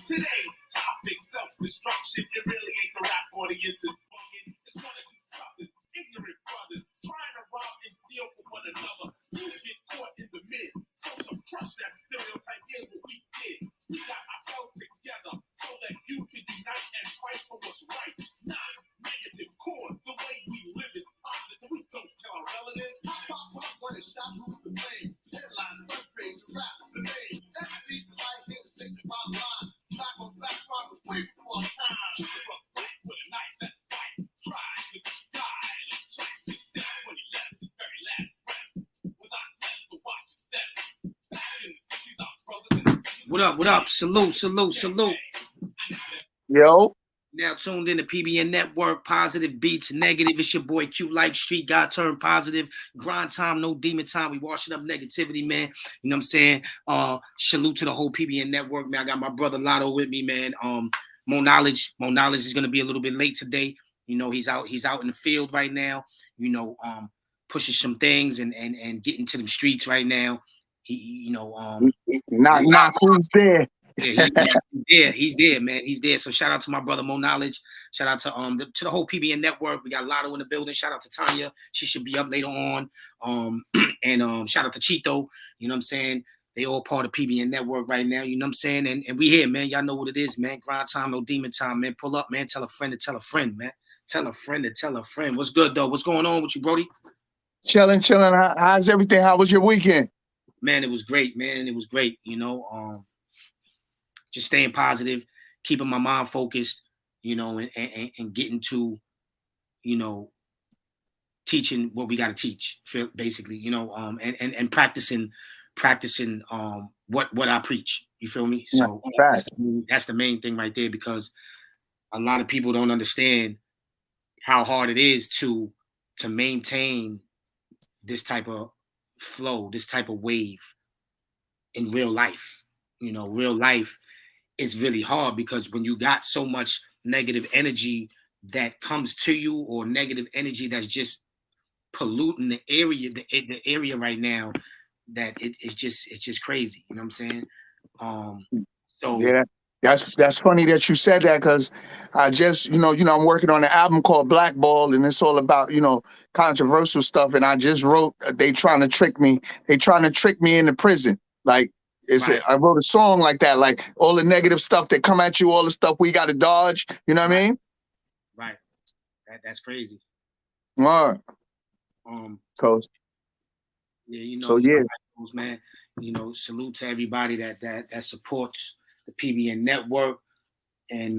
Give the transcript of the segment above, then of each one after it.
Today's topic, self-destruction. It really ain't the rap audience is fucking. It's one of two suckers, ignorant brothers, trying to rob and steal from one another. You get caught in the mid. So to crush that stereotype is what we did. We got ourselves together so that you can unite and fight for what's right. Not negative cause. The way we live is positive. We don't kill our relatives. Pop, when it's shot, who's the blame? Headline, front page, rap's the name. MC's right here to stick to my line. Black on black crime was way before our time. Black with a knife, that's fight. Try to die. Check that's when he left his very last breath. Was I slept, so watch his step. Back in the 50s, our brothers in the 50s. What up? Salute. Yo. Now tuned in to PBN Network, positive beats, negative. It's your boy Q Life Street, God turned positive. Grind time, no demon time. We washing up negativity, man. You know what I'm saying? Salute to the whole PBN Network, man. I got my brother Lotto with me, man. Mo Knowledge is gonna be a little bit late today. You know, he's out in the field right now, you know, pushing some things and getting to them streets right now. He not who's there. Yeah, he's there, man. He's there. So shout out to my brother Mo Knowledge. Shout out to the whole PBN Network. We got Lotto in the building. Shout out to Tanya. She should be up later on. And shout out to Chito. You know what I'm saying? They all part of PBN Network right now. You know what I'm saying? And we here, man. Y'all know what it is, man. Grind time, no demon time, man. Pull up, man. Tell a friend to tell a friend, man. Tell a friend to tell a friend. What's good, though? What's going on with you, Brody? Chilling. How's everything? How was your weekend? Man, it was great, man. It was great. You know, just staying positive, keeping my mind focused, you know, and getting to, you know, teaching what we got to teach, basically, you know, and practicing what I preach. You feel me? So that's the main thing right there, because a lot of people don't understand how hard it is to maintain this type of flow, this type of wave in real life. You know, real life is really hard, because when you got so much negative energy that comes to you, or negative energy that's just polluting the area right now, that it's just crazy. You know what I'm saying? So yeah, that's funny that you said that, because I just you know I'm working on an album called Blackball, and it's all about, you know, controversial stuff. And I just wrote they trying to trick me into prison. Like, right. I wrote a song like that, like all the negative stuff that come at you, all the stuff we got to dodge. You know what I mean? Right. That's crazy. All right. So yeah, you know. So yeah, man. You know, salute to everybody that supports the PBN Network and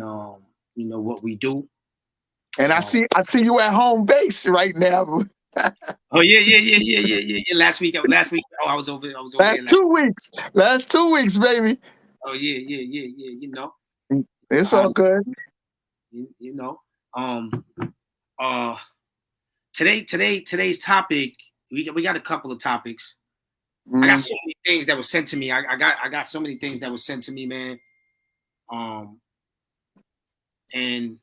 you know what we do. And I see you at home base right now. Oh yeah. Last week. Oh, I was over. Last 2 weeks. Last 2 weeks, baby. Oh yeah. You know, it's all good. You know, today's topic. We got a couple of topics. I got so many things that were sent to me. I got so many things that were sent to me, man. And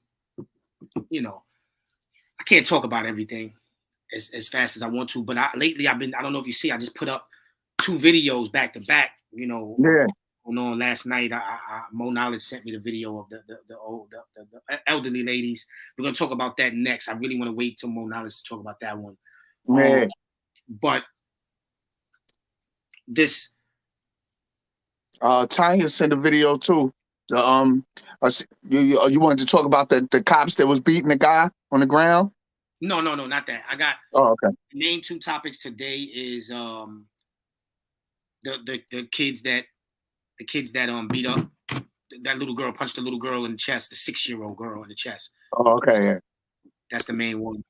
you know, I can't talk about everything as fast as I want to, but lately I don't know if you see, I just put up 2 videos back to back, you know. Yeah. Going on last night, Mo Knowledge sent me the video of the elderly ladies. We're gonna talk about that next. I really want to wait till Mo Knowledge to talk about that one. Yeah. But this Tanya sent a video too. You wanted to talk about the cops that was beating the guy on the ground? No, not that. I got okay. The main 2 topics today is the kids that beat up that little girl, punched the little girl in the chest, the 6-year-old girl in the chest. Oh, okay, yeah. That's the main one.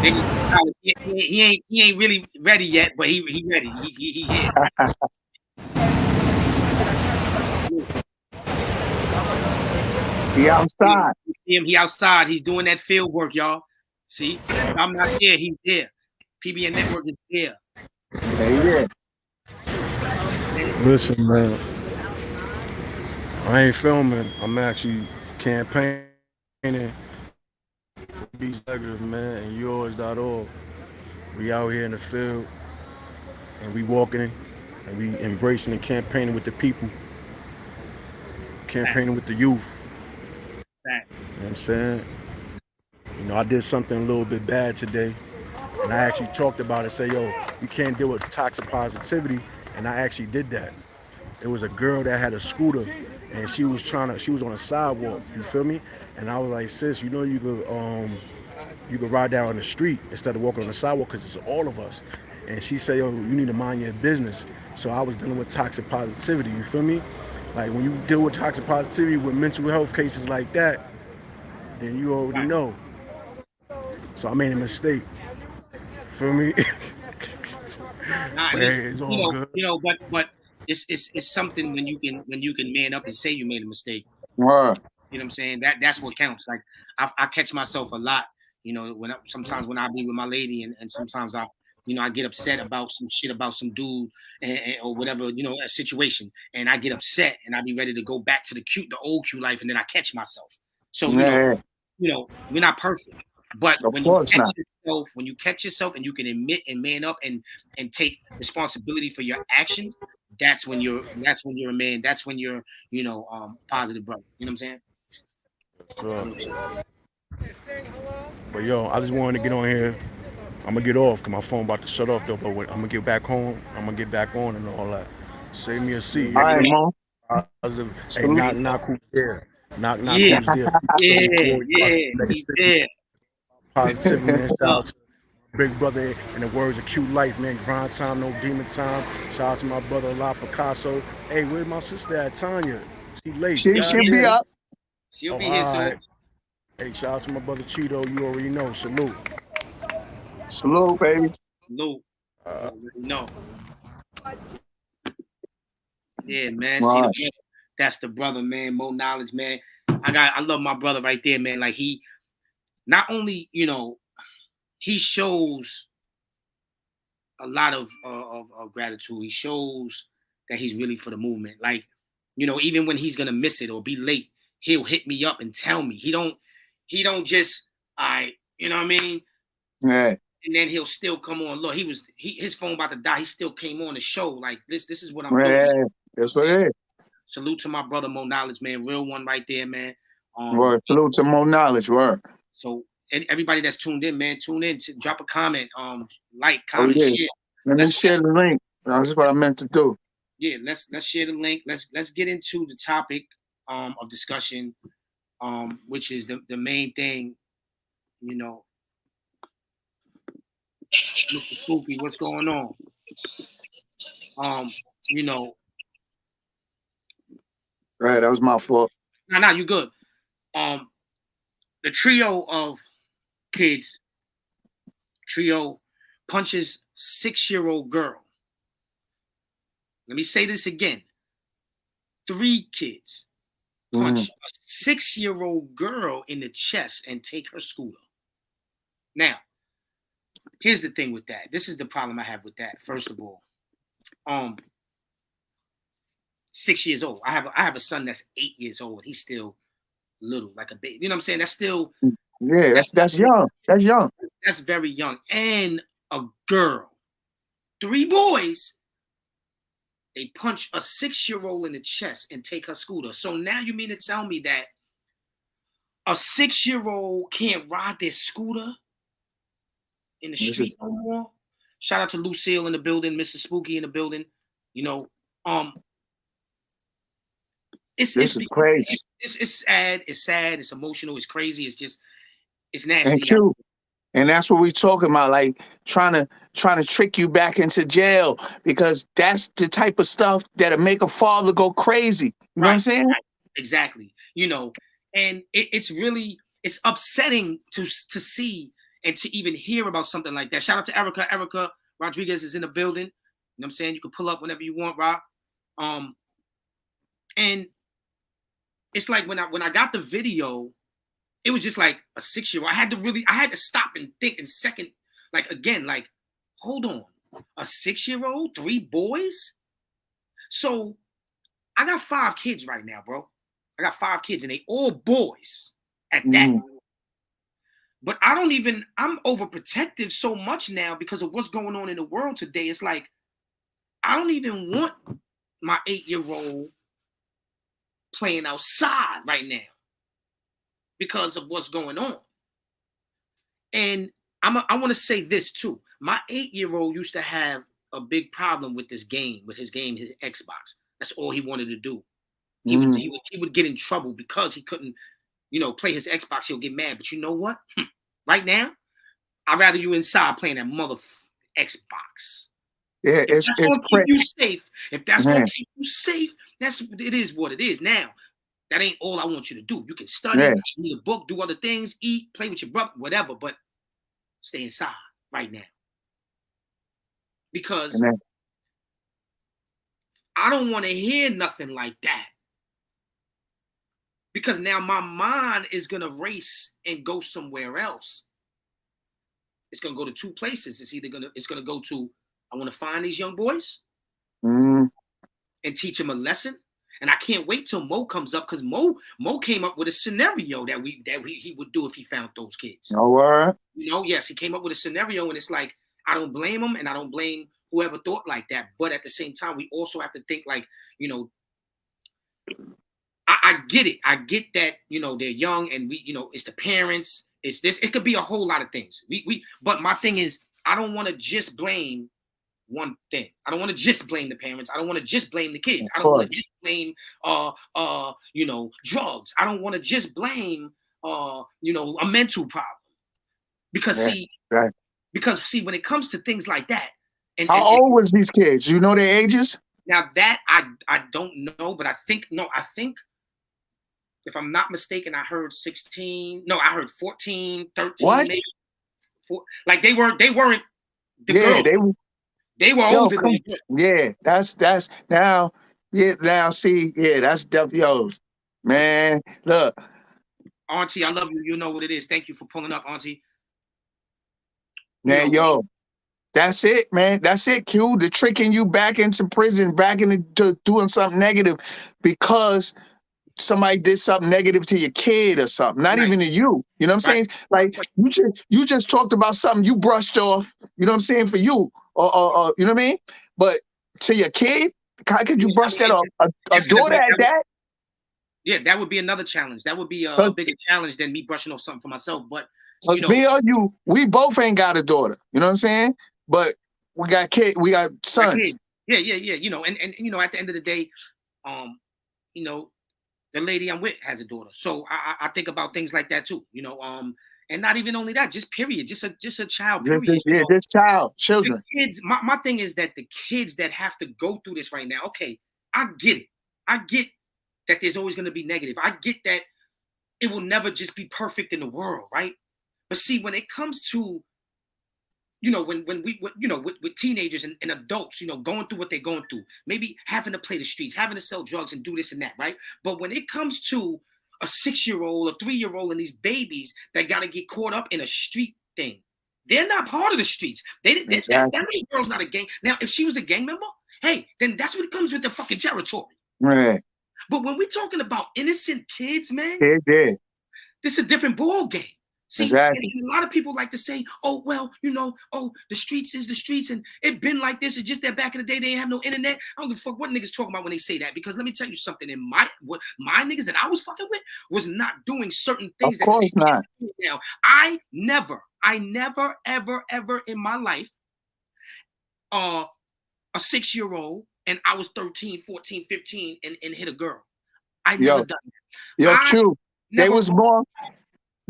He ain't really ready yet, but he ready. He here. He outside. You see him? He outside. He's doing that field work, y'all. See, I'm not here. He's here. PBN Network is here. Yeah. Listen, man, I ain't filming. I'm actually campaigning for these letters, man, and yours.org. We out here in the field and we walking and we embracing and campaigning with the people, campaigning Facts. with the youth. Facts. You know what I'm saying? You know, I did something a little bit bad today, and I actually talked about it. Say, yo, you can't deal with toxic positivity, and I actually did that. It was a girl that had a scooter, and she was on a sidewalk. You feel me? And I was like, sis, you know, you could ride down on the street instead of walking on the sidewalk because it's all of us. And she said, yo, you need to mind your business. So I was dealing with toxic positivity. You feel me? Like when you deal with toxic positivity with mental health cases like that, then you already Right. know. So I made a mistake. Feel me? Nah, But listen, hey, it's all good. but it's something when you can man up and say you made a mistake. Word. You know what I'm saying? That's what counts. Like I catch myself a lot. You know, sometimes when I be with my lady and sometimes I get upset about some shit about some dude or whatever, a situation, and I get upset and I be ready to go back to the old cute life, and then I catch myself. So Yeah. we're not perfect, but Of when course not. you catch yourself and you can admit and man up and take responsibility for your actions, that's when you're a man. That's when you're positive brother. You know what I'm saying? So, Real shit. but yo, I just wanted to get on here. I'm gonna get off because my phone about to shut off though. But when I'm gonna get back home, I'm gonna get back on and all that. Save me a seat. All You right, feel me? Mo. Positive. Hey, Salute. knock who's there. Knock Yeah, who's there. yeah, he's there. Positivity, man. Shout Uh, out to Big Brother in the words of Cute Life, man. Grind time, no demon time. Shout out to my brother La Picasso. Hey, where's my sister at? Tanya. She late. she She'll God should be be damn. up. she'll Oh, be here all soon. right. Hey, shout out to my brother Cheeto. You already know. Salute. Salute, baby. Lou, you already know. Yeah, man. See Right. that's the brother, man. More knowledge, man. I love my brother right there, man. Like he not only he shows a lot of gratitude. He shows that he's really for the movement. Like, even when he's gonna miss it or be late, he'll hit me up and tell me. He don't just you know what I mean? Yeah. And then he'll still come on. Look, his phone about to die. He still came on the show. Like this is what I'm doing. You know Yeah. what I'm That's what saying? it is. Salute to my brother Mo Knowledge, man. Real one right there, man. Word. Salute to more knowledge. Word. So everybody that's tuned in, man, tune in to drop a comment, like, Oh, comment, yeah. share. Let me Let's share the link. That's what I meant to do. let's share the link. Let's get into the topic of discussion, which is the main thing, you know, Mr. Spooky, what's going on? You know, Right. That was my fault. nah, you good. The trio of kids, trio punches 6-year-old girl. Let me say this again. 3 kids punch a 6-year-old girl in the chest and take her scooter. Now, here's the thing with that. This is the problem I have with that. First of all, 6 years old. I have a son that's 8 years old. He's still little, like a baby. You know what I'm saying? That's still Yeah. That's young. That's young. that's very young. And a girl, 3 boys, they punch a 6-year-old in the chest and take her scooter. So now you mean to tell me that a 6-year-old can't ride their scooter in the This is street no more? Shout out to Lucille in the building, Mr. Spooky in the building. You know, it's this is crazy. it's sad, it's emotional, it's crazy, it's And nasty. Q. And that's what we talking about, like trying to trick you back into jail because that's the type of stuff that'll make a father go crazy. You know what I'm Right, saying? exactly. And it's upsetting to see and to even hear about something like that. Shout out to Erica. Erica Rodriguez is in the building. You know what I'm saying? You can pull up whenever you want, Rob. And it's like when I got the video, it was just like a 6-year-old. I had to stop and think and second, like again, like, hold on. A 6-year-old, 3 boys. So I got 5 kids right now, bro. I got 5 kids, and they all boys at that. But I'm overprotective so much now because of what's going on in the world today. It's like, I don't even want my 8-year-old playing outside right now because of what's going on. And I want to say this too. My 8-year-old used to have a big problem with his game, his Xbox. That's all he wanted to do. He would get in trouble because he couldn't, play his Xbox. He'll get mad. But you know what? Right now, I'd rather you inside playing that mother Xbox. Yeah, if that's gonna keep you safe. If that's gonna keep you safe, it is what it is. Now, that ain't all I want you to do. You can study, read a book, do other things, eat, play with your brother, whatever, but stay inside right now. Because I don't want to hear nothing like that. Because now my mind is gonna race and go somewhere else. It's gonna go to 2 places. It's gonna go to, I want to find these young boys and teach them a lesson. And I can't wait till Mo comes up, because Mo came up with a scenario that he would do if he found those kids. Oh, word. Yes, he came up with a scenario, and it's like, I don't blame him, and I don't blame whoever thought like that. But at the same time, we also have to think like, I get it. I get that, they're young, and we, it's the parents, it's this. It could be a whole lot of things. But my thing is, I don't want to just blame one thing. I don't want to just blame the parents. I don't want to just blame the kids. I don't want to just blame drugs. I don't want to just blame a mental problem. Because when it comes to things like that, how old was these kids? You know their ages? Now that I don't know, but I think if I'm not mistaken, I heard 16. No, I heard 14, 13. What? Maybe 4, like they weren't the girls. They were older than me. Yeah, that's now. Yeah, now see, yeah, that's man. Look, Auntie, I love you. You know what it is. Thank you for pulling up, Auntie. Man, that's it, man. That's it, Q. The tricking you back into prison, back into doing something negative because somebody did something negative to your kid or something, not even to you. You know what I'm saying? Like you just talked about something you brushed off. You know what I'm saying, for you, or you know what I mean? But to your kid, how could you brush that off? A daughter at that? Yeah, that would be another challenge. That would be a bigger challenge than me brushing off something for myself. But me or you, we both ain't got a daughter. You know what I'm saying? But we got kids. We got sons. Yeah. And at the end of the day, the lady I'm with has a daughter, so I think about things like that too, and not even only that, just period, just a child, period. Just children. The kids. My thing is that the kids that have to go through this right now, okay, I get it. I get that there's always going to be negative. I get that it will never just be perfect in the world, right? But see, when it comes to when we with teenagers and adults, going through what they're going through, maybe having to play the streets, having to sell drugs and do this and that, right? But when it comes to a 6-year-old, a 3-year-old, and these babies that got to get caught up in a street thing, they're not part of the streets. That little girl's not a gang. Now, if she was a gang member, hey, then that's what comes with the fucking territory. Right. But when we're talking about innocent kids, man, this is a different ball game. See, exactly. And a lot of people like to say, oh, well, the streets is the streets, and it been like this. It's just that back in the day, they didn't have no internet. I don't give a fuck what niggas talking about when they say that, because let me tell you something. In my niggas that I was fucking with was not doing certain things. Of course not. Now, I never, ever in my life, a 6-year-old, and I was 13, 14, 15, and hit a girl. I never done that. True.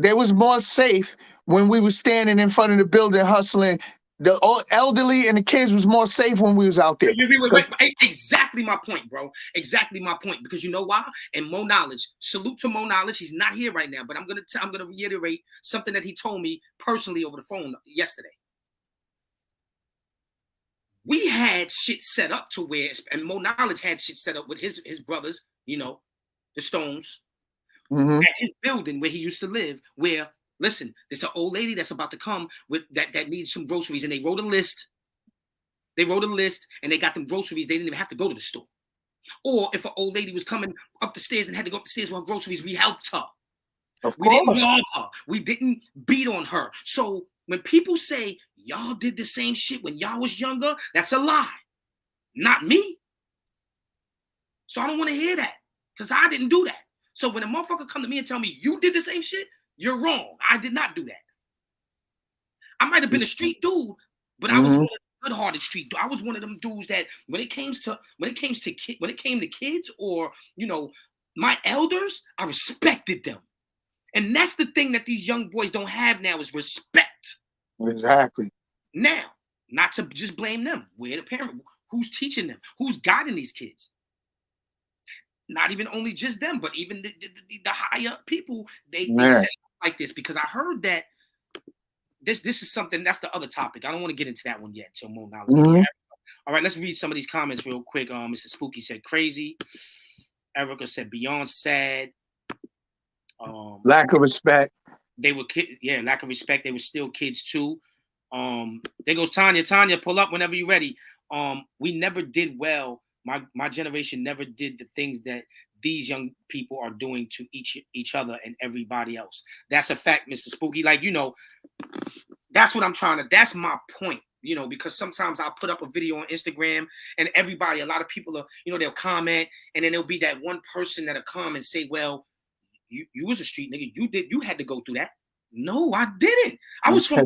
They was more safe when we were standing in front of the building hustling. The elderly and the kids was more safe when we was out there. Exactly my point, bro. Exactly my point. Because you know why? And Mo Knowledge, salute to Mo Knowledge. He's not here right now, but I'm gonna reiterate something that he told me personally over the phone yesterday. We had shit set up to where, and Mo Knowledge had shit set up with his brothers, the Stones. Mm-hmm. At his building where he used to live, where, listen, there's an old lady that's about to come with that needs some groceries, and they wrote a list. They wrote a list and they got them groceries. They didn't even have to go to the store. Or if an old lady was coming up the stairs and had to go up the stairs with her groceries, we helped her. We didn't rob her. We didn't beat on her. So when people say y'all did the same shit when y'all was younger, that's a lie. Not me. So I don't want to hear that because I didn't do that. So when a motherfucker come to me and tell me you did the same shit, you're wrong. I did not do that. I might have been a street dude, but I was one of the good-hearted street dudes. I was one of them dudes that when it came to kids or my elders, I respected them. And that's the thing that these young boys don't have now is respect. Exactly. Now, not to just blame them. Where the parent? Who's teaching them? Who's guiding these kids? Not even only just them, but even the higher people, they say like this because I heard that this is something that's the other topic. I don't want to get into that one yet till more knowledge. All right, let's read some of these comments real quick. Mr. Spooky said crazy. Erica said beyond sad. Lack of respect. They were lack of respect. They were still kids too. There goes Tanya. Tanya, pull up whenever you're ready. We never did well. My generation never did the things that these young people are doing to each other and everybody else. That's a fact, Mr. Spooky. Like, that's what I'm trying to, that's my point, because sometimes I'll put up a video on Instagram and a lot of people are, they'll comment and then there'll be that one person that'll come and say, well, you was a street nigga. You had to go through that. No, I didn't. I was from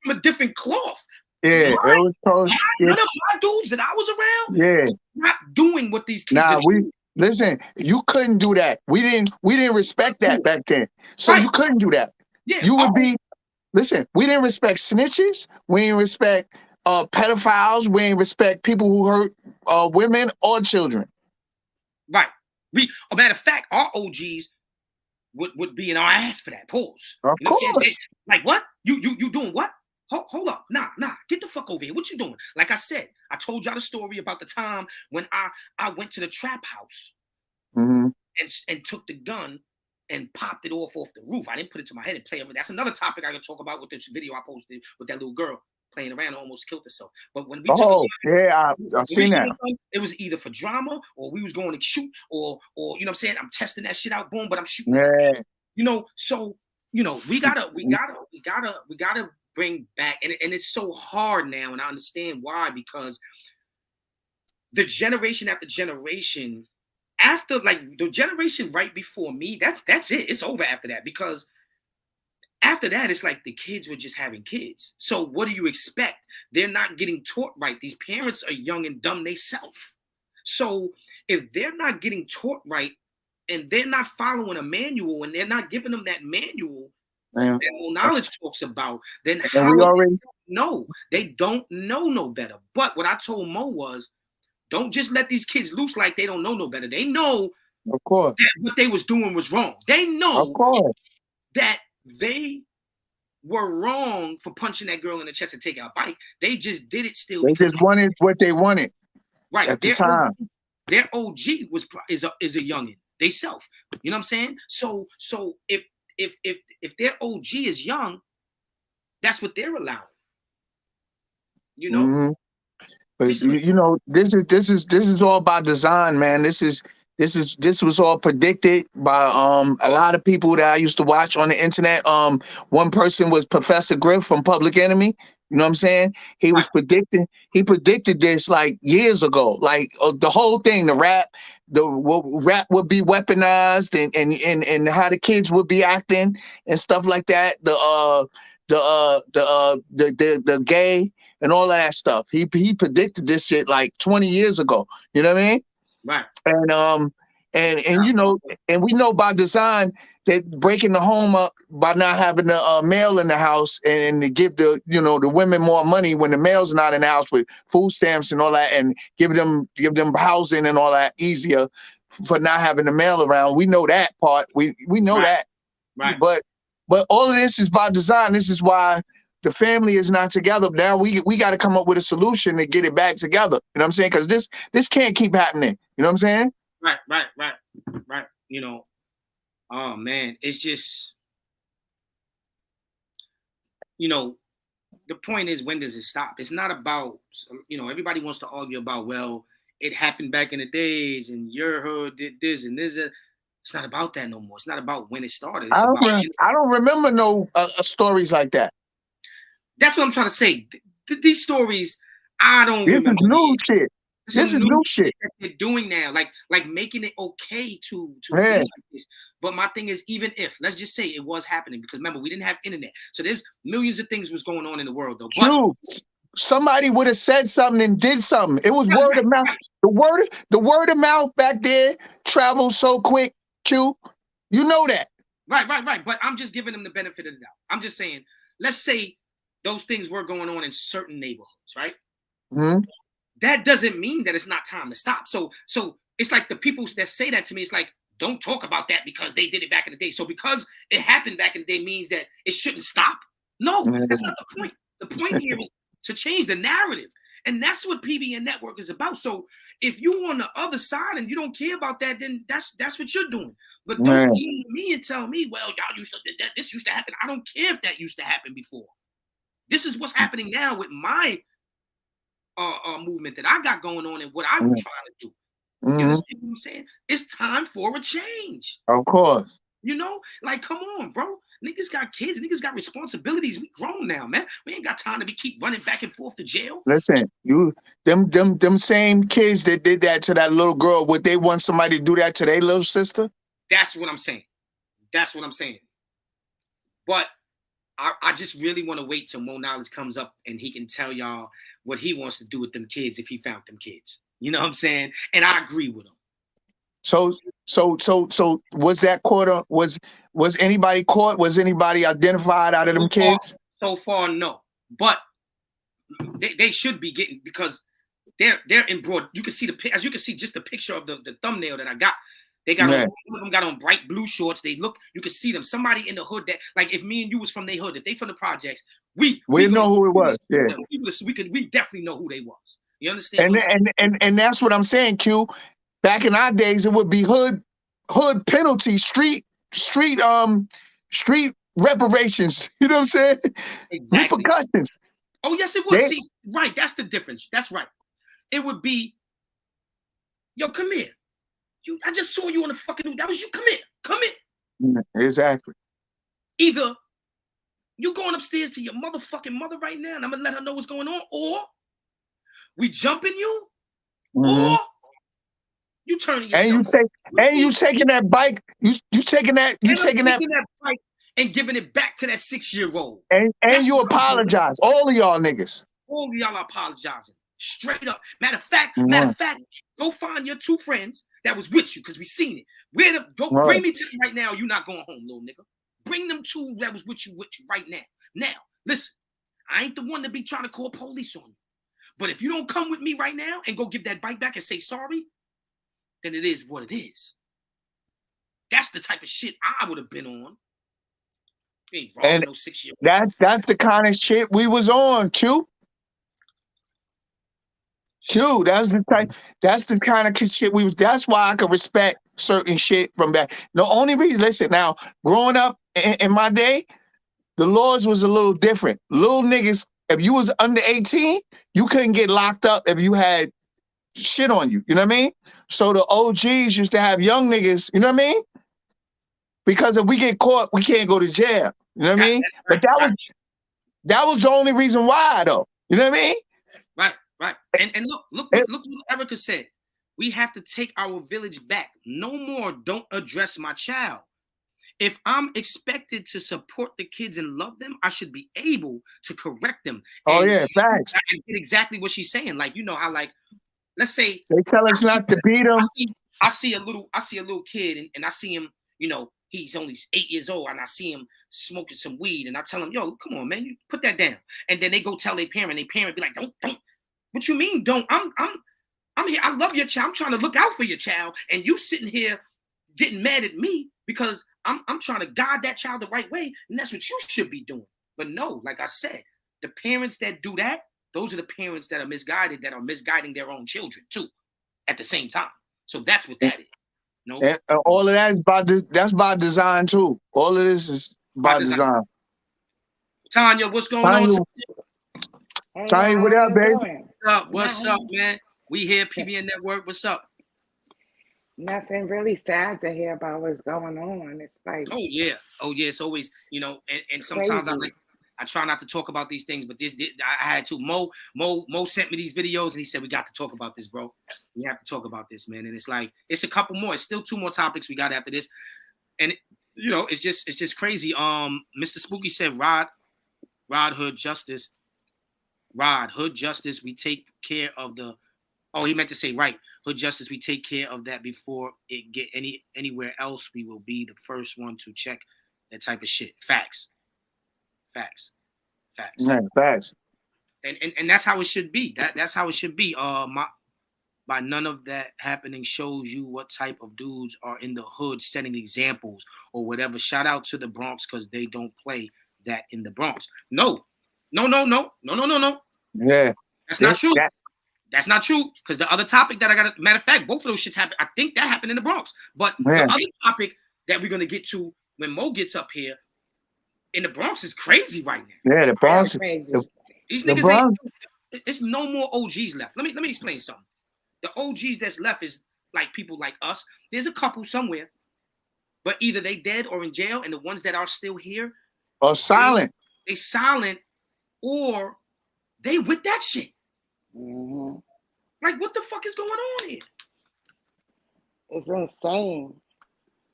a different cloth. Yeah, none of my dudes that I was around not doing what these kids are doing. Listen, you couldn't do that. We didn't respect that back then. So you couldn't do that. Yeah. You would be listen, we didn't respect snitches, we didn't respect pedophiles, we didn't respect people who hurt women or children. Right. A matter of fact, our OGs would be in our ass for that. Pause. Of course. Like what? You doing what? Hold up. Nah. Get the fuck over here. What you doing? Like I said, I told y'all the story about the time when I went to the trap house and took the gun and popped it off the roof. I didn't put it to my head and play over. That's another topic I can talk about with this video I posted with that little girl playing around and almost killed herself. But when we I've seen that. It was either for drama or we was going to shoot or you know what I'm saying? I'm testing that shit out, boom, but I'm shooting. Yeah. So we gotta bring back, and it's so hard now, and I understand why, because the generation after generation, after like the generation right before me, that's it. It's over after that, because after that, it's like the kids were just having kids. So what do you expect? They're not getting taught right. These parents are young and dumb themselves. So if they're not getting taught right and they're not following a manual and they're not giving them that manual that knowledge talks about, then how they don't know no better. But what I told Mo was, don't just let these kids loose like they don't know no better. They know, of course, that what they was doing was wrong. They know, of course, that they were wrong for punching that girl in the chest and taking her bike. They just did it still. They just wanted what they wanted. Right. At the time. Their OG is a youngin'. They self. You know what I'm saying? So if their OG is young, that's what they're allowing. But this is all by design, man. This was all predicted by a lot of people that I used to watch on the internet. One person was Professor Griff from Public Enemy. You know what I'm saying? He predicted this like years ago. Like the whole thing, the rap would be weaponized and how the kids would be acting and stuff like that. The gay and all that stuff. He predicted this shit like 20 years ago. You know what I mean? Right. And we know by design that breaking the home up by not having the male in the house and to give the women more money when the male's not in the house with food stamps and all that, and give them housing and all that easier for not having the male around. We know that part. We know that. Right. But all of this is by design. This is why the family is not together. Now we got to come up with a solution to get it back together. You know what I'm saying? Because this can't keep happening. You know what I'm saying? Right. Oh man, it's just, the point is, when does it stop? It's not about, everybody wants to argue about, well, it happened back in the days and your hood did this and this. It's not about that no more. It's not about when it started. It's I don't remember no stories like that. That's what I'm trying to say. These stories, I don't remember. This is new shit. This is new shit that they're doing now, like making it okay to be like this. But my thing is, even if, let's just say it was happening, because remember, we didn't have internet, so there's millions of things was going on in the world, though. True. Somebody would have said something and did something. It was word of mouth. The word of mouth back there travels so quick. Q, you know that. Right. But I'm just giving them the benefit of the doubt. I'm just saying, let's say those things were going on in certain neighborhoods, right? Mm-hmm. That doesn't mean that it's not time to stop. So it's like the people that say that to me, it's like, don't talk about that because they did it back in the day. So because it happened back in the day means that it shouldn't stop? No, that's not the point. The point here is to change the narrative. And that's what PBN Network is about. So if you're on the other side and you don't care about that, then that's what you're doing. But don't come to me and tell me, well, y'all used to, this used to happen. I don't care if that used to happen before. This is what's happening now with my movement that I got going on and what I'm trying to do. You understand what I'm saying? It's time for a change. Of course. Like, come on, bro. Niggas got kids. Niggas got responsibilities. We grown now, man. We ain't got time to keep running back and forth to jail. Listen, them same kids that did that to that little girl, would they want somebody to do that to their little sister? That's what I'm saying. But I just really want to wait till Mo Knowledge comes up and he can tell y'all what he wants to do with them kids if he found them kids. You know what I'm saying? And I agree with him. So was that quarter, was anybody caught? Was anybody identified out of them kids? So far, no. But they should be getting, because they're in broad. You can see as you can see just the picture of the thumbnail that I got. They got on, one of them got on bright blue shorts. They look, you can see them. Somebody in the hood that, like, if me and you was from their hood, if they from the projects, we know who it was. Yeah, we definitely know who they was. You understand? And that's what I'm saying, Q. Back in our days, it would be hood penalty, street reparations. You know what I'm saying? Exactly. Repercussions. Oh yes, it would. See, right? That's the difference. That's right. It would be, yo, come here. I just saw you on the fucking news. That was you. Come here. Exactly. Either you going upstairs to your motherfucking mother right now, and I'm gonna let her know what's going on, or we jumping you, or you turning yourself. And you taking that bike. You taking that bike and giving it back to that 6-year-old. And you apologize. All of y'all niggas. All of y'all are apologizing. Straight up. Matter of fact, go find your 2 friends that was with you, because we seen it. Bring me to them right now. You're not going home, little nigga. Bring them 2 that was with you right now. Now, listen, I ain't the one to be trying to call police on you. But if you don't come with me right now and go give that bike back and say sorry, then it is what it is. That's the type of shit I would have been on. Ain't wrong, no 6-year-old. That's the kind of shit we was on, Q. That's the kind of shit we was. That's why I could respect certain shit from back. The only reason, listen, now, growing up in my day, the laws was a little different. Little niggas, if you was under 18, you couldn't get locked up if you had shit on you. You know what I mean? So the OGs used to have young niggas, you know what I mean? Because if we get caught, we can't go to jail. You know what I mean? But that was the only reason why, though. You know what I mean? Right. And look what Erica said. We have to take our village back. No more don't address my child. If I'm expected to support the kids and love them, I should be able to correct them. Facts. I get exactly what she's saying. Like, you know how, like, let's say they tell us not to beat them. I see a little kid and I see him, he's only 8 years old, and I see him smoking some weed, and I tell him, yo, come on, man, you put that down. And then they go tell their parent be like, don't. What you mean, don't? I'm here. I love your child. I'm trying to look out for your child, and you sitting here getting mad at me because I'm trying to guide that child the right way, and that's what you should be doing. But no, like I said, the parents that do that, those are the parents that are misguided, that are misguiding their own children too, at the same time. So that's what that is. No, and all of that is that's by design too. All of this is by design. Tanya, what's going on? Tanya, what up, baby? What's up, man? We here, PBN Network. What's up? Nothing really sad to hear about what's going on. It's like, oh yeah, it's always, and sometimes I try not to talk about these things, but this I had to. Mo sent me these videos and he said we got to talk about this, bro. We have to talk about this, man. And it's like it's a couple more. It's still 2 more topics we got after this, and it's just crazy. Mr. Spooky said Rod Hood Justice. Rod Hood Justice. We take care of the. Oh, he meant to say right. Hood Justice, we take care of that before it get anywhere else. We will be the first one to check that type of shit. Facts. Yeah, facts. And that's how it should be. That's how it should be. By none of that happening shows you what type of dudes are in the hood setting examples or whatever. Shout out to the Bronx because they don't play that in the Bronx. No. Yeah. That's not true. That's not true because the other topic that I got, matter of fact, both of those shits happened. I think that happened in the Bronx. But the other topic that we're going to get to when Mo gets up here in the Bronx is crazy right now. Yeah, the Bronx. These niggas it's no more OGs left. Let me explain something. The OGs that's left is like people like us. There's a couple somewhere, but either they dead or in jail, and the ones that are still here are silent. They silent or they with that shit. mm-hmm. Like, what the fuck is going on here? It's insane.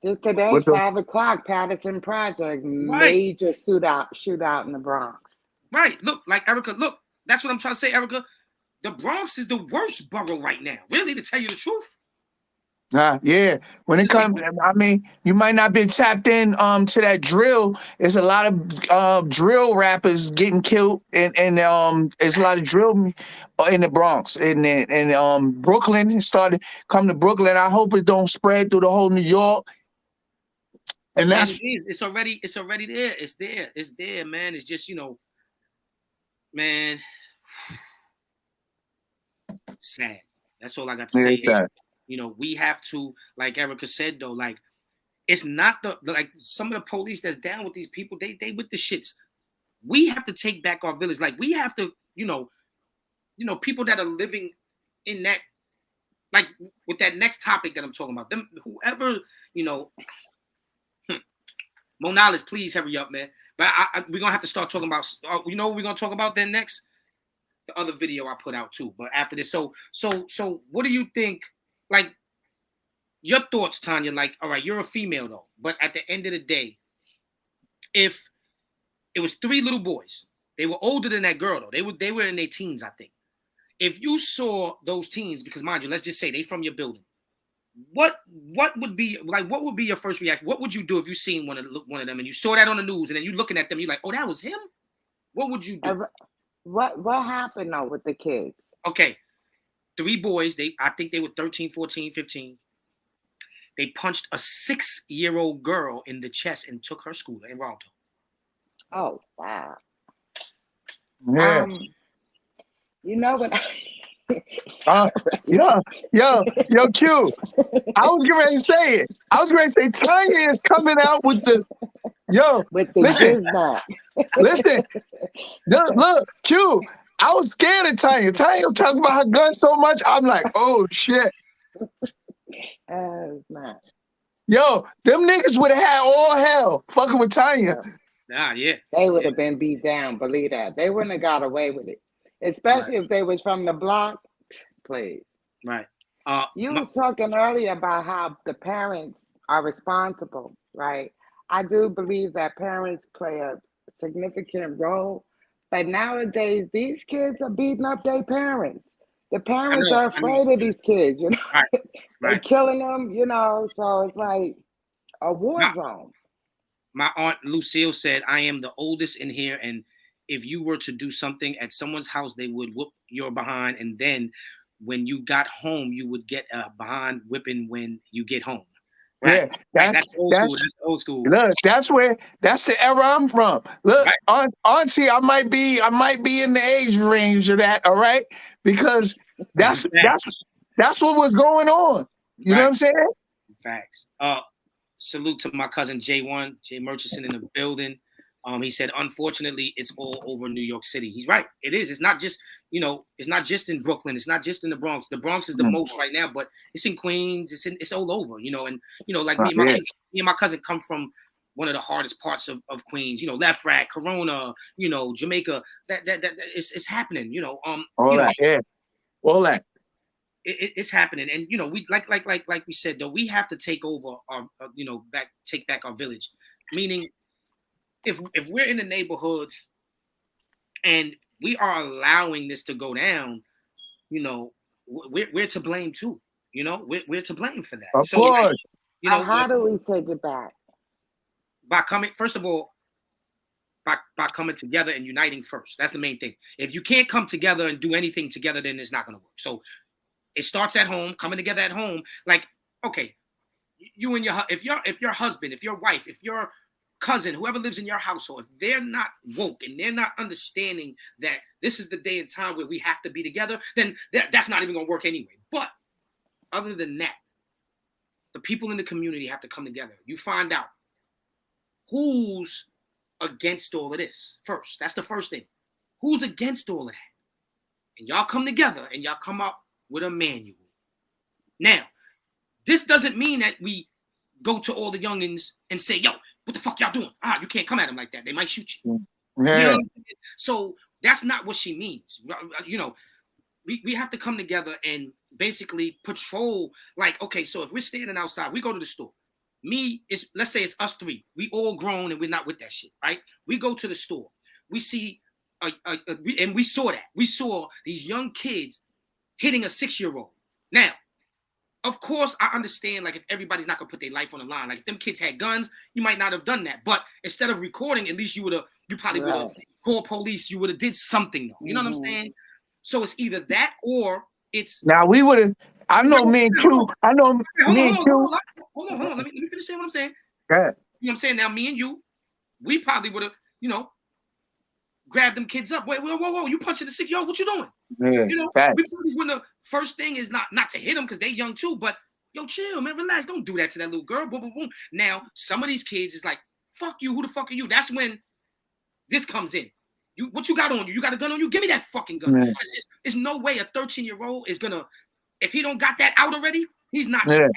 Just today, 5 o'clock, Patterson Project, major shootout in the Bronx. Right. Look, like Erica, look, that's what I'm trying to say, Erica. The Bronx is the worst borough right now, really, to tell you the truth. Yeah. When it comes, I mean, you might not be tapped in to that drill. There's a lot of drill rappers getting killed, and there's a lot of drill in the Bronx and Brooklyn. It started come to Brooklyn. I hope it don't spread through the whole New York. And that's it's already there. It's there, man. It's just man, sad. That's all I got to say. We have to, like Erica said, though, like it's not like some of the police that's down with these people, they with the shits. We have to take back our village. Like we have to, people that are living in that, like with that next topic that I'm talking about, them, whoever, Mo Knowledge, please hurry up, man. But we're gonna have to start talking about. What we're gonna talk about then next? The other video I put out too. But after this, so what do you think? Like your thoughts, Tanya? Like, all right, you're a female though, but at the end of the day, if it was 3 little boys, they were older than that girl though. They were in their teens, I think. If you saw those teens, because mind you, let's just say they from your building. What would be like? What would be your first reaction? What would you do if you seen one of them and you saw that on the news and then you looking at them, you're like, oh, that was him? What would you do? What happened though with the kids? Okay, 3 boys. I think they were 13, 14, 15. They punched a 6-year-old girl in the chest and took her scooter and robbed her. Oh wow! Yeah. You know what? Yo, Q. I was getting ready to say it. I was ready to say Tanya is coming out with the listen. Look, Q. I was scared of Tanya. Tanya talking about her gun so much. I'm like, oh shit. Nah. Yo, them niggas would have had all hell fucking with Tanya. Yeah. They would have been beat down. Believe that. They wouldn't have got away with it. Especially if they was from the block, please. Right. You was talking earlier about how the parents are responsible, right? I do believe that parents play a significant role, but nowadays these kids are beating up their parents. The parents are afraid of these kids, Right. They're killing them, so it's like a war zone. My aunt Lucille said, I am the oldest in here, and if you were to do something at someone's house, they would whoop your behind. And then when you got home, you would get a behind whipping when you get home. Right? Yeah, that's old school. That's old school. Look, that's the era I'm from. Look, right. Auntie, I might be in the age range of that, all right? Because that's what was going on. You know what I'm saying? Facts. Salute to my cousin J1, Jay Murchison in the building. He said, unfortunately, it's all over New York City. He's right. It is. It's not just, it's not just in Brooklyn. It's not just in the Bronx. The Bronx is the most right now, but it's in Queens. It's all over, and, like me and my cousin come from one of the hardest parts of Queens, Left Rack, Corona, Jamaica, that it's happening, all that. It's happening. And, we like we said, though, we have to take over our, take back our village, meaning, if we're in the neighborhoods and we are allowing this to go down, we're to blame too. We're to blame for that. Of course. How do we take it back? By coming, first of all, by coming together and uniting first. That's the main thing. If you can't come together and do anything together, then it's not going to work. So it starts at home, coming together at home. Like, okay, you and if your husband, if your wife, if your cousin, whoever lives in your household, if they're not woke and they're not understanding that this is the day and time where we have to be together, then that's not even going to work anyway. But other than that, the people in the community have to come together. You find out who's against all of this first. That's the first thing. Who's against all of that? And y'all come together and y'all come up with a manual. Now, this doesn't mean that we go to all the youngins and say, yo, what the fuck y'all doing? You can't come at them like that. They might shoot you. Yeah. So that's not what she means. We have to come together and basically patrol. Like, okay, so if we're standing outside, we go to the store. Let's say it's us three. We all grown and we're not with that shit, right? We go to the store. We see, and we saw that. We saw these young kids hitting a 6-year-old. Now, of course, I understand, like, if everybody's not going to put their life on the line. Like, if them kids had guns, you might not have done that. But instead of recording, at least you probably would have called police. You would have did something, though. You know what I'm saying? So it's either that or it's... Now, we would have... I know me and Q. Hold on. Let me finish saying what I'm saying. Go ahead. You know what I'm saying? Now, me and you, we probably would have, grabbed them kids up. Wait, whoa. You punching the 6-year-old. What you doing? Yeah, we probably wouldn't have. First thing is not to hit them because they young too, but yo, chill, man, relax. Don't do that to that little girl. Boom, boom, boom. Now, some of these kids is like, fuck you. Who the fuck are you? That's when this comes in. What you got on you? You got a gun on you? Give me that fucking gun. Yeah. There's no way a 13-year-old is gonna, if he don't got that out already, he's not. Yeah.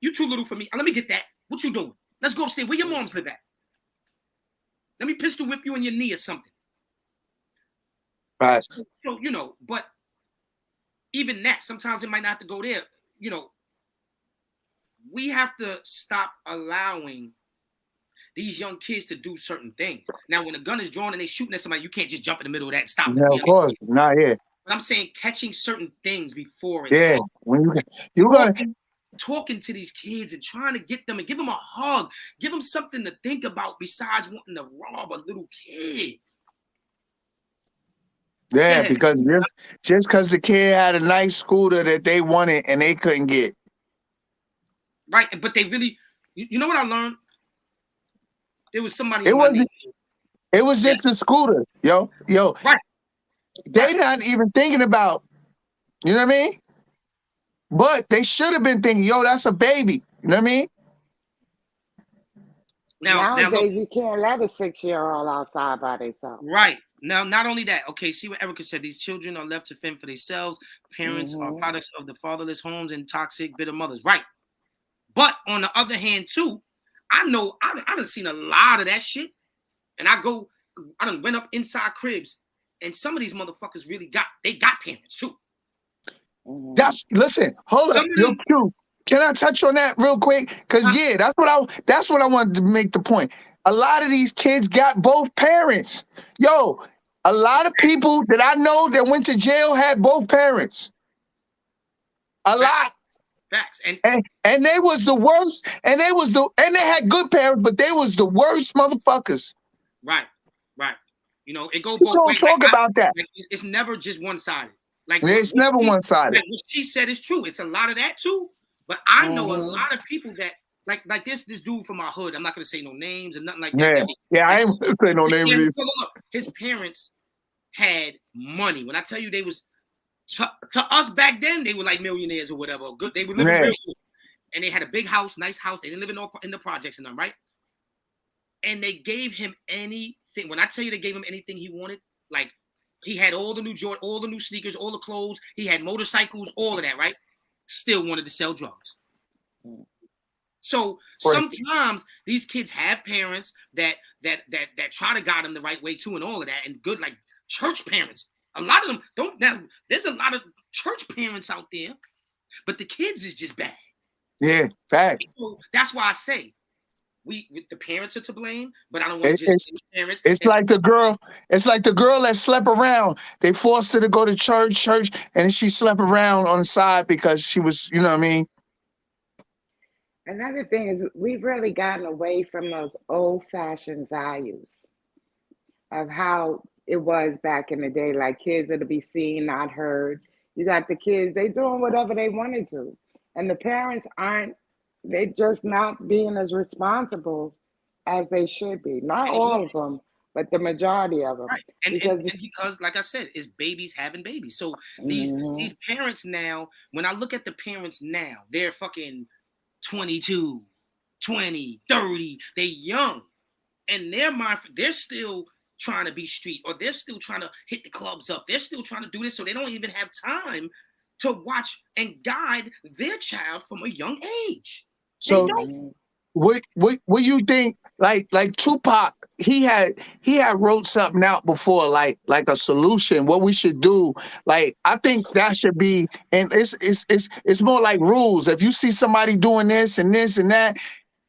You too little for me. Let me get that. What you doing? Let's go upstairs. Where your moms live at? Let me pistol whip you in your knee or something. Right. So, but even that, sometimes it might not have to go there. We have to stop allowing these young kids to do certain things. Now, when a gun is drawn and they shooting at somebody, you can't just jump in the middle of that and stop them. Yeah, of course. Not yet. But I'm saying catching certain things before it. Yeah. When you gotta talking to these kids and trying to get them and give them a hug, give them something to think about besides wanting to rob a little kid. Yeah, because just because the kid had a nice scooter that they wanted and they couldn't get. Right, but they really, you know what I learned? There was somebody. It was just a scooter, yo. Right. They not even thinking about, you know what I mean? But they should have been thinking, yo, that's a baby. You know what I mean? Nowadays, you can't let a 6-year-old outside by themselves. Right. Now, not only that, okay, see what Erica said. These children are left to fend for themselves. Parents are products of the fatherless homes and toxic, bitter mothers. Right. But on the other hand, too, I know I done seen a lot of that shit. And I done went up inside cribs, and some of these motherfuckers really got parents, too. Listen, hold up. Yo, Q, can I touch on that real quick? Because that's what I wanted to make the point. A lot of these kids got both parents. Yo, a lot of people that I know that went to jail had both parents. A lot. Facts. And they was the worst, and they had good parents, but they was the worst motherfuckers. Right. It go both ways. Don't talk about that. It's never just one-sided. It's never one-sided. Like what she said is true. It's a lot of that too. But I know a lot of people that like this dude from our hood. I'm not gonna say no names or nothing like that. I ain't gonna say no names either. Look, his parents had money. When I tell you they was to us back then, they were like millionaires or whatever. Good, they were living real good. And they had a big house, nice house. They didn't live in the projects and them, right? and they gave him anything. When I tell you they gave him anything he wanted, like he had all the new Jordan, all the new sneakers, all the clothes. He had motorcycles, all of that, right? Still wanted to sell drugs. So sometimes these kids have parents that try to guide them the right way too, and all of that, and good like church parents. A lot of them don't. Now there's a lot of church parents out there, but the kids is just bad. Yeah, fact. So that's why I say the parents are to blame, but I don't want to just blame the parents. It's like the girl. It's like the girl that slept around. They forced her to go to church, and she slept around on the side because she was, you know what I mean. Another thing is we've really gotten away from those old-fashioned values of how it was back in the day. Like kids are to be seen, not heard. You got the kids, they doing whatever they wanted to. And the parents they're just not being as responsible as they should be. Not all of them, but the majority of them. Right. And because, like I said, it's babies having babies. So these parents now, when I look at the parents now, they're fucking 22, 20, 30, they're young. And they're still trying to be street, or they're still trying to hit the clubs up. They're still trying to do this, so they don't even have time to watch and guide their child from a young age. So what you think, like Tupac, he had wrote something out before, like a solution, what we should do. Like I think that should be, and it's more like rules. If you see somebody doing this and this and that,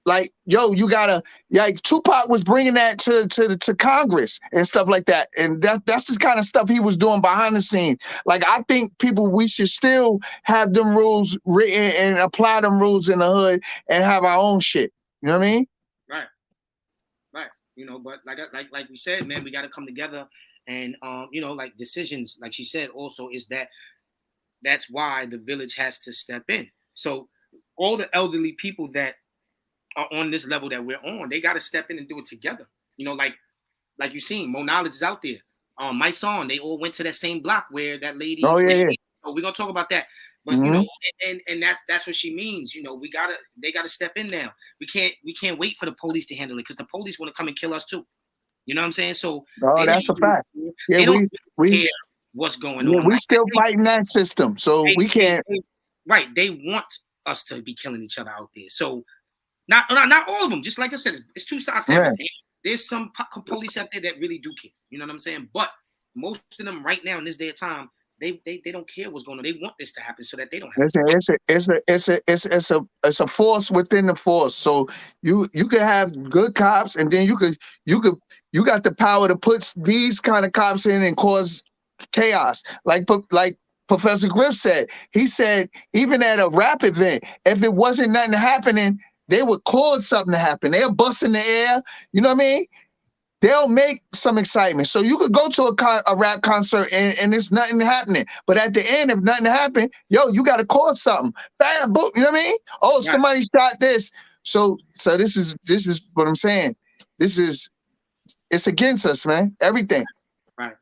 like, yo, you gotta, like Tupac was bringing that to Congress and stuff like that. And that's the kind of stuff he was doing behind the scenes. Like, I think we should still have them rules written and apply them rules in the hood and have our own shit. You know what I mean? Right. You know, but like we said, man, we got to come together and, you know, like decisions, like she said, also is that's why the village has to step in. So all the elderly people that are on this level that we're on, they got to step in and do it together. You know, like you seen, Mo Knowledge is out there. My song, they all went to that same block where that lady. Oh yeah. So we're gonna talk about that. But you know, and that's what she means. You know, they gotta step in now. We can't wait for the police to handle it, because the police want to come and kill us too. You know what I'm saying? So that's a fact. Yeah, they don't care what's going on. We still fighting that system, so we can't. They want us to be killing each other out there. So. Not all of them. Just like I said, it's two sides to everything. There's some police out there that really do care. You know what I'm saying? But most of them right now in this day of time, they don't care what's going on. They want this to happen so that they don't have. It's a force within the force. So you can have good cops, and then you got the power to put these kind of cops in and cause chaos. Like Professor Griff said. He said even at a rap event, if it wasn't nothing happening, they would cause something to happen. They'll bust in the air. You know what I mean? They'll make some excitement. So you could go to a rap concert and there's nothing happening. But at the end, if nothing happened, yo, you got to cause something. Bam, boom. You know what I mean? Oh, somebody shot this. So this is what I'm saying. It's against us, man. Everything. Right.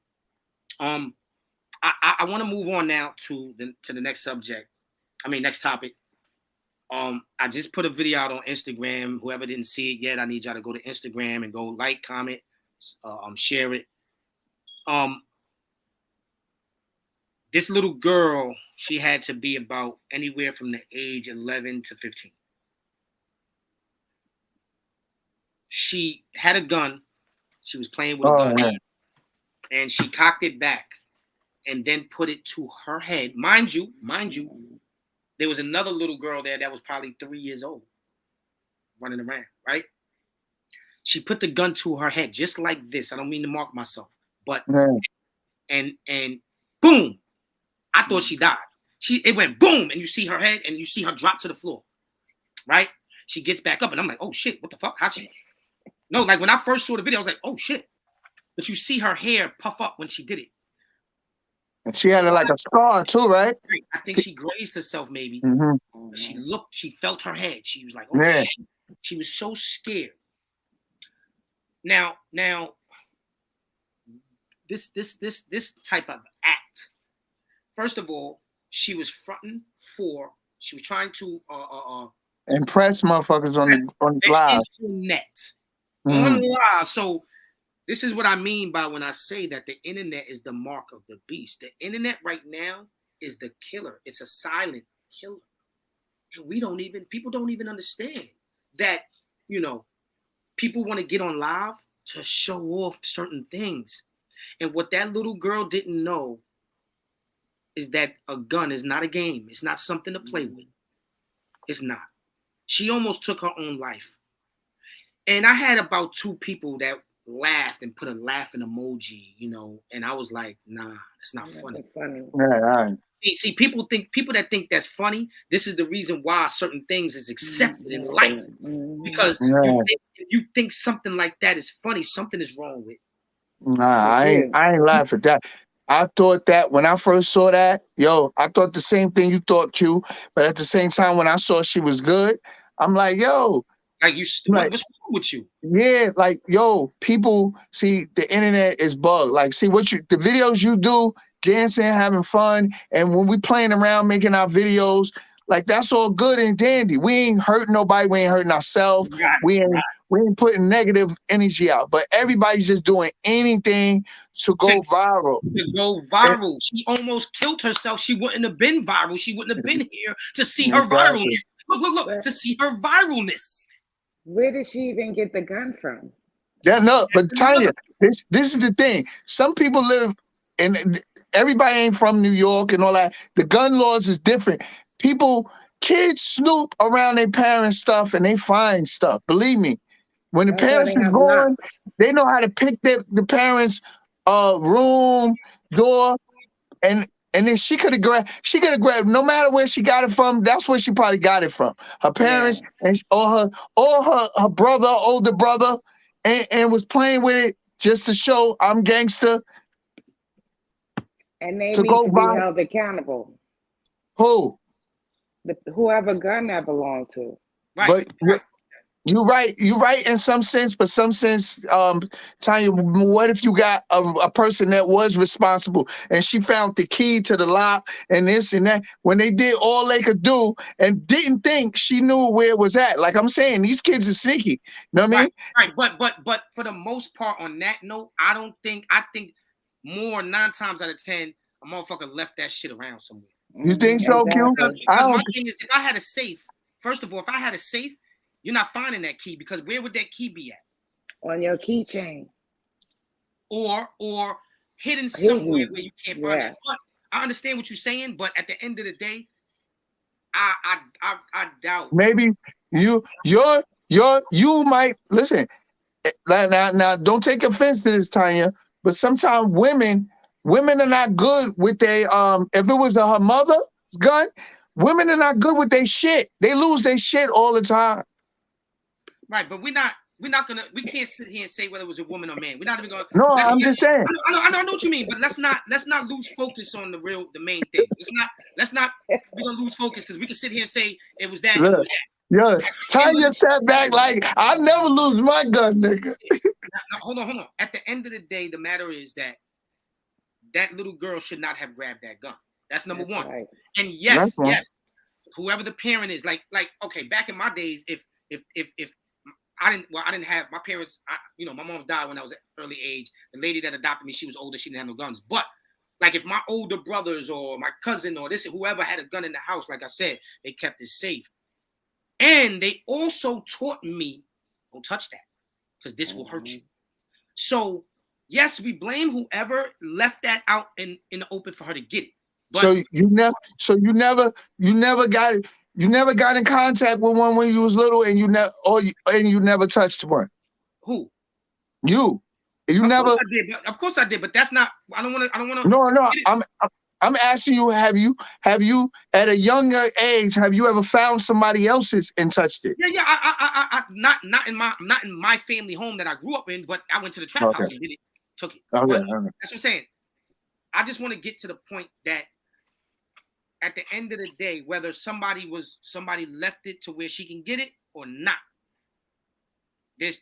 I want to move on now to the next subject. Next topic. I just put a video out on Instagram. Whoever didn't see it yet, I need y'all to go to Instagram and go like, comment, share it. This little girl, she had to be about anywhere from the age 11 to 15. She had a gun. She was playing with a gun, and she cocked it back and then put it to her head. Mind you, there was another little girl there that was probably 3 years old running around, right? She put the gun to her head just like this. I don't mean to mark myself, but and boom. I thought she died. It went boom, and you see her head and you see her drop to the floor, right? She gets back up and I'm like, oh shit, what the fuck? How'd she? No, like when I first saw the video, I was like, oh shit. But you see her hair puff up when she did it. And she had like a scar too, right? I think she grazed herself, maybe. She felt her head. She was like, oh, shit. She was so scared. Now, this type of act. First of all, she was she was trying to impress motherfuckers on the live. Internet. Online. So this is what I mean by when I say that the internet is the mark of the beast. The internet right now is the killer. It's a silent killer. And people don't even understand that, you know, people want to get on live to show off certain things. And what that little girl didn't know is that a gun is not a game. It's not something to play with. It's not. She almost took her own life. And I had about 2 people that laughed and put a laughing emoji, you know, and I was like, nah, it's not funny. See, people that think that's funny, this is the reason why certain things is accepted in life. Because you think something like that is funny, something is wrong with it. Nah, I ain't laugh at that. I thought that when I first saw that, I thought the same thing you thought, Q. But at the same time, when I saw she was good, I'm like, like what's wrong with you? Yeah, like people see the internet is bugged. Like, see the videos you do, dancing, having fun, and when we playing around making our videos, like that's all good and dandy. We ain't hurting nobody. We ain't hurting ourselves. We ain't putting negative energy out. But everybody's just doing anything to go viral. She almost killed herself. She wouldn't have been viral. She wouldn't have been here to see her viralness. Look, to see her viralness. Where did she even get the gun from? Yeah, no, but Tanya, this is the thing. Some people live, and everybody ain't from New York and all that. The gun laws is different. Kids snoop around their parents' stuff and they find stuff. Believe me, when the parents is gone, they know how to pick the parents' room door, and then she could have grabbed no matter where she got it from. That's where she probably got it from. Her parents or her brother, older brother, and was playing with it just to show I'm gangster. And they need to be held accountable. Who? Whoever gun that belonged to. Right. But you're right in some sense, but some sense, Tanya, what if you got a person that was responsible and she found the key to the lock and this and that when they did all they could do and didn't think she knew where it was at? Like I'm saying, these kids are sneaky. You know what I mean? Right. But for the most part, on that note, I think more 9 times out of 10, a motherfucker left that shit around somewhere. You think so, Q? Because my thing is, if I had a safe, first of all, if I had a safe, you're not finding that key because where would that key be at? On your keychain. Or hidden somewhere where you can't find it. But I understand what you're saying, but at the end of the day, I doubt. Maybe you might listen. Now don't take offense to this, Tanya, but sometimes women are not good with their if it was her mother's gun, women are not good with their shit. They lose their shit all the time. Right, but we can't sit here and say whether it was a woman or man. We're not even going. No, I'm just saying. I know what you mean, but let's not lose focus on the main thing. We're gonna lose focus because we can sit here and say it was that. It was that. Yeah, Tanya sat back like I never lose my gun, nigga. Now, hold on. At the end of the day, the matter is that little girl should not have grabbed that gun. That's number one. Right. And yes, whoever the parent is, like okay, back in my days, if I didn't have my parents. My mom died when I was at early age. The lady that adopted me, she was older. She didn't have no guns. But like if my older brothers or my cousin or whoever had a gun in the house, like I said, they kept it safe. And they also taught me, don't touch that because this will hurt you. So yes, we blame whoever left that out in the open for her to get it. But, you never got it. You never got in contact with one when you was little, and you never touched one. Who? You. Of course I did, but that's not. I don't want to. No. I'm asking you. Have you at a younger age? Have you ever found somebody else's and touched it? Yeah. I not in my family home that I grew up in, but I went to the trap house and did it. Took it. Okay. That's what I'm saying. I just want to get to the point that at the end of the day, whether somebody left it to where she can get it or not, there's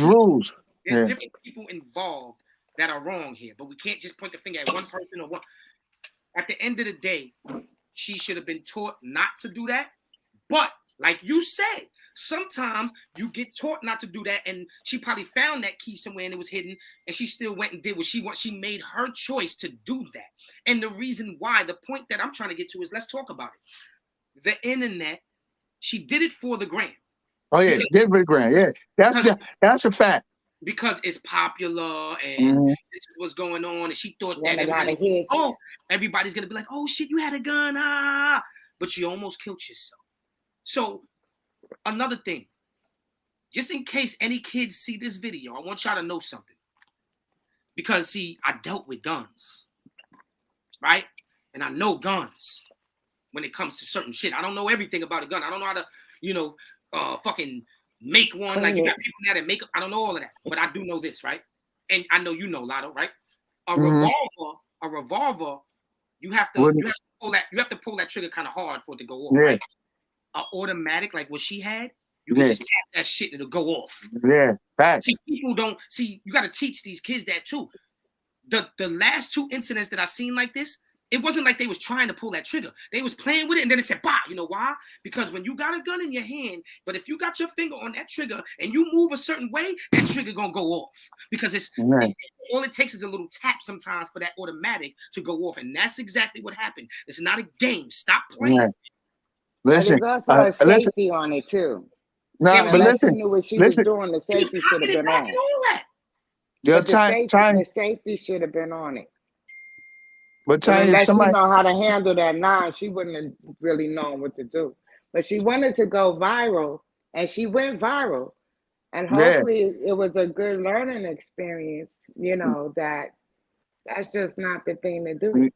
rules. There's different people involved that are wrong here, but we can't just point the finger at one person or one. At the end of the day, she should have been taught not to do that. But like you said, Sometimes you get taught not to do that, and she probably found that key somewhere and it was hidden, and she still went and did what she wants. She made her choice to do that. And the reason why, the point that I'm trying to get to is, let's talk about it. The internet, she did it for the gram. Oh yeah, did for the gram. Yeah, that's a fact. Because it's popular and this is what's going on, and she thought that everybody's gonna be like, oh shit, you had a gun, but you almost killed yourself. So another thing, just in case any kids see this video, I want y'all to know something. Because see, I dealt with guns, right? And I know guns when it comes to certain shit. I don't know everything about a gun. I don't know how to, fucking make one. Like you got people now that make. I don't know all of that, but I do know this, right? And I know you know, Lotto, right? A revolver, you have to pull that. You have to pull that trigger kind of hard for it to go off, right? An automatic, like what she had, you can just tap that shit and it'll go off. Yeah, facts. See, people don't see. You got to teach these kids that too. The last 2 incidents that I seen like this, it wasn't like they was trying to pull that trigger. They was playing with it, and then it said, bah. You know why? Because when you got a gun in your hand, but if you got your finger on that trigger and you move a certain way, that trigger gonna go off. Because all it takes is a little tap sometimes for that automatic to go off. And that's exactly what happened. It's not a game. Stop playing. Yeah. Listen, there's also a safety on it too. No, but listen. She knew what she was doing. The safety should have been on. The safety should have been on it. But unless she know how to handle that 9, she wouldn't have really known what to do. But she wanted to go viral, and she went viral. And hopefully it was a good learning experience, that's just not the thing to do.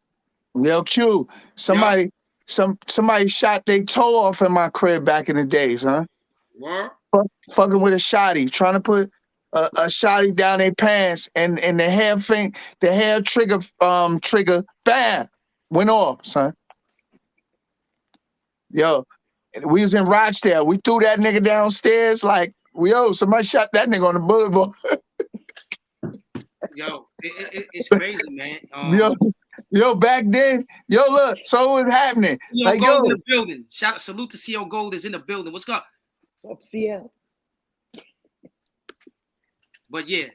Yo, Q, somebody shot their toe off in my crib back in the days, huh? What? Fucking with a shotty, trying to put a shotty down their pants, and the hair trigger, bam, went off, son. Yo, we was in Rochdale. We threw that nigga downstairs like, somebody shot that nigga on the boulevard. Yo, it's crazy, man. Yo, back then, look, so it was happening. Like, Gold in the building. Salute to CO Gold is in the building. What's up? What's up, But yeah,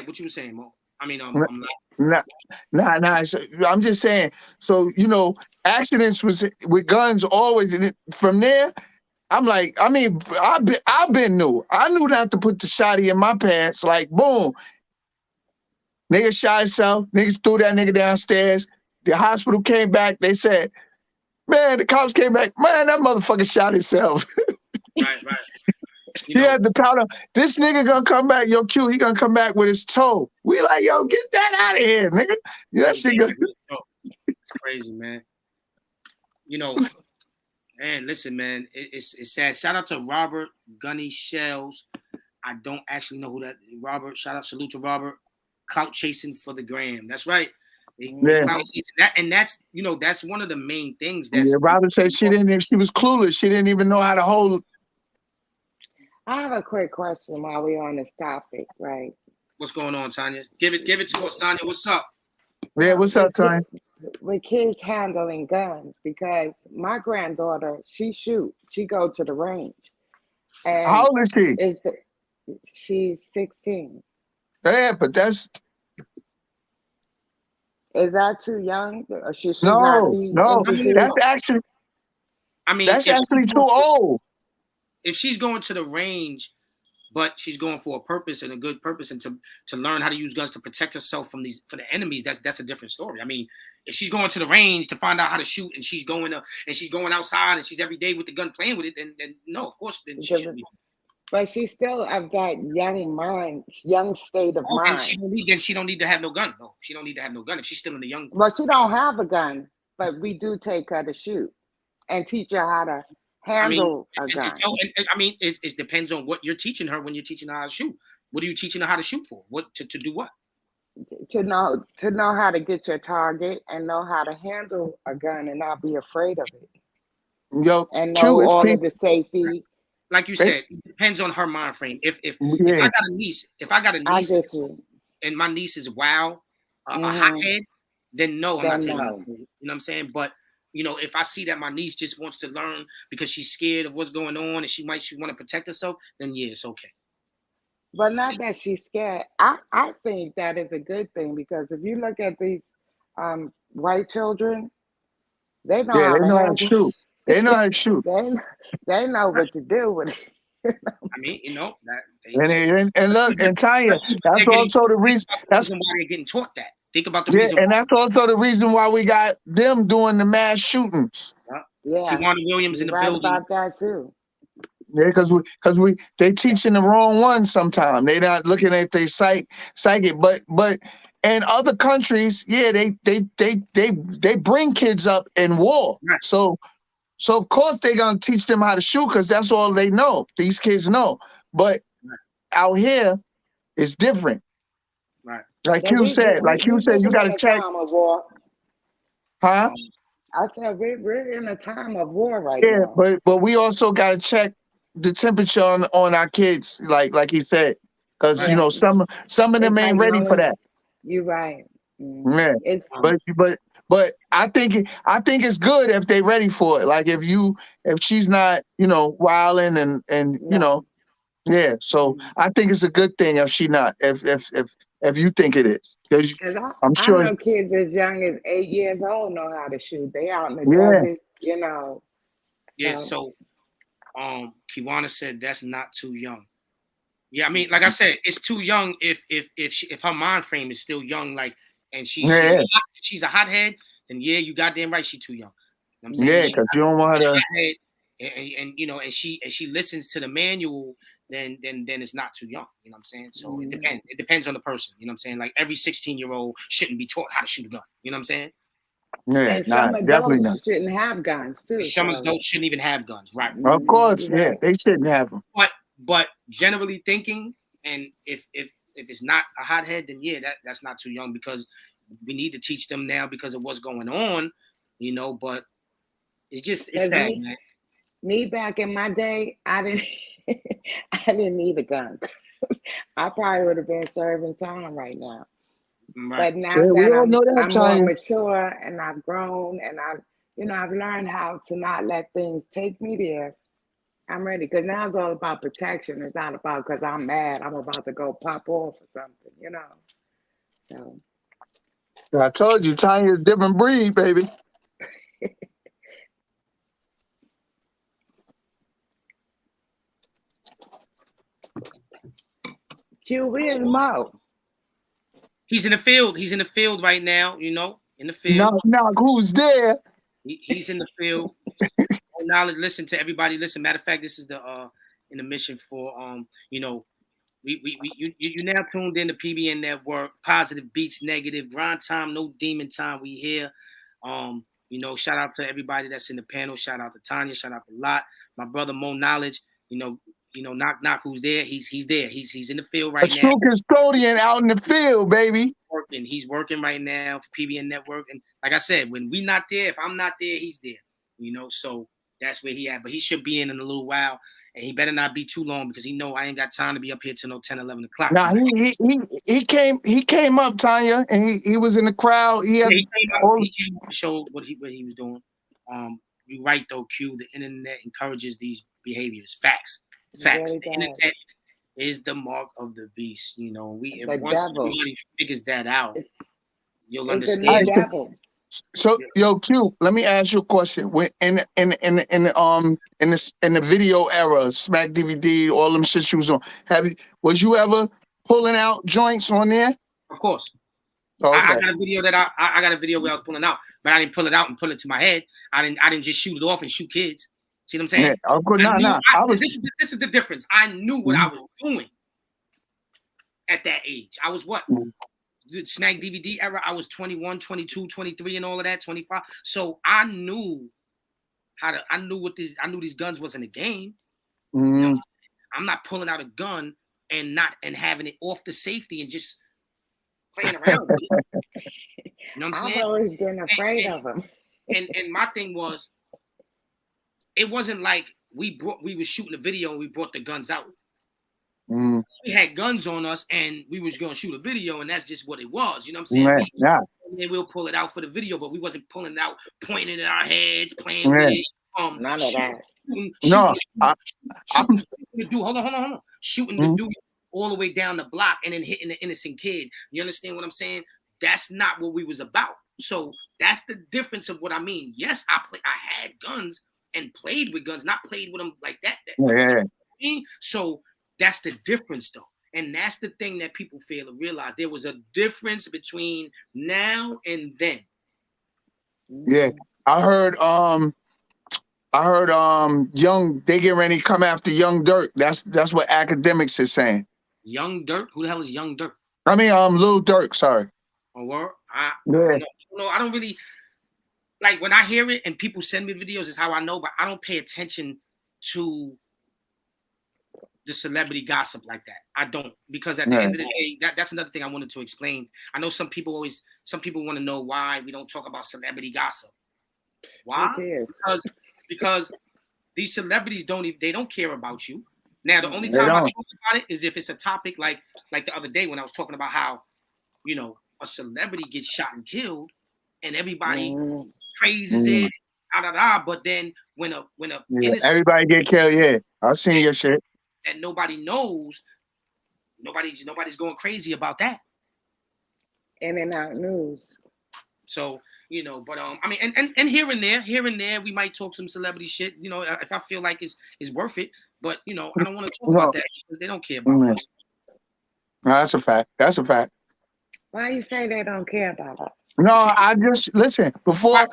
what you were saying, Mo? I mean, I'm Nah. I'm just saying. So accidents was with guns always. From there, I'm like, I've been new. I knew not to put the shotty in my pants. Like, boom, nigga shot himself. Niggas threw that nigga downstairs. The hospital came back. They said, man, the cops came back. Man, that motherfucker shot himself. Right. He had the powder. This nigga gonna come back, Yo, Q, he gonna come back with his toe. We like, yo, get that out of here, nigga. That shit good. It's crazy, man. Man, listen, man, it's sad. Shout out to Robert Gunny Shells. I don't actually know who that is. Robert, salute to Robert. Clout chasing for the gram. That's right. Clout chasing. That's one of the main things. Robert said she was clueless. She didn't even know how to hold. I have a quick question while we're on this topic, right? What's going on, Tanya? Give it to us, Tanya. What's up? Yeah, what's up, Tanya? With kids handling guns, because my granddaughter, she shoots. She go to the range. And how old is she? She's 16. Yeah, but that's... Is that too young? No. That's actually... that's actually too old. If she's going to the range, but she's going for a purpose and a good purpose, and to learn how to use guns to protect herself from the enemies, that's a different story. I mean, if she's going to the range to find out how to shoot, and she's going outside and she's every day with the gun playing with it, then no, of course, then she should be. But she's still of that young state of mind. Then she don't need to have no gun. No, she don't need to have no gun if she's still in the young. Well, she don't have a gun, but we do take her to shoot and teach her how to handle a gun. It depends on what you're teaching her when you're teaching her how to shoot. What are you teaching her how to shoot for? What to do what? To know how to get your target and know how to handle a gun and not be afraid of it. And know all of the safety. Like you said, it depends on her mind frame. If I got a niece, and my niece is a hothead, then no, I'm not taking her. You know what I'm saying? But if I see that my niece just wants to learn because she's scared of what's going on and she want to protect herself, then yeah, it's okay. But not that she's scared. I think that is a good thing, because if you look at these white children, they know Yeah, how they to know how to handle. shoot. They know how to shoot. They know what to do with it. I mean, And look, and Tanya, that's also the reason. That's why they're getting taught that. Think about the yeah, reason. and that's also the reason why we got them doing the mass shootings. Yeah, Kiwana Williams in the right building. about that too. Yeah, because they teaching the wrong ones sometimes. They not looking at their psychic, but in other countries, yeah, they bring kids up in war. Right. So of course they're gonna teach them how to shoot, because that's all they know. These kids know. But out here, it's different. Right. Like you said, you gotta check. Time of war. Huh? I said we're in a time of war right Yeah, now. but we also gotta check the temperature on our kids, like he said, because some of them ain't ready for that. You're right. Yeah, but I think it's good if they ready for it. Like if she's not wilding and yeah. So I think it's a good thing if she not if you think it is, because I'm sure. I know kids as young as 8 years old know how to shoot. They out in the desert, Yeah. So Kiwana said that's not too young. Yeah, I mean, like I said, it's too young if her mind frame is still young, like, and she's a hothead, then yeah, you goddamn right, she's too young. You know what I'm saying? Yeah, because you don't want her to. And she listens to the manual, then it's not too young. You know what I'm saying? So it depends. It depends on the person. You know what I'm saying? Like every 16-year-old shouldn't be taught how to shoot a gun. You know what I'm saying? Yeah, and some adults shouldn't have guns too. Some adults shouldn't even have guns, right? Of course, yeah, they shouldn't have them. But generally thinking, and if it's not a hothead, then yeah, that's not too young, because we need to teach them now because of what's going on, But it's sad, man. Me back in my day, I didn't need a gun. I probably would have been serving time right now. Right. But now that I'm more mature and I've grown and I've learned how to not let things take me there, I'm ready. Because now it's all about protection. It's not about because I'm mad, I'm about to go pop off or something, So I told you, Tanya's a different breed, baby. Q, where's Mo? He's in the field. He's in the field right now, in the field. No, who's there? He's in the field. Now listen to everybody. Listen, matter of fact, this is the intermission for you now tuned in to PBN Network, positive beats, negative, grind time, no demon time. We here. Shout out to everybody that's in the panel. Shout out to Tanya. Shout out to Lot. My brother Mo Knowledge. Knock who's there. He's there. He's in the field right now. A true custodian out in the field, baby. He's working right now for PBN Network. And like I said, when we not there, if I'm not there, he's there. So that's where he at. But he should be in a little while. And he better not be too long, because he know I ain't got time to be up here till 10, 11 o'clock. Nah, he came up, Tanya, and he was in the crowd. He came up to show what he was doing. You're right though, Q. The internet encourages these behaviors. Facts. The internet is the mark of the beast. Once somebody figures that out, you'll understand. So, yo, Q, let me ask you a question. When in the video era, Smack DVD, all them shit you was on, was you ever pulling out joints on there? Of course. Okay. I got a video I got a video where I was pulling out, but I didn't pull it out and pull it to my head. I didn't just shoot it off and shoot kids. See what I'm saying? Yeah, this is the difference. I knew what I was doing at that age. I was what? The Snack DVD era, I was 21, 22, 23 and all of that, 25. So I knew I knew these guns wasn't a game. I'm not pulling out a gun and having it off the safety and just playing around with it. You know what I'm saying? I've always been afraid of them. And my thing was, it wasn't like we was shooting a video and we brought the guns out. We had guns on us and we was gonna shoot a video, and that's just what it was. You know what I'm saying? and we'll pull it out for the video, but we wasn't pulling it out, pointing at our heads, playing with it. None of that. Shooting the dude. Hold on. Shooting the dude all the way down the block and then hitting the innocent kid. You understand what I'm saying? That's not what we was about. So that's the difference of what I mean. Yes, I had guns and played with guns, not played with them like that. So that's the difference, though. And that's the thing that people fail to realize. There was a difference between now and then. Yeah. I heard they get ready to come after Young Dirk. That's what academics is saying. Young Dirk? Who the hell is Young Dirk? I mean, Lil Durk, sorry. Oh, word? I don't really, like, when I hear it and people send me videos is how I know, but I don't pay attention to the celebrity gossip like that. I don't, because at the end of the day, that's another thing I wanted to explain. I know some people want to know why we don't talk about celebrity gossip. Why? Because these celebrities don't care about you. Now, the only time I talk about it is if it's a topic like the other day when I was talking about how, you know, a celebrity gets shot and killed and everybody praises it, but then when a innocent, everybody get killed, I've seen your shit. And nobody knows, nobody's going crazy about that. In and out news. So, you know, but I mean, and here and there, we might talk some celebrity shit, you know, if I feel like it's worth it. But, you know, I don't want to talk about that because they don't care about us. No, that's a fact. Why you say they don't care about us? No, I just listen. Before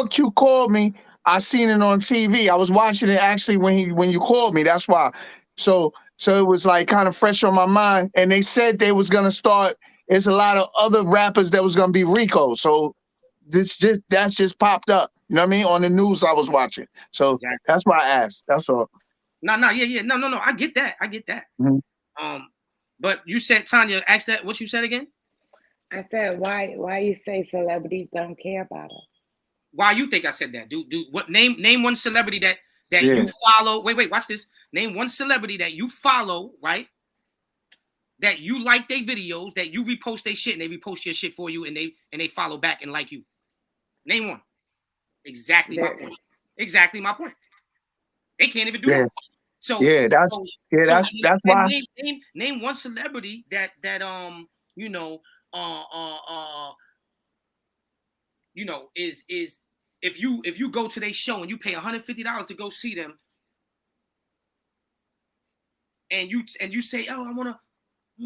Q called me, I seen it on TV. I was watching it actually when you called me. That's why. So it was like kind of fresh on my mind. And they said they was gonna start. There's a lot of other rappers that was gonna be Rico. So that's just popped up. You know what I mean? On the news I was watching. So That's why I asked. That's all. No. I get that. Mm-hmm. But you said, Tanya, ask that. What you said again? I said, why you say celebrities don't care about us? Why you think I said that? Dude, what name one celebrity that you follow? Wait, watch this. Name one celebrity that you follow, right? That you like their videos, that you repost their shit, and they repost your shit for you, and they follow back and like you. Name one. Exactly my point. They can't even do that. So that's why. Name one celebrity that you know is if you go to their show and you pay $150 to go see them, and you say, oh, I wanna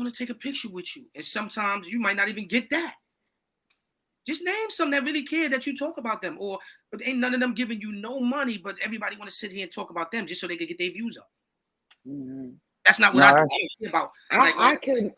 take a picture with you, and sometimes you might not even get that. Just name some that really care that you talk about them, but ain't none of them giving you no money, but everybody want to sit here and talk about them just so they can get their views up. Mm-hmm. That's not what I care about. I couldn't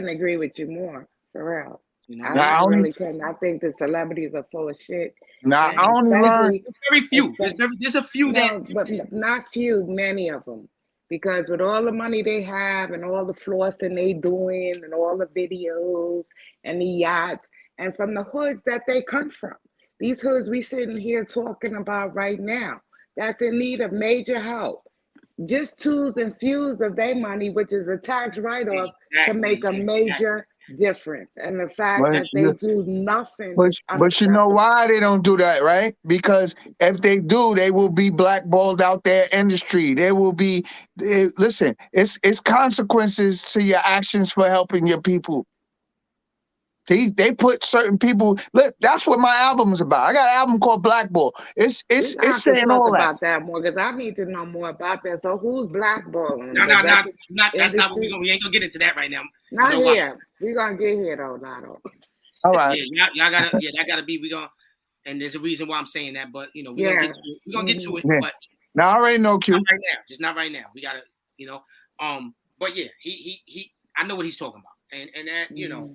agree with you more, for real. You know, I really couldn't. I think the celebrities are full of shit. I only learned very few. There's a few but not few, many of them. Because with all the money they have and all the flossing they doing and all the videos and the yachts, and from the hoods that they come from. These hoods we sitting here talking about right now, that's in need of major help. Just twos and fews of their money, which is a tax write-off, can make a major difference. And the fact that they do nothing. But you know why they don't do that, right? Because if they do, they will be blackballed out their industry. They will be, listen, it's consequences to your actions for helping your people. They put certain people. Look, that's what my album is about. I got an album called Blackball. It's saying all that. About that more because I need to know more about that. So who's blackballing? No, that's not what we ain't gonna get into that right now. Not here. We're gonna get here though, Nato. All right. Y'all gotta. That gotta be. We gonna. And there's a reason why I'm saying that, but you know, we're gonna get to it. But now I already know Q. Not right now. Just not right now. We gotta. You know. But yeah, he. I know what he's talking about, and that you know.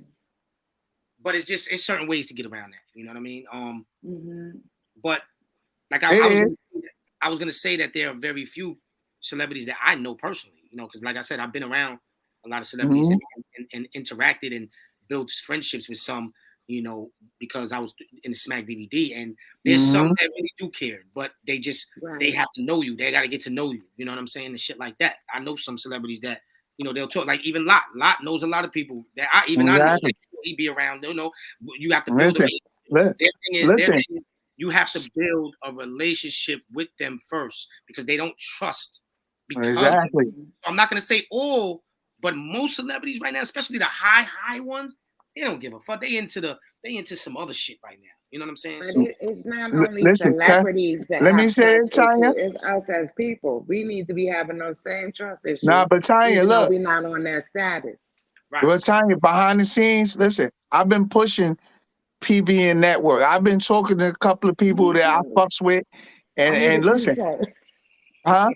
But it's certain ways to get around that. You know what I mean? But like I was gonna say that there are very few celebrities that I know personally. You know, because like I said, I've been around a lot of celebrities and interacted and built friendships with some. You know, because I was in the Smack DVD, and there's some that really do care, but they just they have to know you. They got to get to know you. You know what I'm saying? And shit like that. I know some celebrities that. You know, they'll talk like even Lot. Lot knows a lot of people that I know. they be around. You have to build a Listen, relationship. Their listen. thing is you have to build a relationship with them first because they don't trust. Exactly. I'm not gonna say all, but most celebrities right now, especially the high ones, they don't give a fuck. They into some other shit right now. You know what I'm saying? But So it's not only Listen, celebrities that let me have say trust this, Tanya. issues, it's us as people. We need to be having those same trust issues, Nah, but Tanya, even though look. we're not on that status. right. But Tanya, behind the scenes, listen, I've been pushing PBN Network. I've been talking to a couple of people that I fucks with, and listen, huh?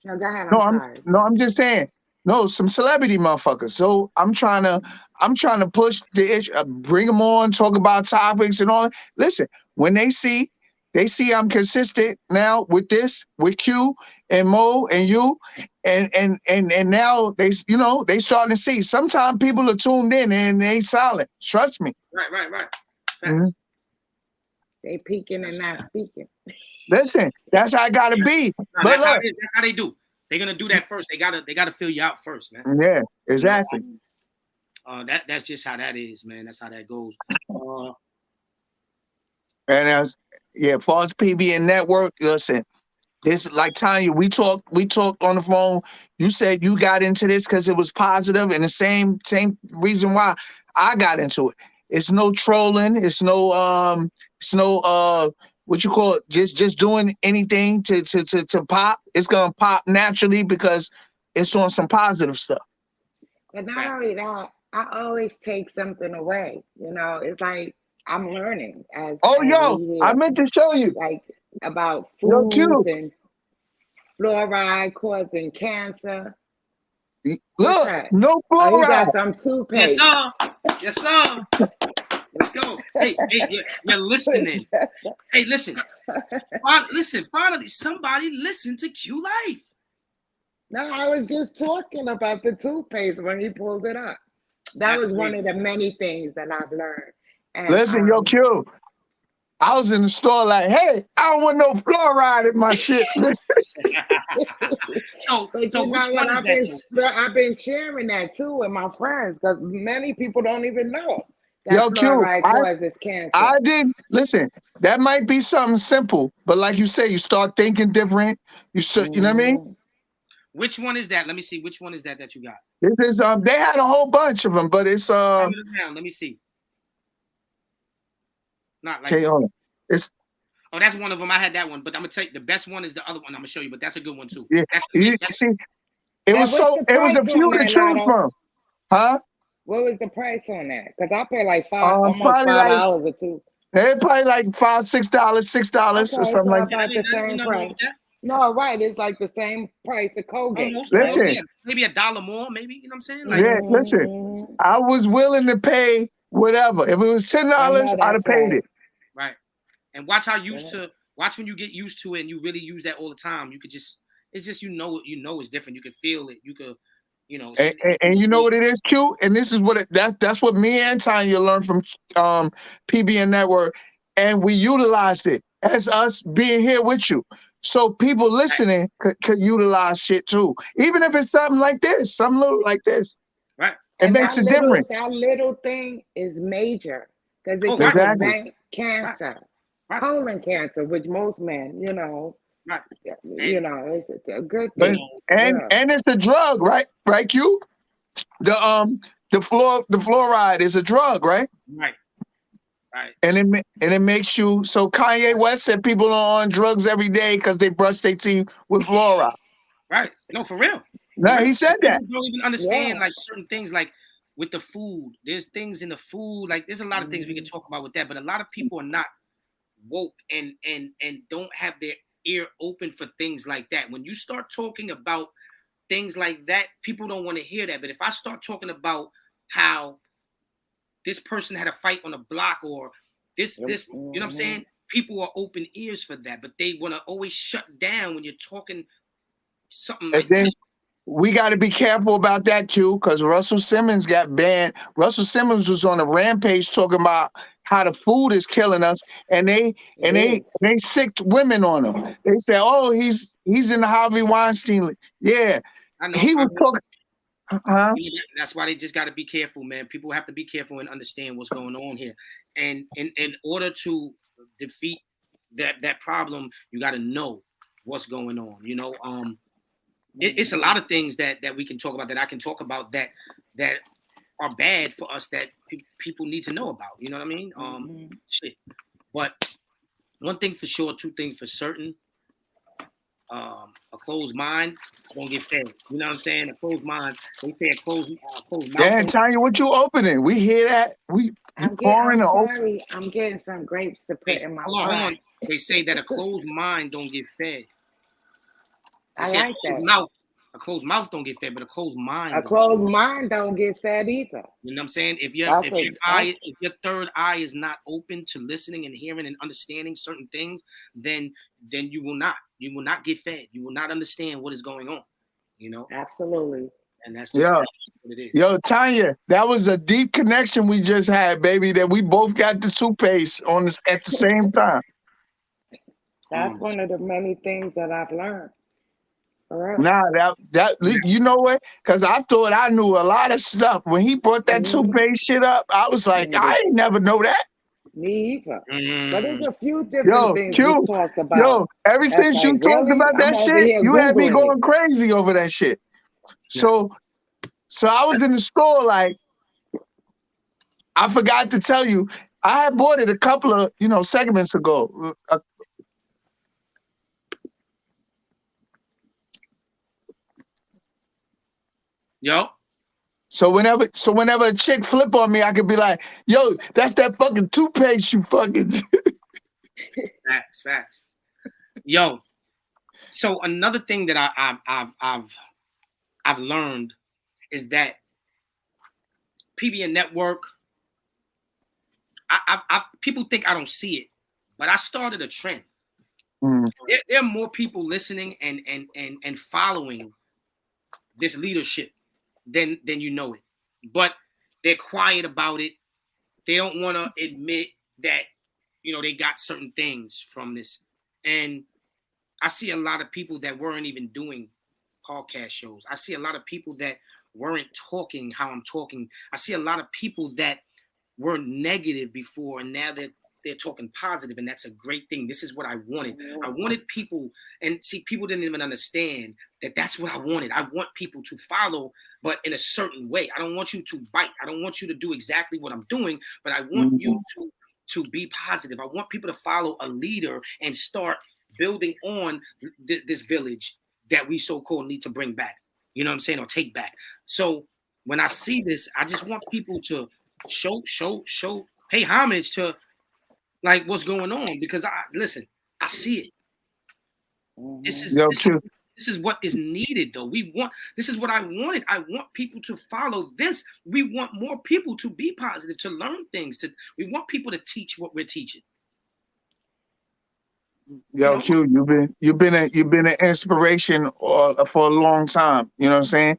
No, go ahead. No, I'm sorry. I'm just saying, no, some celebrity motherfuckers. So I'm trying to push the issue, bring them on, talk about topics and all. Listen, when they see I'm consistent now with this, with Q and Mo and you, and now they starting to see. Sometimes people are tuned in and they silent. Trust me. Right. Mm-hmm. They peeking and not speaking. Listen, that's how I gotta be. No, but that's look, how it is. That's how they do. They're gonna do that first. They gotta fill you out first, man. yeah, exactly. That's just how that is, man. That's how that goes. And as far as PBN Network, listen, this like Tanya, we talked on the phone. You said you got into this because it was positive, and the same reason why I got into it. It's no trolling. It's no what you call it, just doing anything to pop. It's gonna pop naturally because it's on some positive stuff. But not only that, I always take something away. It's like I'm learning as we I hear, meant to show you. like about Yo, foods Q. and fluoride causing cancer. Look, no Oh, fluoride. he got some toothpaste. Yes, sir. Let's go. Hey, you're listening. Hey, listen. Finally, somebody listen to Q Life. No, I was just talking about the toothpaste when he pulled it up. That's was one of the many things that I've learned. And, listen, yo, Q. I was in the store like, hey, I don't want no fluoride in my shit. So which one is that? I've been sharing that too with my friends because many people don't even know that Yo, fluoride causes cancer. I did. Listen, that might be something simple, but like you say, you start thinking different. You know what I mean? Which one is that? Let me see. Which one is that you got? This is they had a whole bunch of them, but it's Let me see. Not like it's. Oh, that's one of them. I had that one, but I'm gonna tell you the best one is the other one. I'm gonna show you, but that's a good one too. Yeah, see, it was a few to choose from, huh? What was the price on that? Because I pay like almost $5 or two. They probably like $5, $6 or something like that. About the same price. No, right. It's like the same price of Colgate. Almost, listen, maybe $1 more, maybe, you know what I'm saying? Like, yeah, listen, I was willing to pay whatever. If it was $10, I'd have paid it. Right. And watch how watch when you get used to it and you really use that all the time. You could just, it's just, it's different. You can feel it. You could, and you know what it is, Q? And this is what that's what me and Tanya learned from PBN Network, and we utilized it as us being here with you. So people listening could utilize shit too, even if it's something like this, something little like this. Right. It makes a difference. That little thing is major because it can prevent cancer, colon cancer, which most men, right. It's a good thing. And it's a drug, right? Right, Q? The fluoride is a drug, right? Right. Right. And it makes you. So Kanye West said people are on drugs every day because they brush their teeth with fluoride. Right. No, for real. No, he said that. People don't even understand like certain things, like with the food. There's things in the food, like there's a lot of things we can talk about with that, but a lot of people are not woke and don't have their ear open for things like that. When you start talking about things like that, people don't want to hear that. But if I start talking about how this person had a fight on the block or this, you know what I'm saying? People are open ears for that, but they want to always shut down when you're talking something like that. We got to be careful about that too, because Russell Simmons got banned. Russell Simmons was on a rampage talking about how the food is killing us, and they sicked women on him. They said, "Oh, he's in the Harvey Weinstein." Yeah, he was talking. That's why they just got to be careful, man. People have to be careful and understand what's going on here. And in order to defeat that problem, you got to know what's going on. It's a lot of things that we can talk about, that I can talk about, that are bad for us, that people need to know about. You know what I mean? Shit. But one thing for sure, two things for certain. A closed mind don't get fed. You know what I'm saying? A closed mind. They say a closed mouth. Damn, Tanya, what you opening? We hear that. I'm sorry. I'm getting some grapes to put in my hold on. They say that a closed mind don't get fed. I like that. A closed mouth don't get fed, but a closed mind. A closed mind don't get fed either. You know what I'm saying? If your third eye is not open to listening and hearing and understanding certain things, then you will not get fed. You will not understand what is going on. Absolutely. And that's just what it is. Yo, Tanya, that was a deep connection we just had, baby. That we both got the toothpaste at the same time. That's one of the many things that I've learned. Nah, that you know what? Because I thought I knew a lot of stuff. When he brought that toothpaste shit up, I was like, I ain't never know that. Me either. But there's a few different things we talked about. Yo, ever since you talked about that shit, you had me going crazy over that shit. So I was in the store, like, I forgot to tell you, I had bought it a couple of segments ago. Yo. So whenever a chick flip on me, I could be like, "Yo, that's that fucking toothpaste, you fucking." Facts. Yo. So another thing that I've learned is that PBN Network. People think I don't see it, but I started a trend. There are more people listening and following this leadership than you know it, but they're quiet about it. They don't want to admit that they got certain things from this. And I see a lot of people that weren't even doing podcast shows. I see a lot of people that weren't talking how I'm talking. I see a lot of people that were negative before, and now they're talking positive, and that's a great thing. This is what I wanted. I wanted people, and see, people didn't even understand that that's what I wanted. I want people to follow, but in a certain way. I don't want you to bite. I don't want you to do exactly what I'm doing, but I want you to be positive. I want people to follow a leader and start building on this village that we so-called need to bring back. You know what I'm saying? Or take back. So when I see this, I just want people to show, pay homage to like what's going on, because I see it. This is what is needed, though. This is what I wanted. I want people to follow this. We want more people to be positive, to learn things. We want people to teach what we're teaching. Yo, Q, you've been an inspiration for a long time. You know what I'm saying?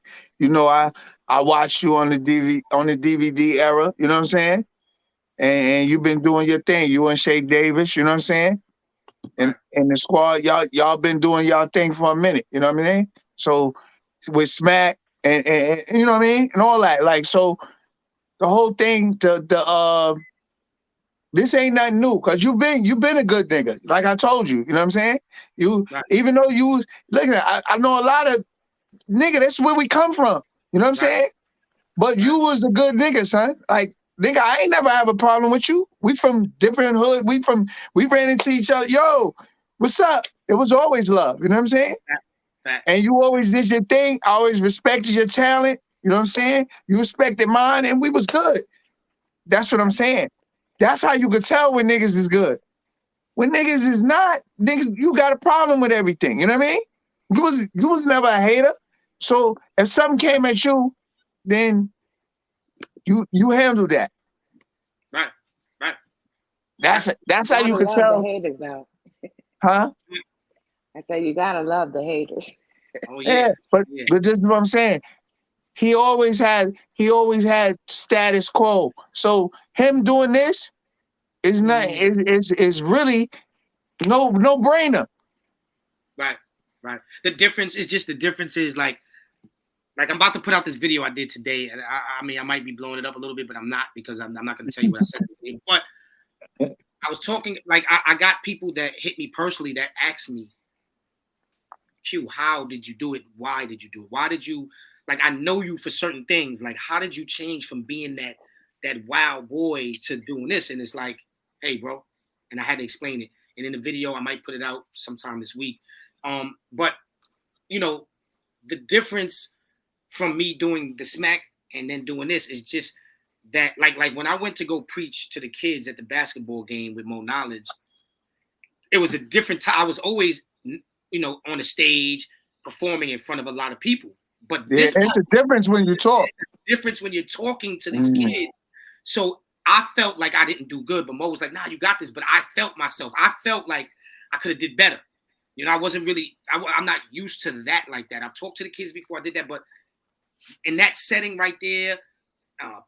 I watched you on the DVD era. You know what I'm saying? And you've been doing your thing. You and Shay Davis. You know what I'm saying? And the squad, y'all been doing y'all thing for a minute. You know what I mean? So with Smack and you know what I mean, and all that. Like, so the whole thing, this ain't nothing new, because you've been a good nigga. Like I told you, you know what I'm saying? Even though you was, look at, I know a lot of nigga, that's where we come from. You know what I'm saying? But you was a good nigga, son. Like, nigga, I ain't never have a problem with you. We from different hood. We ran into each other. Yo, what's up? It was always love. You know what I'm saying? And you always did your thing. I always respected your talent. You know what I'm saying? You respected mine, and we was good. That's what I'm saying. That's how you could tell when niggas is good. When niggas is not, niggas, you got a problem with everything. You know what I mean? You was never a hater. So if something came at you, then you handle that. Right. That's how you could tell. The haters, though. Huh? I said you gotta love the haters. Oh yeah. But this is what I'm saying. He always had status quo. So him doing this is not is really no brainer. Right. The difference is like like I'm about to put out this video I did today, and I mean I might be blowing it up a little bit, but I'm not, because I'm not going to tell you what I said today. But I was talking, like I got people that hit me personally that asked me, Q, how did you do it? Why did you do it? Why did you, like, I know you for certain things. Like, how did you change from being that wild boy to doing this? And it's like, hey, bro. And I had to explain it. And in the video, I might put it out sometime this week. But, you know, the difference from me doing the smack and then doing this is just that, like when I went to go preach to the kids at the basketball game with Mo Knowledge, it was a different time. I was always, you know, on the stage performing in front of a lot of people. But this it's a difference when you talk. Difference when you're talking to these kids. So I felt like I didn't do good, but Mo was like, nah, you got this. But I felt myself. I felt like I could have did better. You know, I wasn't really, I'm not used to that like that. I've talked to the kids before I did that, but in that setting right there,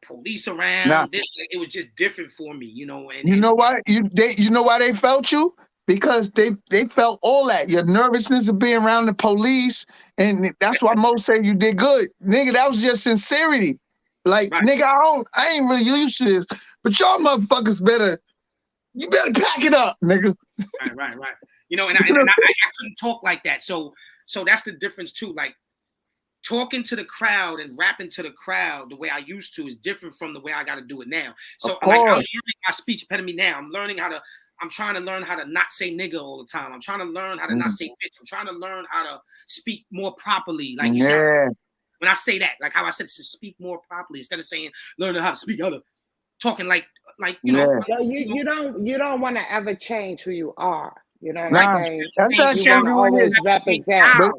police around, it was just different for me, you know. And you know why? You know why they felt you? Because they felt all that. Your nervousness of being around the police, and that's why most say you did good. Nigga, that was just sincerity. Like, right. Nigga, I ain't really used to this, but y'all motherfuckers better pack it up, nigga. Right. You know, and I couldn't talk like that. So that's the difference too. Like, talking to the crowd and rapping to the crowd the way I used to is different from the way I got to do it now. So like, I'm learning my speech impediment now. I'm trying to learn how to not say nigga all the time. I'm trying to learn how to not say bitch. I'm trying to learn how to speak more properly. Like, you sound, when I say that, like how I said to speak more properly instead of saying learning how to speak, how to talking like you know. No, you don't want to ever change who you are. You know what I'm saying? That's not you want to always represent.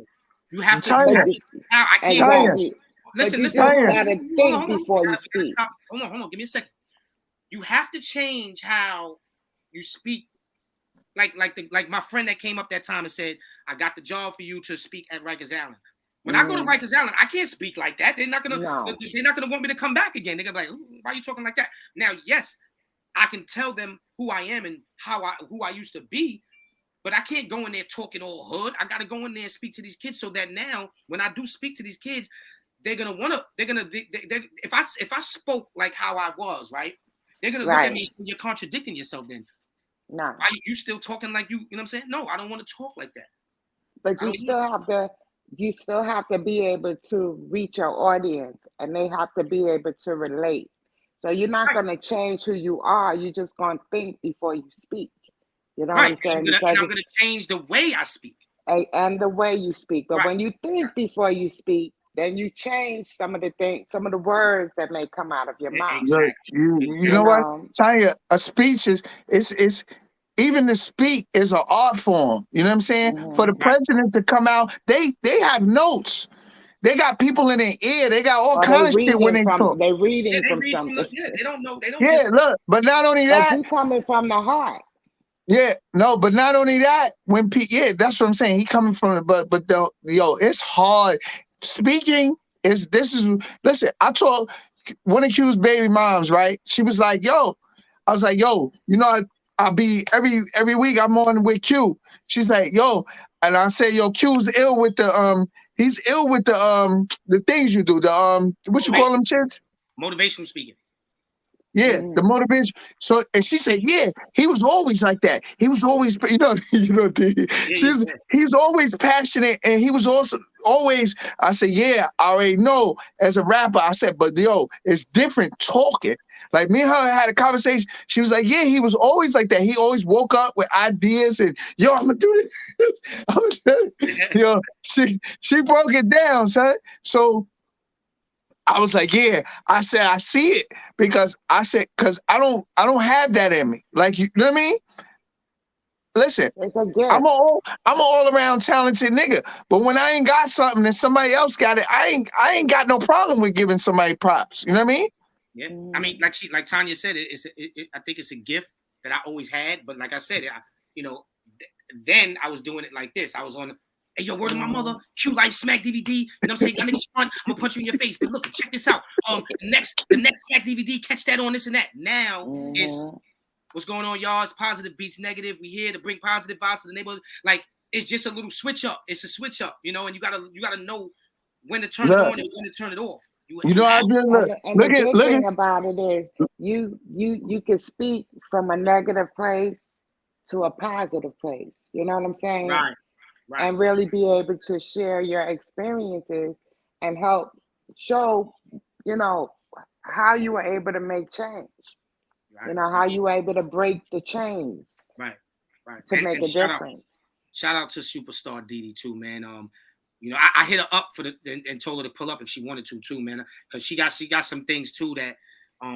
You have to. I can't. Exactly. Listen. You gotta think before you speak. Hold on. Give me a second. You have to change how you speak. Like my friend that came up that time and said, "I got the job for you to speak at Rikers Island." When I go to Rikers Island, I can't speak like that. They're not gonna want me to come back again. They're gonna be like, "Why are you talking like that?" Now, yes, I can tell them who I am and who I used to be. But I can't go in there talking all hood. I got to go in there and speak to these kids so that now when I do speak to these kids, if I spoke like how I was, right? They're going to look at me and say, you're contradicting yourself then. No. Why you still talking like you know what I'm saying? No, I don't want to talk like that. But you still have to be able to reach your audience, and they have to be able to relate. So you're not going to change who you are. You're just going to think before you speak. You know what I'm saying? And I'm going to change the way I speak. And the way you speak. But when you think before you speak, then you change some of the words that may come out of your mouth. Exactly. You know what? Tanya, a speech is even the speak is an art form. You know what I'm saying? For the president to come out, they have notes. They got people in their ear. They got all kinds of shit when they talk. They're reading from something. They don't know. They don't look, but not only that. You coming from the heart. Yeah, no, but not only that, that's what I'm saying. He coming from it, but it's hard. Speaking listen, I told one of Q's baby moms, right? She was like, I was like, you know, I'll be every week I'm on with Q. She's like, and I say, Q's ill with he's ill with the things you do, what you call them shits? Motivational speaking. Yeah, the motivation. So, and she said, he was always like that. He was always, he's always passionate, and he was also always, I said, I already know as a rapper. I said, but it's different talking. Like me and her had a conversation. She was like, he was always like that. He always woke up with ideas and I'm gonna do this. She broke it down, son. So I was like, I said, I see it because I don't have that in me. Like, you know what I mean? Listen, I'm an all around talented nigga. But when I ain't got something and somebody else got it, I ain't got no problem with giving somebody props. You know what I mean? Yeah. I mean, like Tanya said, I think it's a gift that I always had. But like I said, then I was doing it like this. I was on. Hey, yo, word of my mother, Q Life Smack DVD. You know what I'm saying? Y'all niggas front, I'm gonna punch you in your face. But look, check this out. The next Smack DVD, catch that on this and that. Now it's what's going on, y'all. It's positive beats negative. We here to bring positive vibes to the neighborhood. Like, it's just a little switch up. It's a switch up, you know, and you gotta know when to turn it on and when to turn it off. You know, I just and the good thing about it is you can speak from a negative place to a positive place. You know what I'm saying? Right. And really be able to share your experiences and help show, you know, how you were able to make change. Right. You know, how you were able to break the chains. Right. To make a difference. Shout out to Superstar Didi too, man. You know, I hit her up and told her to pull up if she wanted to too, man, because she got some things too that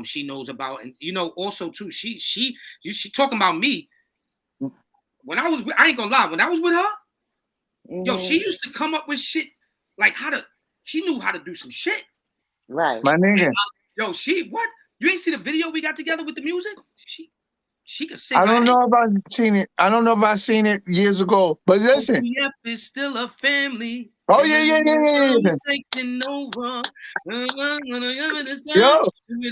she knows about, and you know, also too, she talking about me. When I ain't gonna lie, when I was with her, yo, she used to come up with shit like she knew how to do some shit. Right. My nigga. Yo, what? You ain't see the video we got together with the music? She could sing. I don't know if I've seen it. I don't know if I've seen it years ago. But listen. OTF is still a family. Oh, yeah. Taking over. Yo,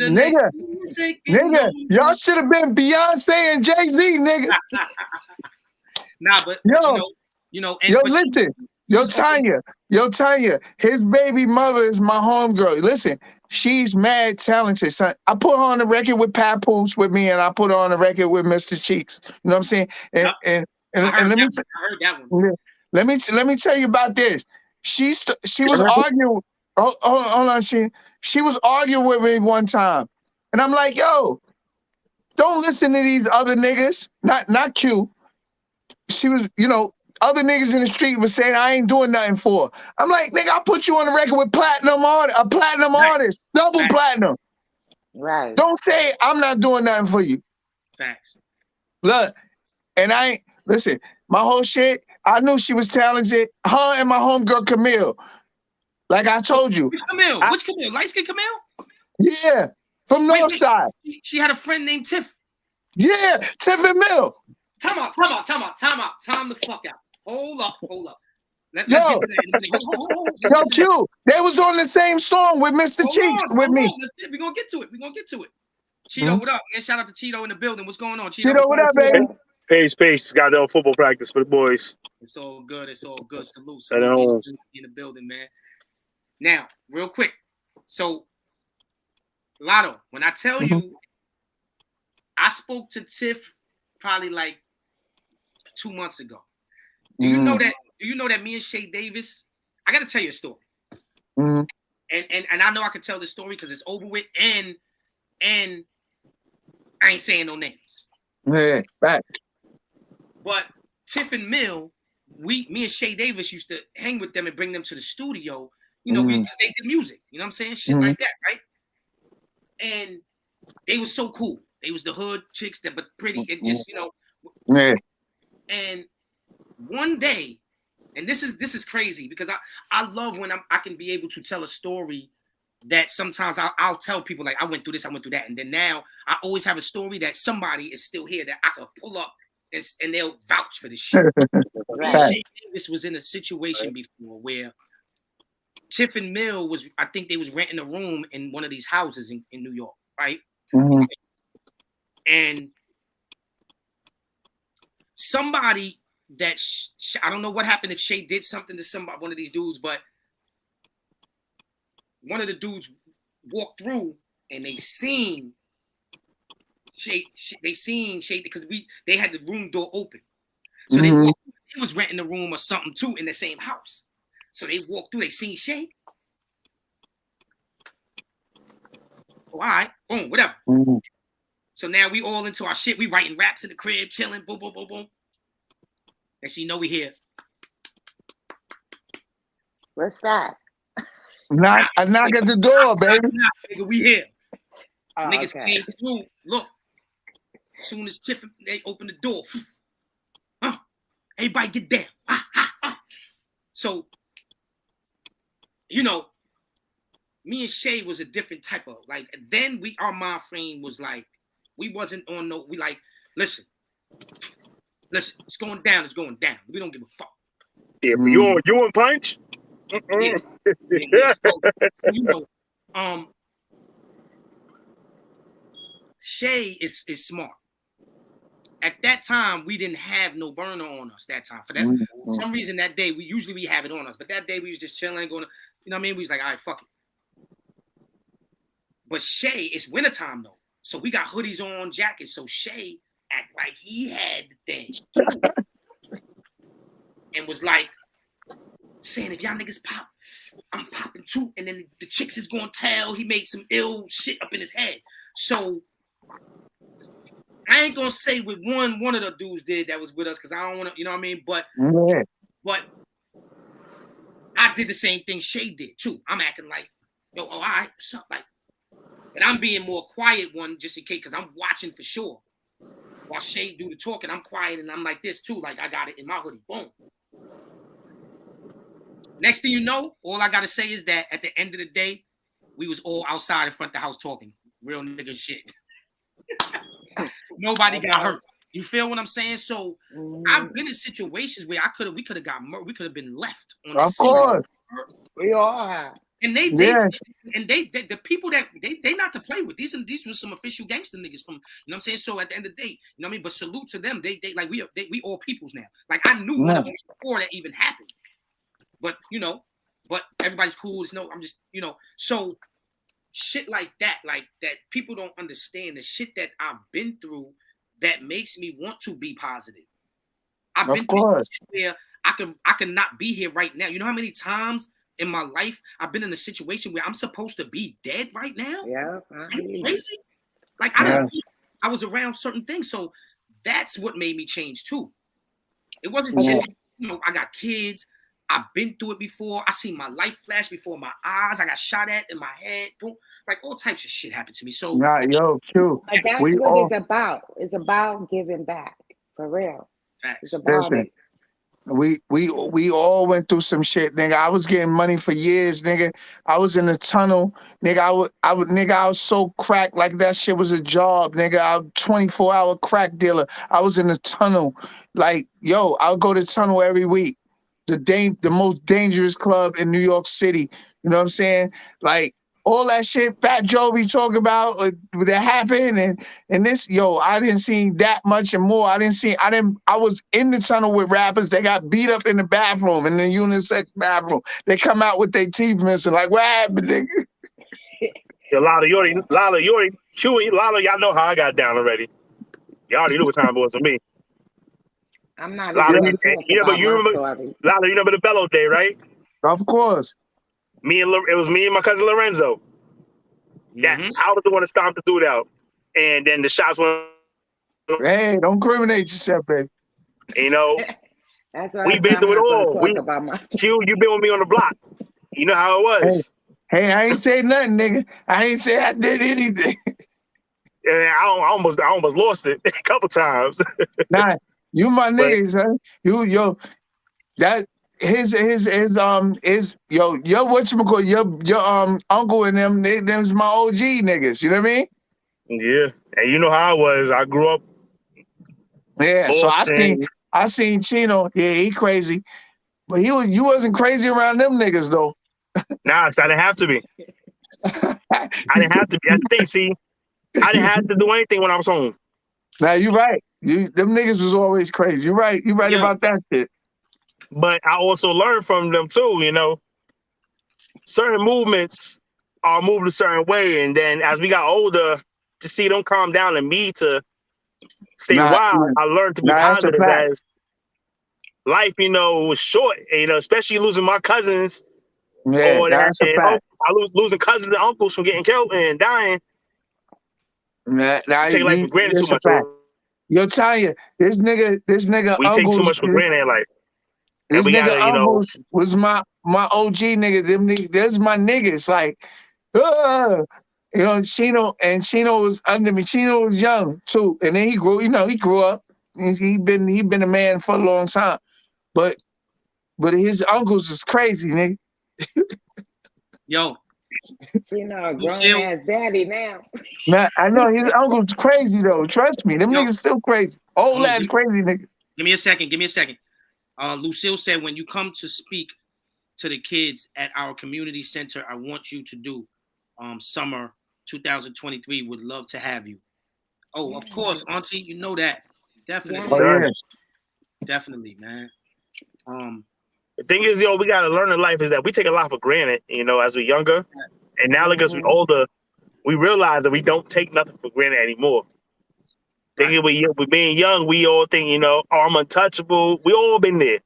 nigga, y'all should have been Beyonce and Jay-Z, nigga. Nah, but you know. And, yo, listen. Tanya, his baby mother is my homegirl. Listen, she's mad talented, son. I put her on the record with Papoose with me, and I put her on the record with Mr. Cheeks. You know what I'm saying? And let me I heard that one. Let me tell you about this. She was arguing. Hold on, she was arguing with me one time, and I'm like, yo, don't listen to these other niggas. Not Q. She was, you know. Other niggas in the street was saying I ain't doing nothing for her. I'm like, nigga, I put you on the record with a platinum artist, double platinum. Right. Don't say I'm not doing nothing for you. Facts. Look, and listen, my whole shit, I knew she was talented. Her and my homegirl Camille. Like I told you. Which Camille? Which Camille? Light-skinned Camille? Yeah. From Northside. She had a friend named Tiff. Yeah, Tiff and Mill. Time out. Time the fuck out. Hold up. Let's yo, get to that. Yo, Q, they was on the same song with Mr. Cheeks with me. We're gonna get to it. Cheeto, what up, man? Shout out to Cheeto in the building. What's going on, Cheeto, what up, baby? Pace. Got no football practice for the boys. It's all good. Salute in the building, man. Now, real quick. So, Lotto, when I tell you, I spoke to Tiff probably like 2 months ago. Do you know that me and Shay Davis, I gotta tell you a story. And I know I can tell this story because it's over with and I ain't saying no names. Yeah, right. But Tiff and Mill, me and Shay Davis used to hang with them and bring them to the studio. You know, they did music, you know what I'm saying? Shit like that, right? And they was so cool. They was the hood chicks that but pretty and just, you know. Yeah. And one day, and this is crazy because I love when I can be able to tell a story that sometimes I'll tell people like I went through this, I went through that, and then now I always have a story that somebody is still here that I could pull up and they'll vouch for this shit. Shay Davis was in a situation before where Tiff and Mill I think they was renting a room in one of these houses in New York, right? And somebody that I don't know what happened if Shay did something to one of these dudes, but one of the dudes walked through and they seen Shay. They seen Shay because they had the room door open, so they walked through. He was renting a room or something too in the same house. So they walked through. They seen Shay. Oh, all right, boom, whatever. So now we all into our shit. We writing raps in the crib, chilling, boom, boom, boom, boom. And she know we here. What's that? I knock at the door, baby. Nigga, we here. Oh, Niggas okay. came through. Look, as soon as Tiffany, they open the door. Everybody get down. So, you know, me and Shay was a different type of, like, then our mind frame was like, we wasn't on no, we like, listen, it's going down. We don't give a fuck. Yeah, but you on punch? Yeah. So, you know, Shay is smart. At that time, we didn't have no burner on us that time. For that, for some reason that day, we have it on us. But that day we was just chilling, going to You know what I mean? We was like, all right, fuck it. But Shay, it's wintertime though. So we got hoodies on, jackets. So Shay act like he had the thing too. And was like saying, if y'all niggas pop, I'm popping too. And then the chicks is gonna tell he made some ill shit up in his head. So I ain't gonna say what one of the dudes did that was with us because I don't want to, you know what I mean? But I did the same thing Shay did too. I'm acting like, yo, all right, what's up? Like, and I'm being more quiet one just in case because I'm watching for sure. While Shay do the talking, I'm quiet and I'm like this too. Like I got it in my hoodie. Boom. Next thing you know, all I gotta say is that at the end of the day, we was all outside in front of the house talking. Real nigga shit. Nobody got hurt. You feel what I'm saying? So I've been in situations where we could have got murdered. We could have been left on the Of course. We all have. And they the people that they not to play with. These were some official gangster niggas from, you know what I'm saying? So at the end of the day, you know what I mean? But salute to them. They like we all peoples now. Like I knew one of them before that even happened. But you know, but everybody's cool. It's no, I'm just, you know, so shit like that people don't understand the shit that I've been through that makes me want to be positive. I've been through shit where I can not be here right now. You know how many times in my life I've been in a situation where I'm supposed to be dead right now? Yeah. Are you crazy? Like I was around certain things. So that's what made me change too. It wasn't just, you know, I got kids. I've been through it before. I seen my life flash before my eyes. I got shot at in my head. Boom. Like all types of shit happened to me. So true. But that's what it's about. It's about giving back. For real. Facts. It's about it. We all went through some shit, nigga. I was getting money for years, nigga. I was in the tunnel, nigga. I was so cracked, like that shit was a job, nigga. I'm a 24-hour crack dealer. I was in the tunnel, like, yo, I'll go to the tunnel every week. The most dangerous club in New York City. You know what I'm saying? Like all that shit Fat Joe be talking about that happened and this, yo, I didn't see that much and more. I was in the tunnel with rappers that got beat up in the bathroom, in the unisex bathroom. They come out with their teeth missing. Like, what happened, nigga? Yo, Lala, y'all know how I got down already. Y'all already knew what time it was for me. I'm not Lala, even Lala, you remember the Bello day, right? Of course. It was me and my cousin Lorenzo. That I was the one that stomped the dude out, and then the shots went. Hey, don't incriminate yourself, baby. You know, that's why we've been through it all. You've been with me on the block. You know how it was. Hey, I ain't say nothing, nigga. I ain't say I did anything. And I almost lost it a couple times. Nah, you my nigga, son. Yo, that his yo whatchamacallit, your uncle and them's my OG niggas, you know what I mean? Yeah. And you know how I was. I grew up. Yeah, Boston. So I seen Chino. Yeah, he crazy. But you wasn't crazy around them niggas though. Nah, I didn't have to be. I didn't have to be. That's the thing, see. I didn't have to do anything when I was home. Now you right. Them niggas was always crazy. You right. You right about that shit. But I also learned from them too, you know. Certain movements are moved a certain way, and then as we got older, to see them calm down and me to stay wild, I learned to be positive as life, you know, was short. And, you know, especially losing my cousins. Yeah, that's a fact. I losing cousins and uncles from getting killed and dying. Take life for granted too much. Yo, Tanya, this nigga we take too much for granted in life. This nigga uncles was my OG niggas. Them niggas, there's my niggas. Like, you know, Chino was under me. Chino was young too, and then he grew. You know, he grew up. He been a man for a long time, but his uncles is crazy, nigga. Yo, Chino, grown ass daddy now. Nah, I know his uncle's crazy though. Trust me, them niggas still crazy. Old ass crazy nigga. Give me a second. Lucille said, when you come to speak to the kids at our community center, I want you to do summer 2023. Would love to have you. Oh, of course, Auntie, you know that. Definitely. Oh, yeah. Definitely, man. The thing is, we got to learn in life is that we take a lot for granted, as we're younger. And now, like, as we're older, we realize that we don't take nothing for granted anymore. Thinking we being young, we all think, oh, I'm untouchable. We all been there.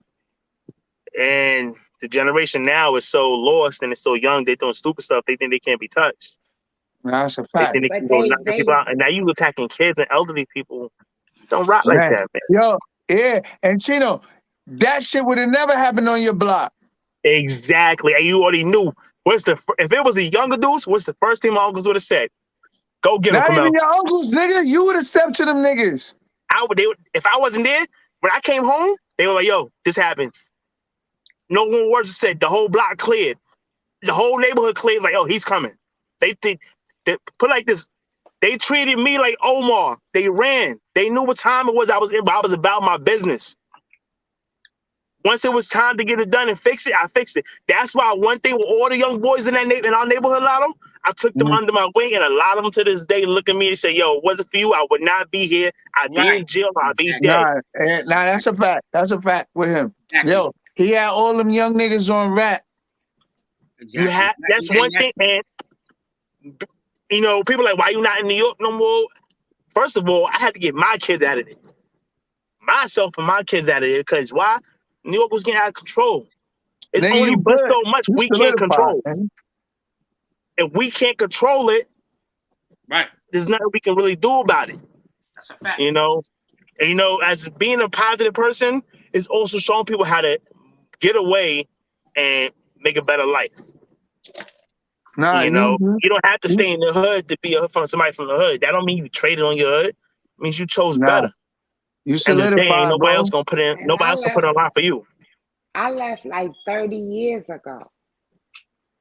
And the generation now is so lost and it's so young. They doing stupid stuff. They think they can't be touched. That's a They fact. think they can go knock people out. And now you attacking kids and elderly people. Don't rock like that, man. Yo, yeah. And Chino, that shit would have never happened on your block. Exactly. And you already knew. If it was the younger dudes, what's the first thing my uncles would have said? Go get them, Not Kamel. even your uncles, nigga. You would have stepped to them niggas. If I wasn't there, when I came home, they were like, yo, this happened. No one words said. The whole block cleared. The whole neighborhood cleared. Like, oh, he's coming. They put like this. They treated me like Omar. They ran. They knew what time it was. I was about my business. Once it was time to get it done and fix it, I fixed it. That's why one thing with all the young boys in our neighborhood, Lotto, I took them under my wing, and a lot of them to this day look at me and say, yo, was it for you, I would not be here. I'd be in jail. I'd be dead. Nah, that's a fact. That's a fact with him. Exactly. Yo, he had all them young niggas on rap. Exactly. That's one thing, man. People like, why you not in New York no more? First of all, I had to get my kids out of it. Myself and my kids out of it. Because why? New York was getting out of control. It's only but so much we can't control. Man. If we can't control it, there's nothing we can really do about it. That's a fact. And, as being a positive person is also showing people how to get away and make a better life. Nah, you don't have to stay in the hood to be from somebody from the hood. That don't mean you traded on your hood. It means you chose better. You solidified, nobody else gonna put in. Nobody else gonna put in a lot for you. I left like 30 years ago.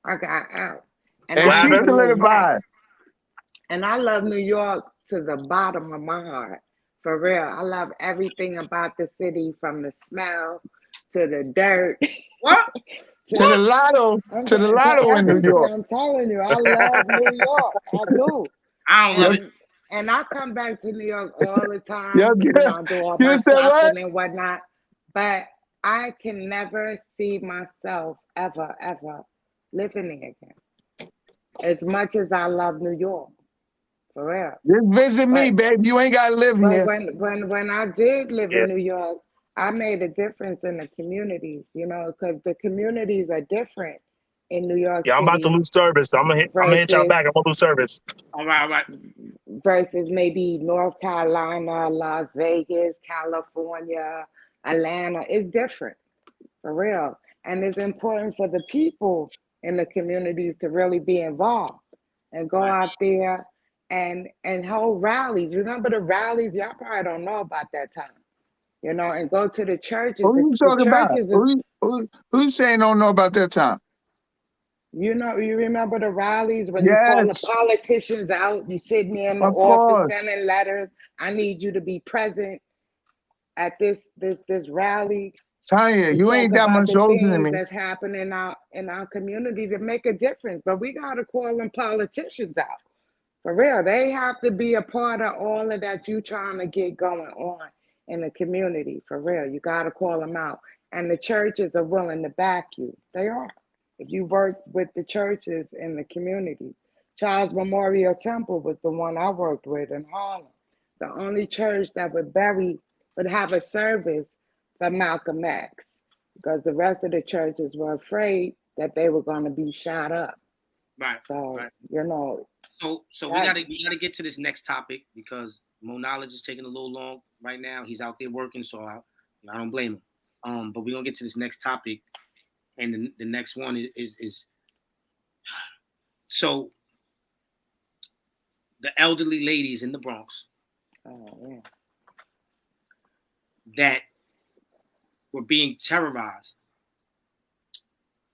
I got out, and she solidified. And I love New York to the bottom of my heart, for real. I love everything about the city, from the smell to the dirt. What? To the lotto in New York. I'm telling you, I love New York. I do. I don't love it. And I come back to New York all the time. I do all my shopping and whatnot. But I can never see myself ever living there again. As much as I love New York. For real. Just visit me, babe. You ain't gotta live here. When I did live in New York, I made a difference in the communities, because the communities are different in New York City. I'm about to lose service. I'm gonna hit y'all back. I'm gonna lose service. All right. Versus maybe North Carolina, Las Vegas, California, Atlanta. It's different, for real. And it's important for the people in the communities to really be involved and go out there and hold rallies. Remember the rallies? Y'all probably don't know about that time. And go to the churches. Who you talking about? Who you saying don't know about that time? You remember the rallies when you call the politicians out, you sitting in the office sending letters. I need you to be present at this rally. Tanya, you ain't that much older than me. That's happening out in our communities that make a difference. But we gotta call them politicians out. For real. They have to be a part of all of that you trying to get going on in the community. For real. You gotta call them out. And the churches are willing to back you. They are. If you work with the churches in the community. Child's Memorial Temple was the one I worked with in Harlem. The only church that would have a service for Malcolm X, because the rest of the churches were afraid that they were going to be shot up. Right. So, So we gotta get to this next topic, because Mo Knowledge is taking a little long right now. He's out there working, so I don't blame him. But we're gonna get to this next topic. And the next one is so the elderly ladies in the Bronx that were being terrorized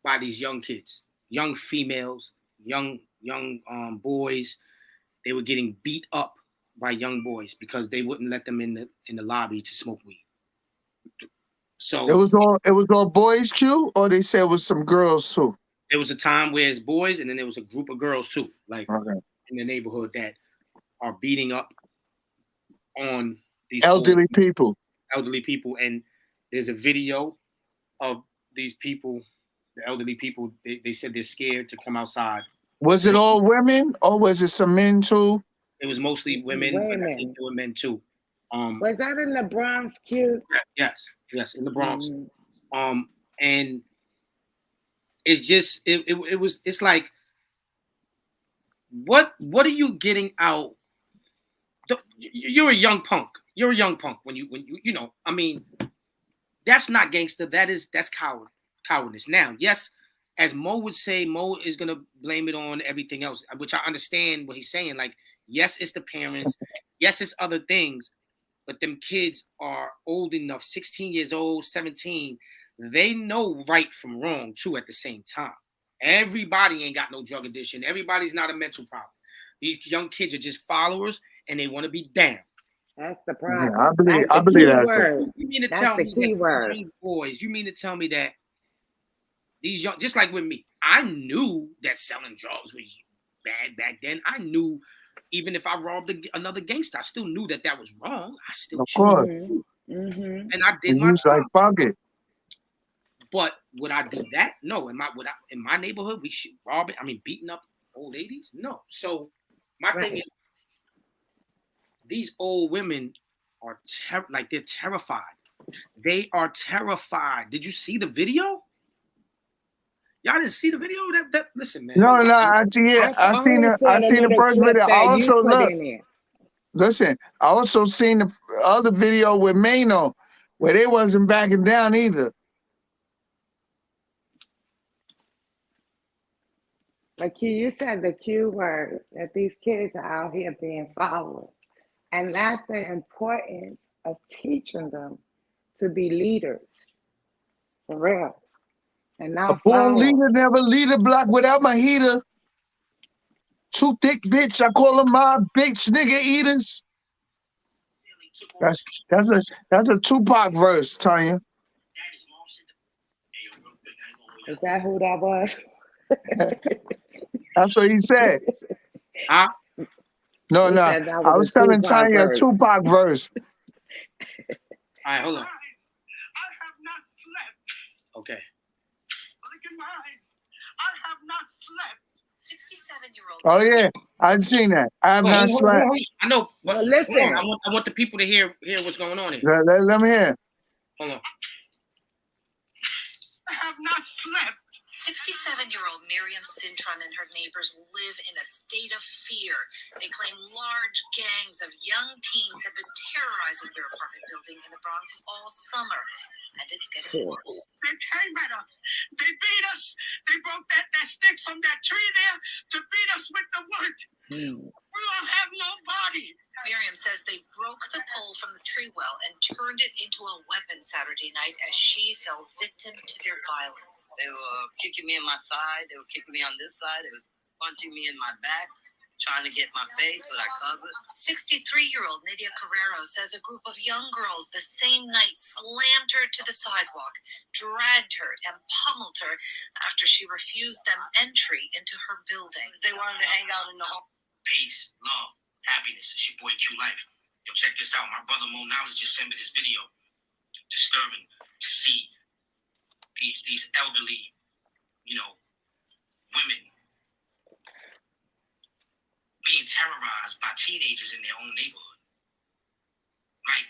by these young kids, young females, young boys. They were getting beat up by young boys because they wouldn't let them in the lobby to smoke weed. So it was all boys, Q, or they said it was some girls too. There was a time where it's boys, and then there was a group of girls too, in the neighborhood that are beating up on these elderly people. And there's a video of these people, the elderly people, they said they're scared to come outside. Was it all women or was it some men too? It was mostly women, but I think there were men too. Was that in the Bronx, Q? Yes, in the Bronx. And it's just it's like, what are you getting out? You're a young punk. You're a young punk when you know. I mean, that's not gangster. That's cowardness. Now, yes, as Mo would say, Mo is gonna blame it on everything else, which I understand what he's saying. Like, yes, it's the parents. Yes, it's other things. But them kids are old enough, 16 years old, 17. They know right from wrong too at the same time. Everybody ain't got no drug addiction. Everybody's not a mental problem. These young kids are just followers and they want to be down. That's the problem. Yeah, I believe that. You mean to tell me that these boys, you mean to tell me that these young, just like with me, I knew that selling drugs was bad back then. I knew even if I robbed another gangster, I still knew that was wrong. I still chose to. And I did my job. Like, fuck it. But would I do that? No. In my neighborhood, we should rob it. I mean, beating up old ladies? No. So my thing is, these old women are they're terrified. They are terrified. Did you see the video? Y'all didn't see the video? That listen, man. No, I seen the first video. I also listen. I also seen the other video with Mano, where they wasn't backing down either. Like you said the Q word, that these kids are out here being followers. And that's the importance of teaching them to be leaders. For real. And not a born leader never lead a block without my heater. Too thick bitch, I call them my bitch nigga eaters. That's a Tupac verse, Tanya. Is that who that was? That's what he said. No, I was telling Tanya a Tupac verse. All right, hold on. I have not slept. Okay. Look in my eyes. I have not slept. 67-year-old. Oh yeah, I've seen that. I have not slept. I know. But listen, I want the people to hear what's going on here. Let me hear. Hold on. I have not slept. 67-year-old Miriam Cintron and her neighbors live in a state of fear. They claim large gangs of young teens have been terrorizing their apartment building in the Bronx all summer. And it's getting worse. They came at us. They beat us. They broke that stick from that tree there to beat us with the wood. We don't have no body. Miriam says they broke the pole from the tree well and turned it into a weapon Saturday night as she fell victim to their violence. They were kicking me in my side. They were kicking me on this side. They were punching me in my back, trying to get my face, but I covered. 63-year-old Nydia Carrero says a group of young girls the same night slammed her to the sidewalk, dragged her, and pummeled her after she refused them entry into her building. They wanted to hang out in the hall. Peace, love, happiness. It's your boy Q Life. Yo, check this out. My brother Mo Knowledge just sent me this video. Disturbing to see these elderly, women being terrorized by teenagers in their own neighborhood. Like,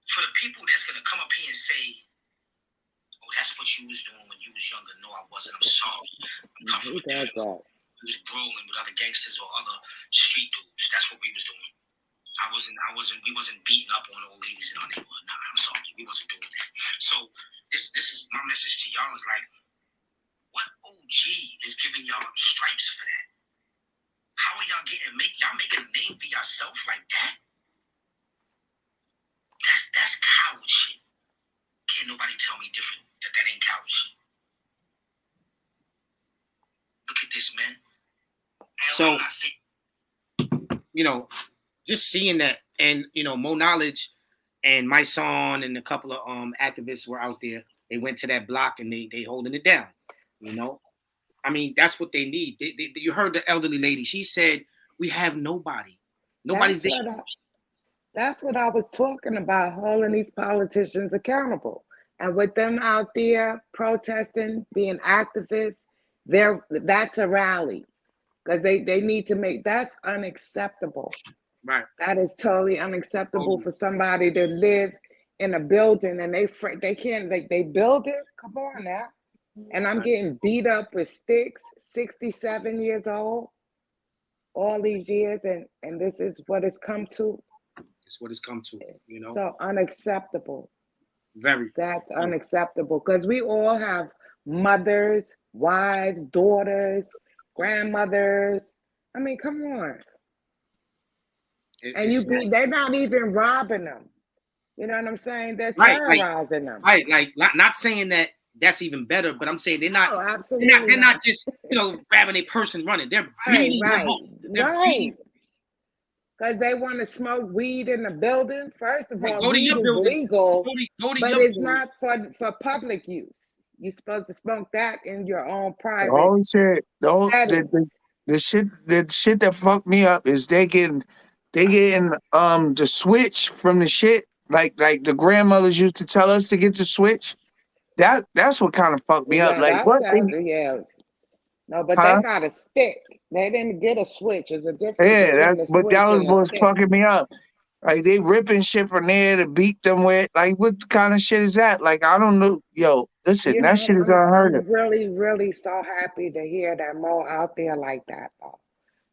for the people that's gonna come up here and say, "Oh, that's what you was doing when you was younger." No, I wasn't. I'm sorry. I'm comfortable. We was brawling with other gangsters or other street dudes. That's what we was doing. We wasn't beating up on old ladies in our neighborhood. Nah, I'm sorry. We wasn't doing that. So this is my message to y'all is like, what OG is giving y'all stripes for that? How are y'all making a name for yourself like that? That's coward shit. Can't nobody tell me different that ain't coward shit. Look at this, man. So, just seeing that, and Mo Knowledge and my son and a couple of activists were out there. They went to that block and they holding it down. I mean, that's what they need. You heard the elderly lady. She said, "We have nobody. Nobody's there." That's what I was talking about, holding these politicians accountable. And with them out there protesting, being activists, that's a rally. Because they need to make, that's unacceptable. Right. That is totally unacceptable for somebody to live in a building and they can't, they build it. Come on now. And I'm getting beat up with sticks, 67 years old, all these years, and this is what it's come to. It's what it's come to, you know. So unacceptable. Very. That's unacceptable because we all have mothers, wives, daughters, grandmothers. I mean, come on. And they're not even robbing them. You know what I'm saying? They're terrorizing them. Right, like not saying that that's even better, but I'm saying they're not. Oh, absolutely. They're not just grabbing a person running. They're beating them up. Right. Because they want to smoke weed in the building. First of all, weed is legal, but it's not for public use. You're supposed to smoke that in your own private. Oh shit! The shit that fucked me up is they getting the switch from the shit like the grandmothers used to tell us to get the switch. That's what kind of fucked me up. Like what? No, but they got a stick. They didn't get a switch. There's a difference between a switch but that was and a what's stick. fucking me up. Like they ripping shit from there to beat them with. Like what kind of shit is that? Like I don't know. Yo, listen, that shit is unheard of. I'm really, really so happy to hear that more out there like that though,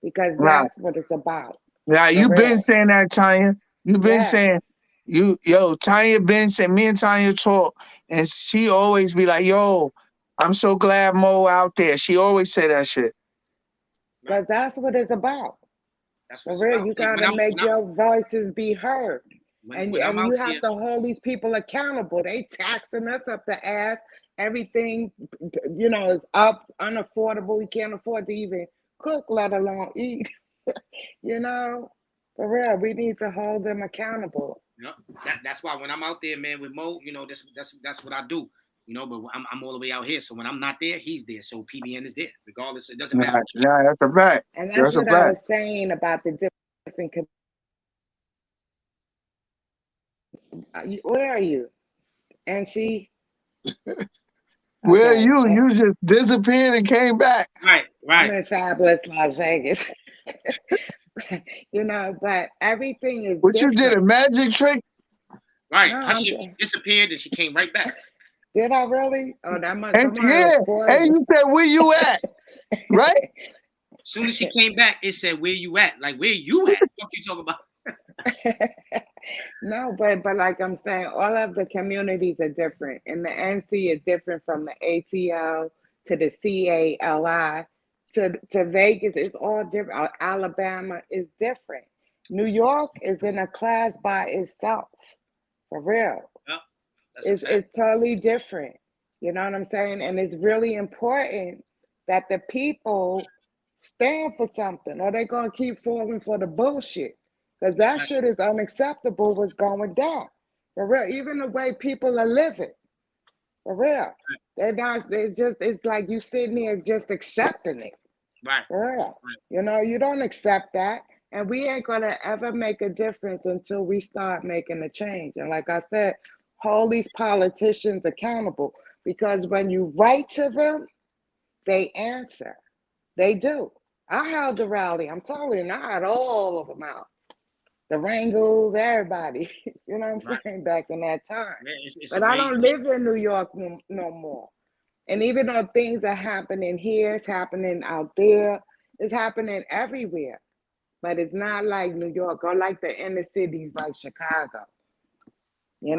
because that's what it's about. Now you've been saying that, Tanya. You've been saying Tanya been saying. Me and Tanya talk, and she always be like, "Yo, I'm so glad Mo out there." She always say that shit. But that's what it's about. That's for real. You gotta make your voices be heard, and you have to hold these people accountable. They taxing us up the ass. Everything, is up, unaffordable. We can't afford to even cook, let alone eat. For real, we need to hold them accountable. Yeah, that's why when I'm out there, man, with Mo, that's what I do. But I'm all the way out here. So when I'm not there, he's there. So PBN is there, regardless. It doesn't matter. Yeah, that's a fact. And that's what I was saying about the different. Where are you? NC? Where are you? You just disappeared and came back. Right. I'm in fabulous Las Vegas. But everything is what different. You did a magic trick? Right. No, she disappeared and she came right back. Did I really? Oh, that must and you said, where you at? Right? As soon as she came back, it said, where you at? Like, where you at? What you talking about? No, but like I'm saying, all of the communities are different. And the NC is different from the ATL to the CALI to Vegas. It's all different. Alabama is different. New York is in a class by itself. For real. Yep. It's totally different. You know what I'm saying? And it's really important that the people stand for something or they're going to keep falling for the bullshit. Because that shit is unacceptable what's going down. For real. Even the way people are living. For real. It's like you sitting there just accepting it. Right. For real. Right. You don't accept that. And we ain't going to ever make a difference until we start making a change. And like I said, hold these politicians accountable. Because when you write to them, they answer. They do. I held the rally. I'm telling you, I had all of them out. The Wrangles, everybody. You know what I'm saying? Back in that time. But I don't live in New York no more. And even though things are happening here, it's happening out there, it's happening everywhere. But it's not like New York or like the inner cities like Chicago. You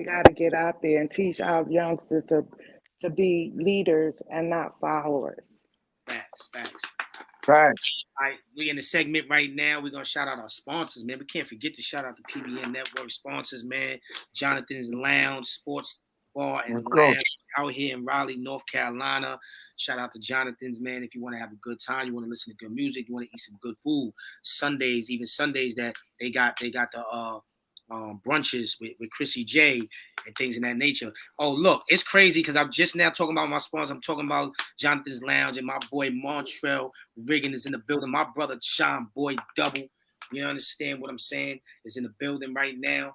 got to get out there and teach our youngsters to be leaders and not followers. Facts. Right. All right, we in the segment right now. We're going to shout out our sponsors, man. We can't forget to shout out the PBN Network sponsors, man. Jonathan's Lounge, Sports Bar and Lounge out here in Raleigh, North Carolina. Shout out to Jonathan's, man. If you want to have a good time, you want to listen to good music, you want to eat some good food. Sundays that they got the brunches with Chrissy J and things in that nature. Oh, look, it's crazy because I'm just now talking about my sponsors. I'm talking about Jonathan's Lounge and my boy Montrell Riggin is in the building. My brother Sean Boy Double, you understand what I'm saying, is in the building right now.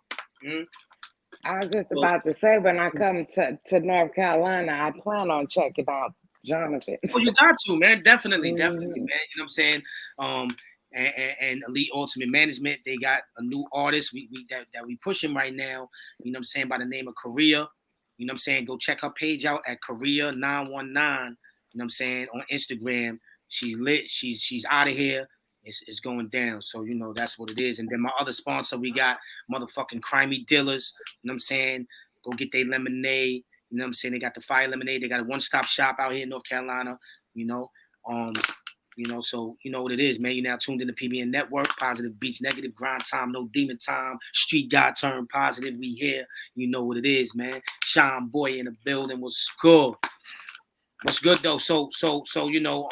I was just about to say, when I come to North Carolina, I plan on checking out Jonathan. Oh, you got to, man. Definitely, man. Mhm. You know what I'm saying? And Elite Ultimate Management, they got a new artist that we pushing right now. You know what I'm saying? By the name of Korea. You know what I'm saying? Go check her page out at Korea 919. You know what I'm saying? On Instagram. She's lit. She's out of here. It's going down. So, you know, that's what it is. And then my other sponsor, we got motherfucking Crimey Dealers. You know what I'm saying? Go get their lemonade. You know what I'm saying? They got the fire lemonade. They got a one-stop shop out here in North Carolina. You know, so you know what it is, man. You're now tuned in to PBN Network. Positive beats negative, grind time, no demon time. Street guy turned positive. We here. You know what it is, man. Sean Boy in the building. What's good? What's good though? So you know,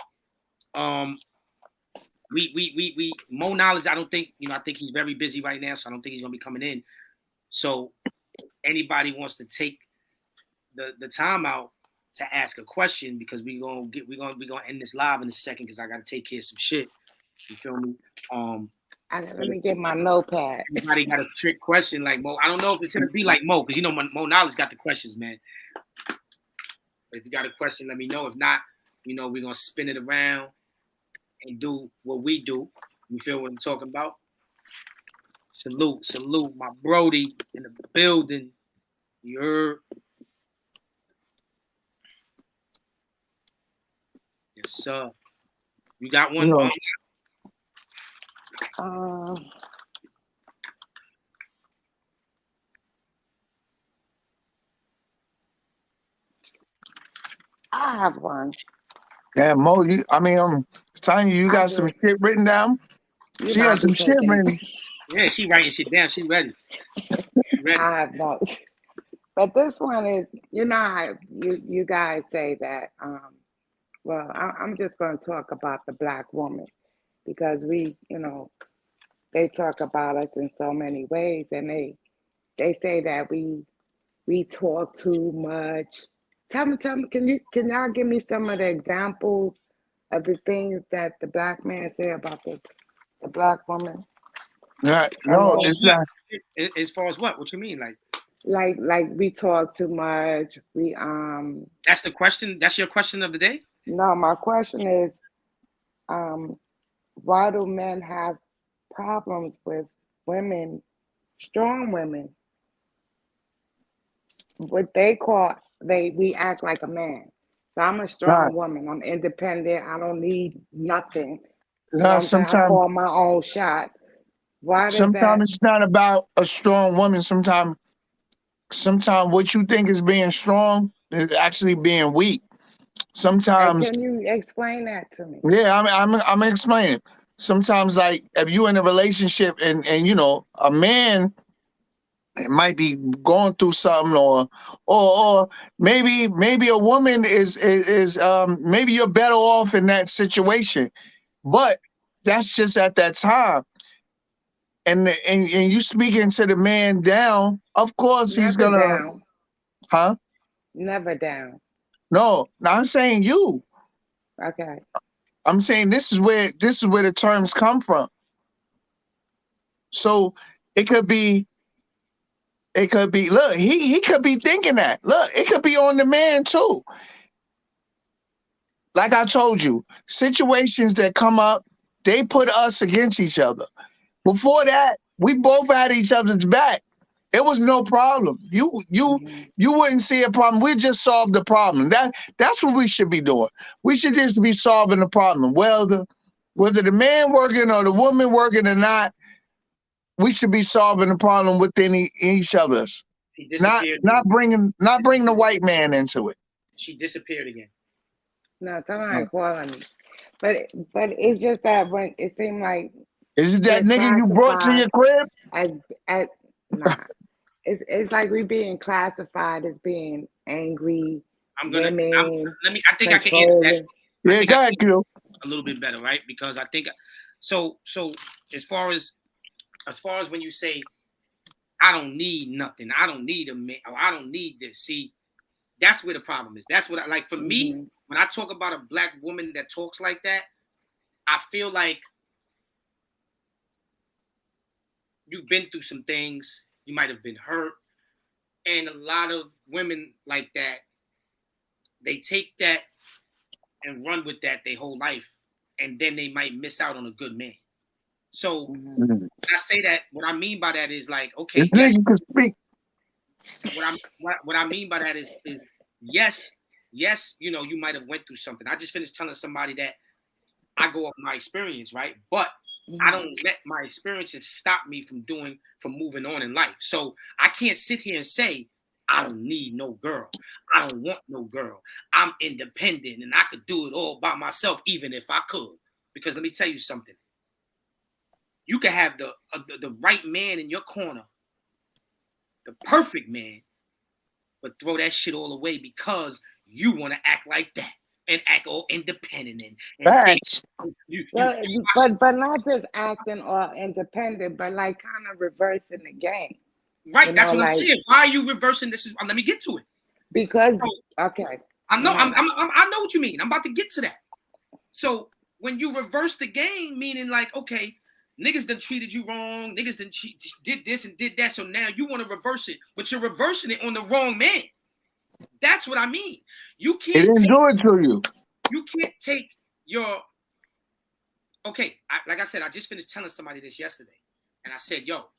we Mo Knowledge. I don't think, you know, I think he's very busy right now, so I don't think he's gonna be coming in. So anybody wants to take the time out to ask a question, because we're gonna end this live in a second, because I gotta take care of some shit. You feel me? Let me get my notepad. Everybody got a trick question like Mo. I don't know if it's gonna be like Mo, because you know Mo Knowledge got the questions, man. If you got a question, let me know. If not, you know, we're gonna spin it around and do what we do. You feel what I'm talking about? Salute, my Brody in the building. You heard? Yes, sir. You got one? No. I have one. Yeah, Mo, I'm telling you, you got some shit written down. She has some shit written. Yeah, she writing shit down. She ready. I have notes. But this one is, you know how you guys say that, well, I'm just going to talk about the Black woman, because we, you know, they talk about us in so many ways, and they say that we talk too much. Tell me, can y'all give me some of the examples of the things that the Black man say about the Black woman? No, it's not. As far as what? What you mean? Like we talk too much. We That's the question. That's your question of the day? No, my question is, why do men have problems with women, strong women? What they call we act like a man. So I'm a strong woman. I'm independent. I don't need nothing. You know what I'm saying? I call my own shots. Why does that? Sometimes it's not about a strong woman. Sometimes what you think is being strong is actually being weak. Sometimes. Can you explain that to me? Yeah, I'm explaining. Sometimes, like, if you in a relationship and you know, a man might be going through something, or maybe a woman is maybe you're better off in that situation, but that's just at that time. And you speaking to the man down, of course he's Never gonna, down. huh? Never down. No, I'm saying you. Okay. I'm saying this is where the terms come from. So it could be, look, he could be thinking that. Look, it could be on the man too. Like I told you, situations that come up, they put us against each other. Before that, we both had each other's back. It was no problem. You wouldn't see a problem. We just solved the problem. That's what we should be doing. We should just be solving the problem. Whether the man working or the woman working or not, we should be solving the problem within each other's. Not bringing the white man into it. She disappeared again. No, somebody calling me. But it's just that when it seemed like, is it that nigga you brought to your crib? Nah. It's like we being classified as being angry. I think controlling. I can answer that. Yeah, go ahead, Q. A little bit better, right? Because I think so as far as when you say I don't need nothing, I don't need a man, or I don't need this. See, that's where the problem is. That's what I like. For me, when I talk about a Black woman that talks like that, I feel like you've been through some things. You might have been hurt. And a lot of women like that, they take that and run with that their whole life, and then they might miss out on a good man. So when I say that, what I mean by that is like, okay, This yes. nigga can speak. What I mean by that is yes, you know, you might have went through something. I just finished telling somebody that I go off my experience, right? But I don't let my experiences stop me from moving on in life. So I can't sit here and say I don't need no girl. I don't want no girl. I'm independent and I could do it all by myself, even if I could. Because let me tell you something. You can have the right man in your corner, the perfect man, but throw that shit all away because you want to act like that and act all independent and think but not just acting all independent, but like kind of reversing the game. Right, that's what I'm saying. Why are you reversing this? Let me get to it. Because okay, I know what you mean. I'm about to get to that. So when you reverse the game, meaning like, okay, niggas done treated you wrong, niggas done did this and did that, so now you want to reverse it, but you're reversing it on the wrong man. That's what I mean. You can't. It didn't do it to you. You can't take your. Okay, like I said, I just finished telling somebody this yesterday, and I said, yo,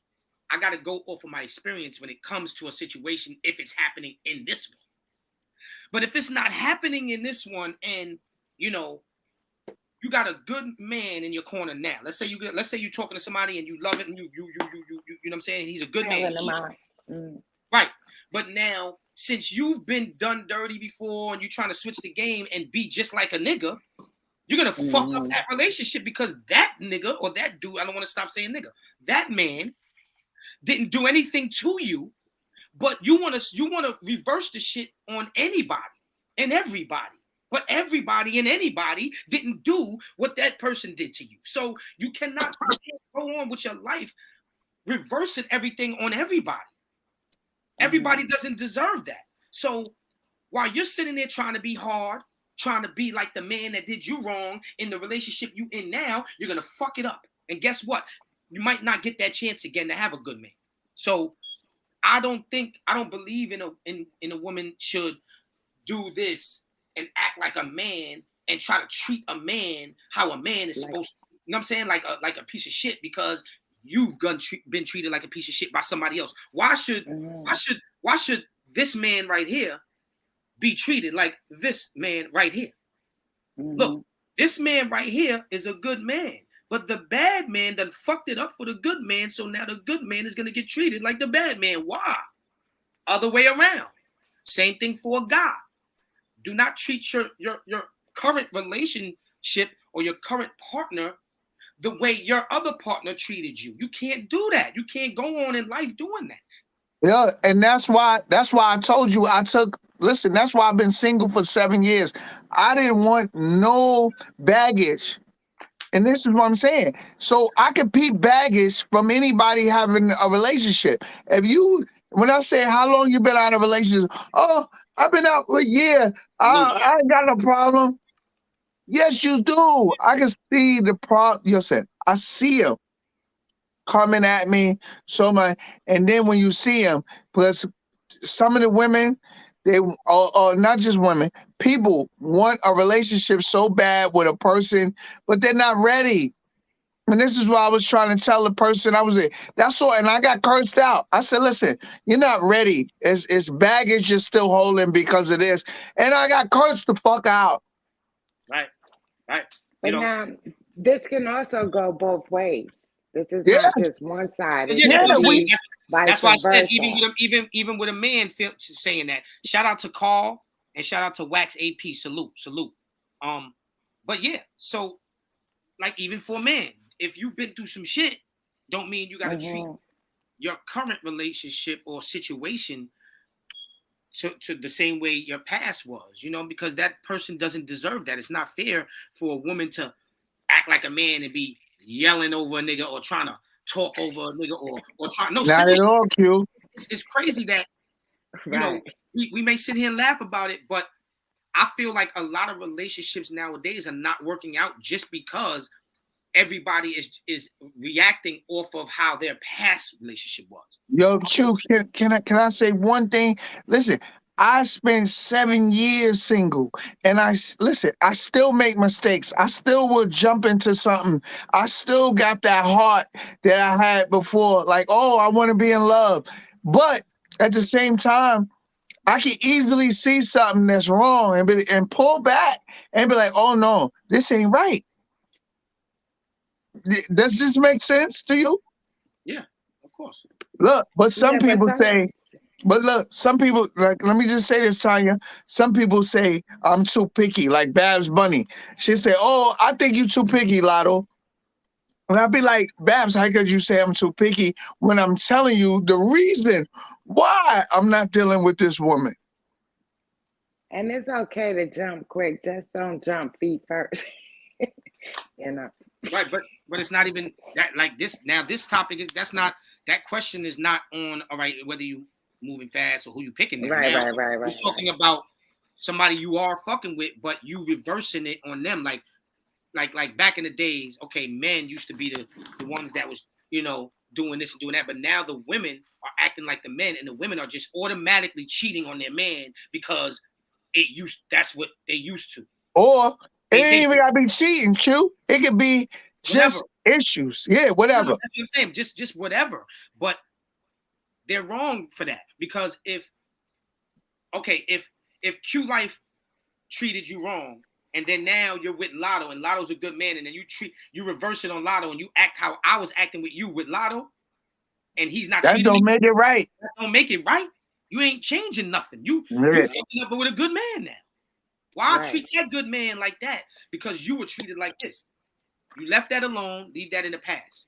I got to go off of my experience when it comes to a situation if it's happening in this one. But if it's not happening in this one, and you know, you got a good man in your corner now. Let's say you're talking to somebody and you love it, and you know what I'm saying? He's a good man. Right. But now, since you've been done dirty before and you're trying to switch the game and be just like a nigga, you're going to fuck up that relationship because that nigga or that dude, I don't want to stop saying nigga, that man didn't do anything to you, but you want to reverse the shit on anybody and everybody. But everybody and anybody didn't do what that person did to you. So you can't go on with your life reversing everything on everybody. Everybody doesn't deserve that. So while you're sitting there trying to be hard, trying to be like the man that did you wrong in the relationship you in now, you're going to fuck it up. And guess what? You might not get that chance again to have a good man. So I don't believe in a woman should do this and act like a man and try to treat a man how a man is supposed to. You know what I'm saying? Like a piece of shit because you've been treated like a piece of shit by somebody else. Why should this man right here be treated like this man right here? Look, this man right here is a good man, but the bad man done fucked it up for the good man, so now the good man is gonna get treated like the bad man. Why? Other way around. Same thing for a guy. Do not treat your current relationship or your current partner the way your other partner treated you. You can't do that. You can't go on in life doing that. Yeah, and that's why I told you that's why I've been single for 7 years. I didn't want no baggage. And this is what I'm saying. So I can peep baggage from anybody having a relationship. When I say how long you been out of a relationship, oh, I've been out for a year. I ain't got no problem. Yes, you do. I can see the problem. You said I see him coming at me so much, and then when you see him, because some of the women, they or not just women, people want a relationship so bad with a person, but they're not ready. And this is what I was trying to tell the person I was with. That's all, and I got cursed out. I said, listen, you're not ready. It's baggage you're still holding because of this. And I got cursed the fuck out. Right. But now, this can also go both ways. This is not just one side. That's why I said even with a man saying that. Shout out to Carl and shout out to Wax AP. Salute. But yeah, so like even for a man, if you've been through some shit, don't mean you got to treat your current relationship or situation to the same way your past was, because that person doesn't deserve that. It's not fair for a woman to act like a man and be yelling over a nigga or trying to talk over a nigga or trying. No, not at all, Q. It's crazy that we may sit here and laugh about it, but I feel like a lot of relationships nowadays are not working out just because everybody is reacting off of how their past relationship was. Yo, Q, can I say one thing? Listen, I spent 7 years single, and I still make mistakes. I still will jump into something. I still got that heart that I had before, like, oh, I want to be in love. But at the same time, I can easily see something that's wrong and pull back and be like, oh no, this ain't right. Does this make sense to you? Yeah, of course. Look, but some people say, but look, some people, like, let me just say this, Tanya. Some people say I'm too picky, like Babs Bunny. She say, oh, I think you too picky, Lotto. And I'd be like, Babs, how could you say I'm too picky when I'm telling you the reason why I'm not dealing with this woman? And it's okay to jump quick. Just don't jump feet first. You know. Right, but it's not even that like this. Now this topic is that question is not on. All right, whether you moving fast or who you picking. Right. We're talking about somebody you are fucking with, but you reversing it on them. Like back in the days, okay, men used to be the ones that was, doing this and doing that, but now the women are acting like the men, and the women are just automatically cheating on their man because that's what they used to. Or it ain't even gotta be cheating, Q. It could be just issues. Yeah, whatever. No, that's what I'm saying. Just whatever. But they're wrong for that, because if Q Life treated you wrong, and then now you're with Lotto, and Lotto's a good man, and then you reverse it on Lotto, and you act how I was acting with you with Lotto, and he's not that don't make it right. That don't make it right. You ain't changing nothing. You fucking up with a good man now. Why treat that good man like that? Because you were treated like this. You left that alone. Leave that in the past.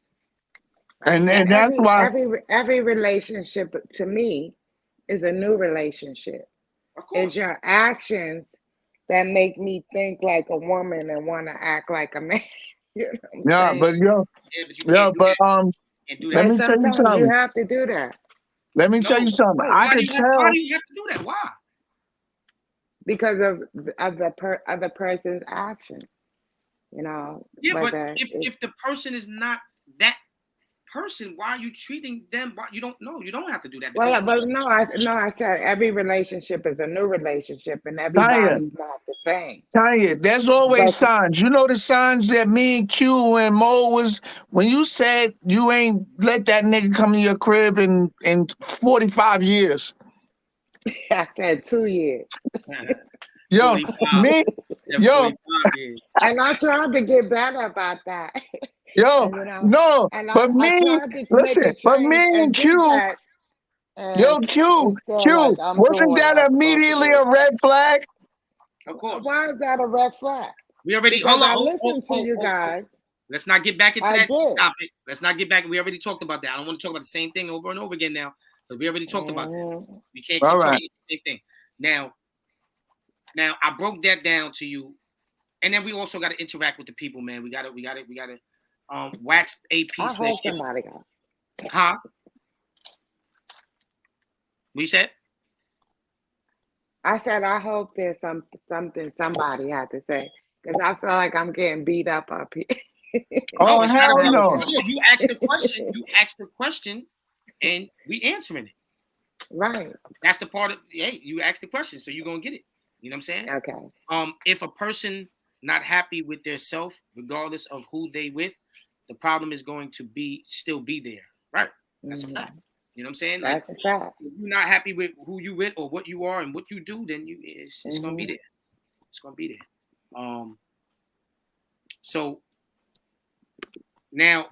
And that's why every relationship to me is a new relationship. Of course. It's your actions that make me think like a woman and want to act like a man. You know what I'm saying? Let me tell you something. You have to do that. Let me tell you something. Why do you have to do that? Why? Because of the person's action, Yeah, but if the person is not that person, why are you treating them? Why you don't know? You don't have to do that. Well, but I said every relationship is a new relationship, and everybody's not the same. Tanya, there's always signs. You know the signs that me and Q and Mo was when you said you ain't let that nigga come to your crib in 45 years. I said 2 years. Yo, me, yo. And I tried to get better about that. Yo, no, but me, listen, but me and Q, yo, Q, wasn't that immediately a red flag? Of course. Why is that a red flag? We already listened to you guys. Let's not get back into that topic. Let's not get back. We already talked about that. I don't want to talk about the same thing over and over again now, because we already talked about that. We can't keep talking the same thing. Now I broke that down to you, and then we also got to interact with the people, man. We gotta wax AP. I hope somebody got. Huh? What you said? I said I hope there's something somebody had to say, because I feel like I'm getting beat up here. Oh, hell no! You asked the question. You asked the question, and we answering it. Right. That's the part of you asked the question, so you're gonna get it. You know what I'm saying? Okay. If a person not happy with their self, regardless of who they with, the problem is going to still be there. Right. That's a fact. You know what I'm saying? That's a fact. If you're not happy with who you with or what you are and what you do, then it's gonna be there. It's gonna be there. So now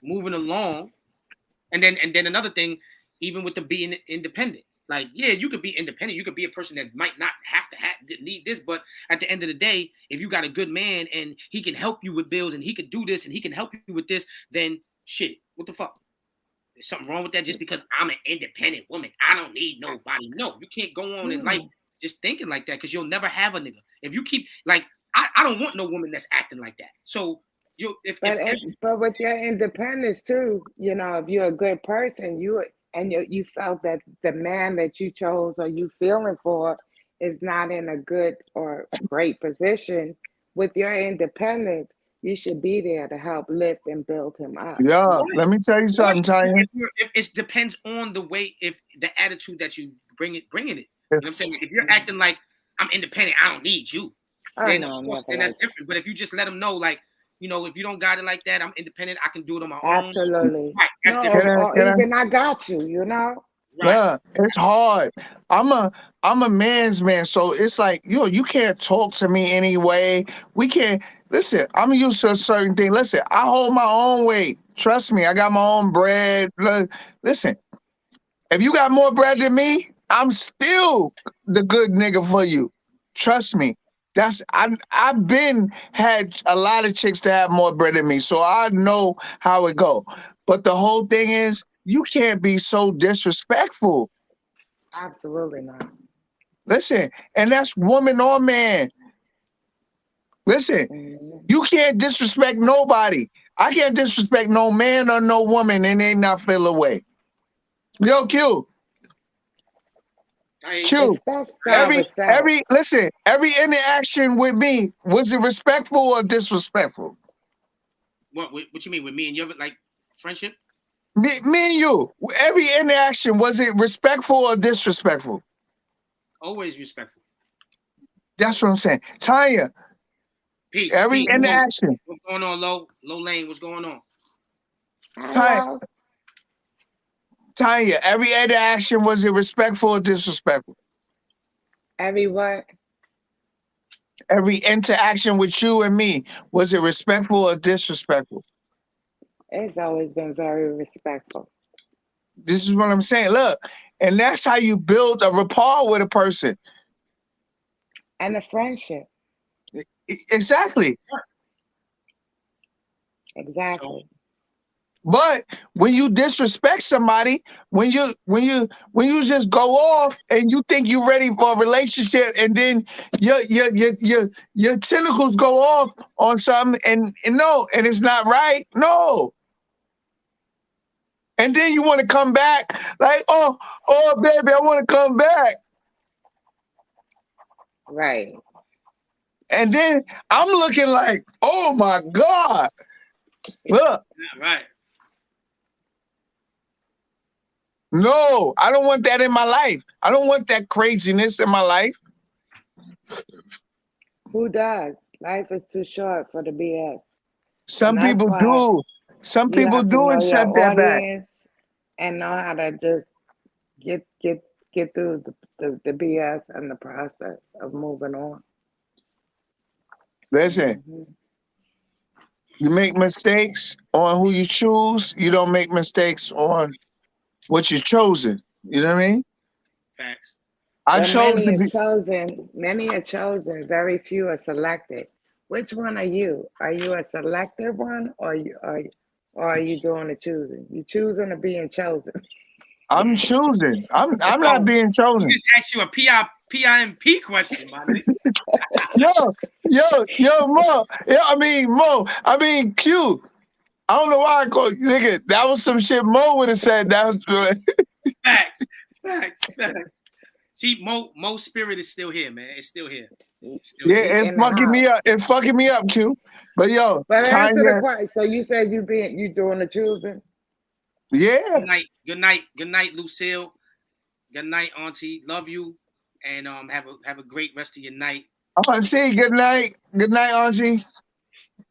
moving along, and then another thing, even with the being independent. Like, yeah, you could be independent. You could be a person that might not have to need this, but at the end of the day, if you got a good man and he can help you with bills and he could do this and he can help you with this, then shit, what the fuck? There's something wrong with that just because I'm an independent woman. I don't need nobody. No, you can't go on in life just thinking like that, because you'll never have a nigga. If you keep, like, I don't want no woman that's acting like that. So but with your independence too, if you're a good person, you felt that the man that you chose or you feeling for is not in a good or great position with your independence, You should be there to help lift and build him up. Yeah, let me tell you something, Tanya. It depends on the way, if the attitude that you bringing it. You know what I'm saying? If you're acting like I'm independent, I don't need you, then of course, then that's different. But if you just let them know, like, you know, if you don't got it like that, I'm independent, I can do it on my own. Absolutely. Right, that's different. Or even I got you, you know? Right. Yeah, it's hard. I'm a man's man, so it's like, you can't talk to me anyway. We can't listen. I'm used to a certain thing. Listen, I hold my own weight. Trust me, I got my own bread. Listen, if you got more bread than me, I'm still the good nigga for you. Trust me. I've been had a lot of chicks to have more bread than me, so I know how it go. But the whole thing is, you can't be so disrespectful. Absolutely not. Listen, and that's woman or man. Listen, you can't disrespect nobody. I can't disrespect no man or no woman and they not feel away. Yo, Q. Q. Every interaction with me, was it respectful or disrespectful? What you mean with me and you, like friendship? Me and you. Every interaction, was it respectful or disrespectful? Always respectful. That's what I'm saying. Tanya. Peace. Every interaction. What's going on, Low Lane? What's going on? Tanya, every interaction, was it respectful or disrespectful? Every what? Every interaction with you and me, was it respectful or disrespectful? It's always been very respectful. This is what I'm saying. Look, and that's how you build a rapport with a person. And a friendship. Exactly. Exactly. But when you disrespect somebody, when you just go off and you think you're ready for a relationship, and then your tentacles go off on something, and it's not right. No. And then you want to come back like, oh, baby, I want to come back. Right. And then I'm looking like, oh my God. Look. Right. No, I don't want that in my life. I don't want that craziness in my life. Who does? Life is too short for the BS. Some people do. Some people do accept that back. And know how to just get through the BS and the process of moving on. Listen, you make mistakes on who you choose. You don't make mistakes on what you're chosen. You know what I mean? Facts. Many are chosen. Very few are selected. Which one are you? Are you a selected one, or are you doing the choosing? You choosing or being chosen? I'm choosing. I'm not being chosen. I just asked you a PIMP question, my nigga. Mo. I mean, Q. I don't know why I call you, nigga. That was some shit Mo would have said. That was good. Facts. See, Mo's spirit is still here, man. It's still here. It's fucking me up. It's fucking me up, Q. But answer the question. So you said you doing the choosing? Yeah. Good night, Lucille. Good night, Auntie. Love you, and have a great rest of your night. Auntie, good night. Good night, Auntie.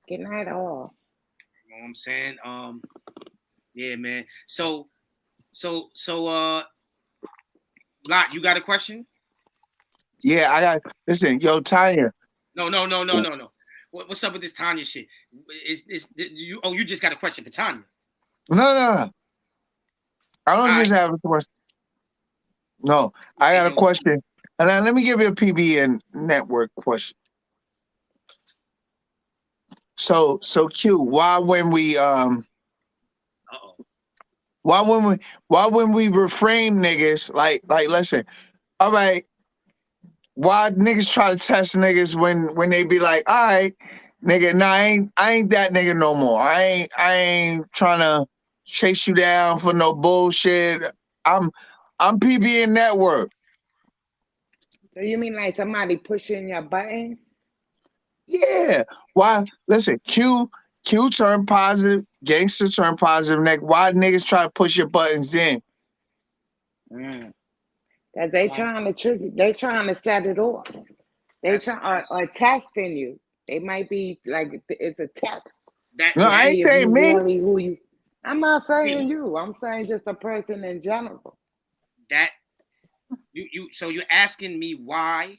Good night, all. You know what I'm saying? Yeah, man. So, Lot, you got a question? Yeah, I got. Listen, yo, Tanya. No. What's up with this Tanya shit? You just got a question for Tanya? No. I don't just have a question. No, I got a question. And let me give you a PBN Network question. So Q, why when we reframe niggas, like listen, all right, why niggas try to test niggas when they be like, all right, nigga, nah, I ain't that nigga no more. I ain't trying to chase you down for no bullshit. I'm PBN Network. So you mean like somebody pushing your buttons? Yeah. Why? Listen, Q turn positive, gangster turn positive. Next, why niggas try to push your buttons in? Because they trying to trick you. They trying to set it off. They try or testing you. They might be like it's a test. No, I ain't saying me. Really who you. I'm not saying you. I'm saying just a person in general. That so you're asking me why?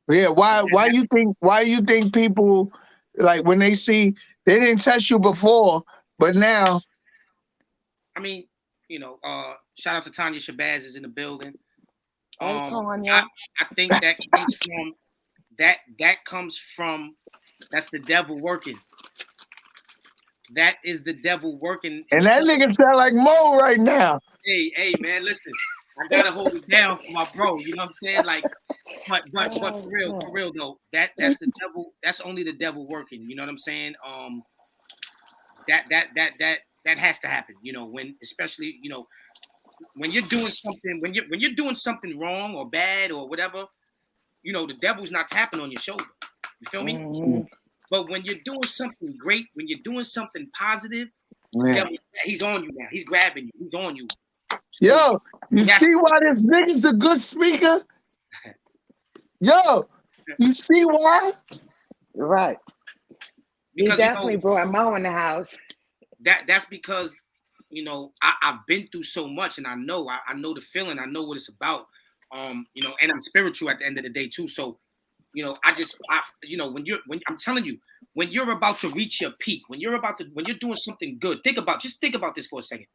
Yeah, why you think people like when they see they didn't test you before, but now I mean, shout out to Tanya Shabazz is in the building. Hey, Tanya. I think that comes from that comes from that's the devil working. That is the devil working. And that nigga sound like Mo right now. Hey, man, listen. I gotta hold it down for my bro. You know what I'm saying? Like, but for real though, that's the devil. That's only the devil working. You know what I'm saying? That has to happen. When especially when you're doing something when you're doing something wrong or bad or whatever, the devil's not tapping on your shoulder. You feel me? Mm-hmm. But when you're doing something great, when you're doing something positive, the devil, he's on you now. He's grabbing you. He's on you. So, yo, you see why this nigga's a good speaker? Yo, you see why? Right. You definitely brought Mo in the house. That's because I've been through so much, and I know the feeling. I know what it's about. And I'm spiritual at the end of the day too. So, when I'm telling you, when you're about to reach your peak, when you're doing something good, think about this for a second.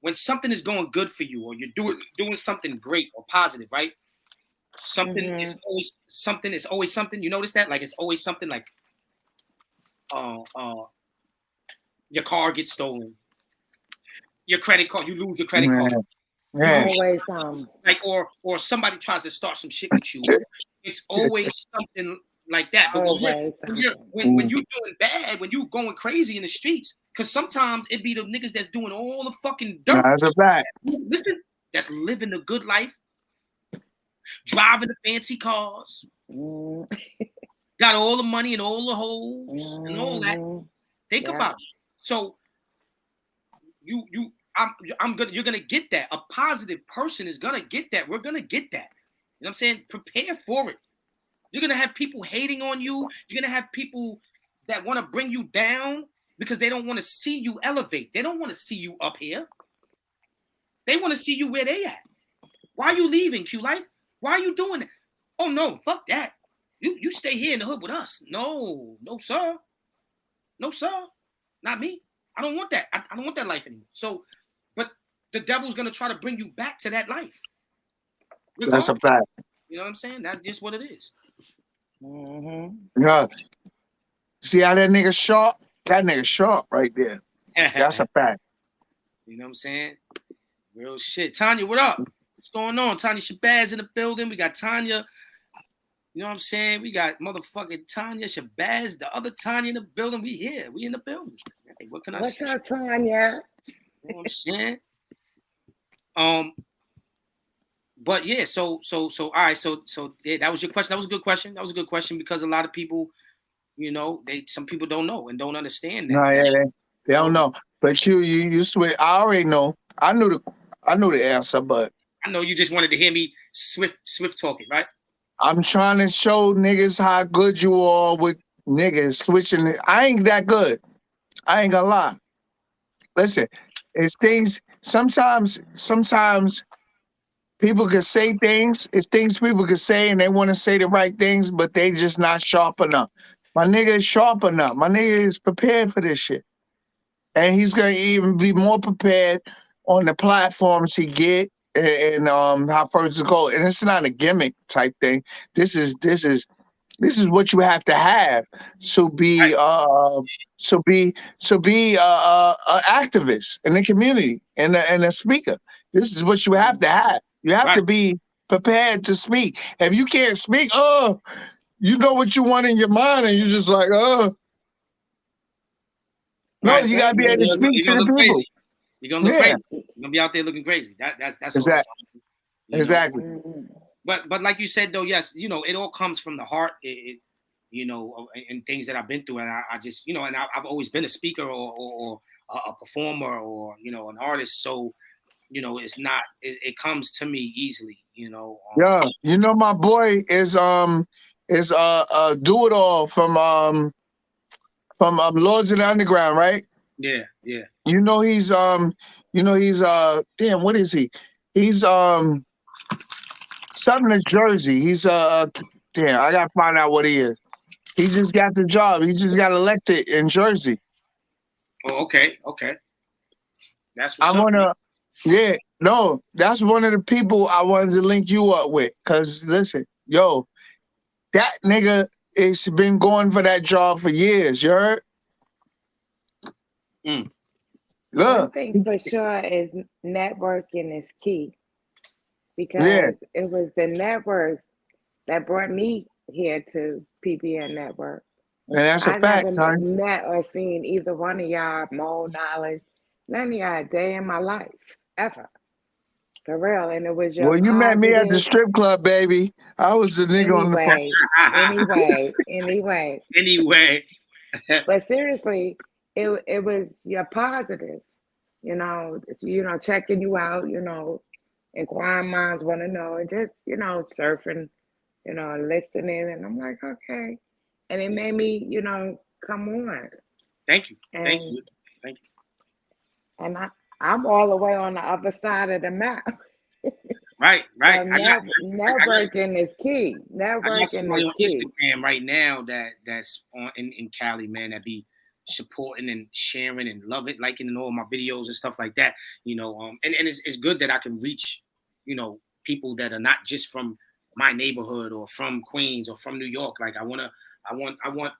When something is going good for you, or you're doing something great or positive, right? Something is always something. You notice that? Like it's always something like your car gets stolen, your credit card, you lose your credit card. Yeah. Always like or somebody tries to start some shit with you. It's always something like that. But when you're doing bad, when you going crazy in the streets, because sometimes it be the niggas that's doing all the fucking dirt. That's a fact. Listen, that's living a good life, driving the fancy cars, got all the money and all the hoes and all that. Think about it. So you're gonna get that. A positive person is gonna get that. We're gonna get that. You know what I'm saying? Prepare for it. You're gonna have people hating on you. You're gonna have people that want to bring you down because they don't want to see you elevate. They don't want to see you up here. They want to see you where they at. Why are you leaving, Q Life? Why are you doing that? Oh no, fuck that. You stay here in the hood with us. No, sir. No, sir. Not me. I don't want that. I don't want that life anymore. So, but the devil's gonna try to bring you back to that life. That's a fact. You know what I'm saying? That's just what it is. Yeah. See how that nigga sharp? That nigga sharp right there. That's a fact. You know what I'm saying? Real shit. Tanya, what up? What's going on? Tanya Shabazz in the building. We got Tanya. You know what I'm saying? We got motherfucking Tanya Shabazz, the other Tanya in the building. We here. We in the building. Hey, what can I say? What's up, Tanya? You know what I'm saying? But yeah, so all right, so yeah, that was your question. That was a good question. That was a good question because a lot of people, some people don't know and don't understand that. No, yeah, they don't know. But you switch. I already know. I knew the answer, but I know you just wanted to hear me swift talking, right? I'm trying to show niggas how good you are with niggas switching. I ain't that good. I ain't gonna lie. Listen, it's things. Sometimes people can say things. It's things people can say, and they want to say the right things, but they just not sharp enough. My nigga is sharp enough. My nigga is prepared for this shit, and he's gonna even be more prepared on the platforms he get and how first to go. And it's not a gimmick type thing. This is what you have to have to be activist in the community and a speaker. This is what you have to have. You have to be prepared to speak. If you can't speak, you know what you want in your mind, and you're just like, no, you gotta be able to speak to the people. Crazy. You're gonna look crazy. You're gonna be out there looking crazy. That's exactly. Exactly. But like you said though, yes, it all comes from the heart. you know, and things that I've been through. And I just, you know, and I've always been a speaker or a performer or, you know, an artist. So, you know, it comes to me easily, you know. Yeah, you know, my boy is Do It All from Lords of the Underground, right? Yeah. You know he's damn, what is he? He's something in Jersey. He's damn, I gotta find out what he is. He just got the job. He just got elected in Jersey. Oh, okay. That's what's I up. wanna, yeah, no, that's one of the people I wanted to link you up with. Cause listen, yo, that nigga has been going for that job for years. You heard? Mm. Look, one thing for sure is networking is key, because yeah, it was the network that brought me here to PBN Network. and that's a I fact, never son. met or seen either one of y'all, Mo Knowledge, none of y'all a day in my life, ever. For real. And it was your Well, you met me at the positive. strip club, baby. I was the nigga on the phone. Anyway. Anyway. But seriously, it was your positive, checking you out, inquiring minds want to know, and just, surfing, listening. And I'm like, okay. And it made me, come on. Thank you. And, Thank you. And I'm all the way on the other side of the map. Right. So networking is key. Networking is on key. Instagram right now that's on in Cali, man, that be supporting and sharing and love it, liking and all my videos and stuff like that. You know, and it's good that I can reach, you know, people that are not just from my neighborhood or from Queens or from New York. Like I want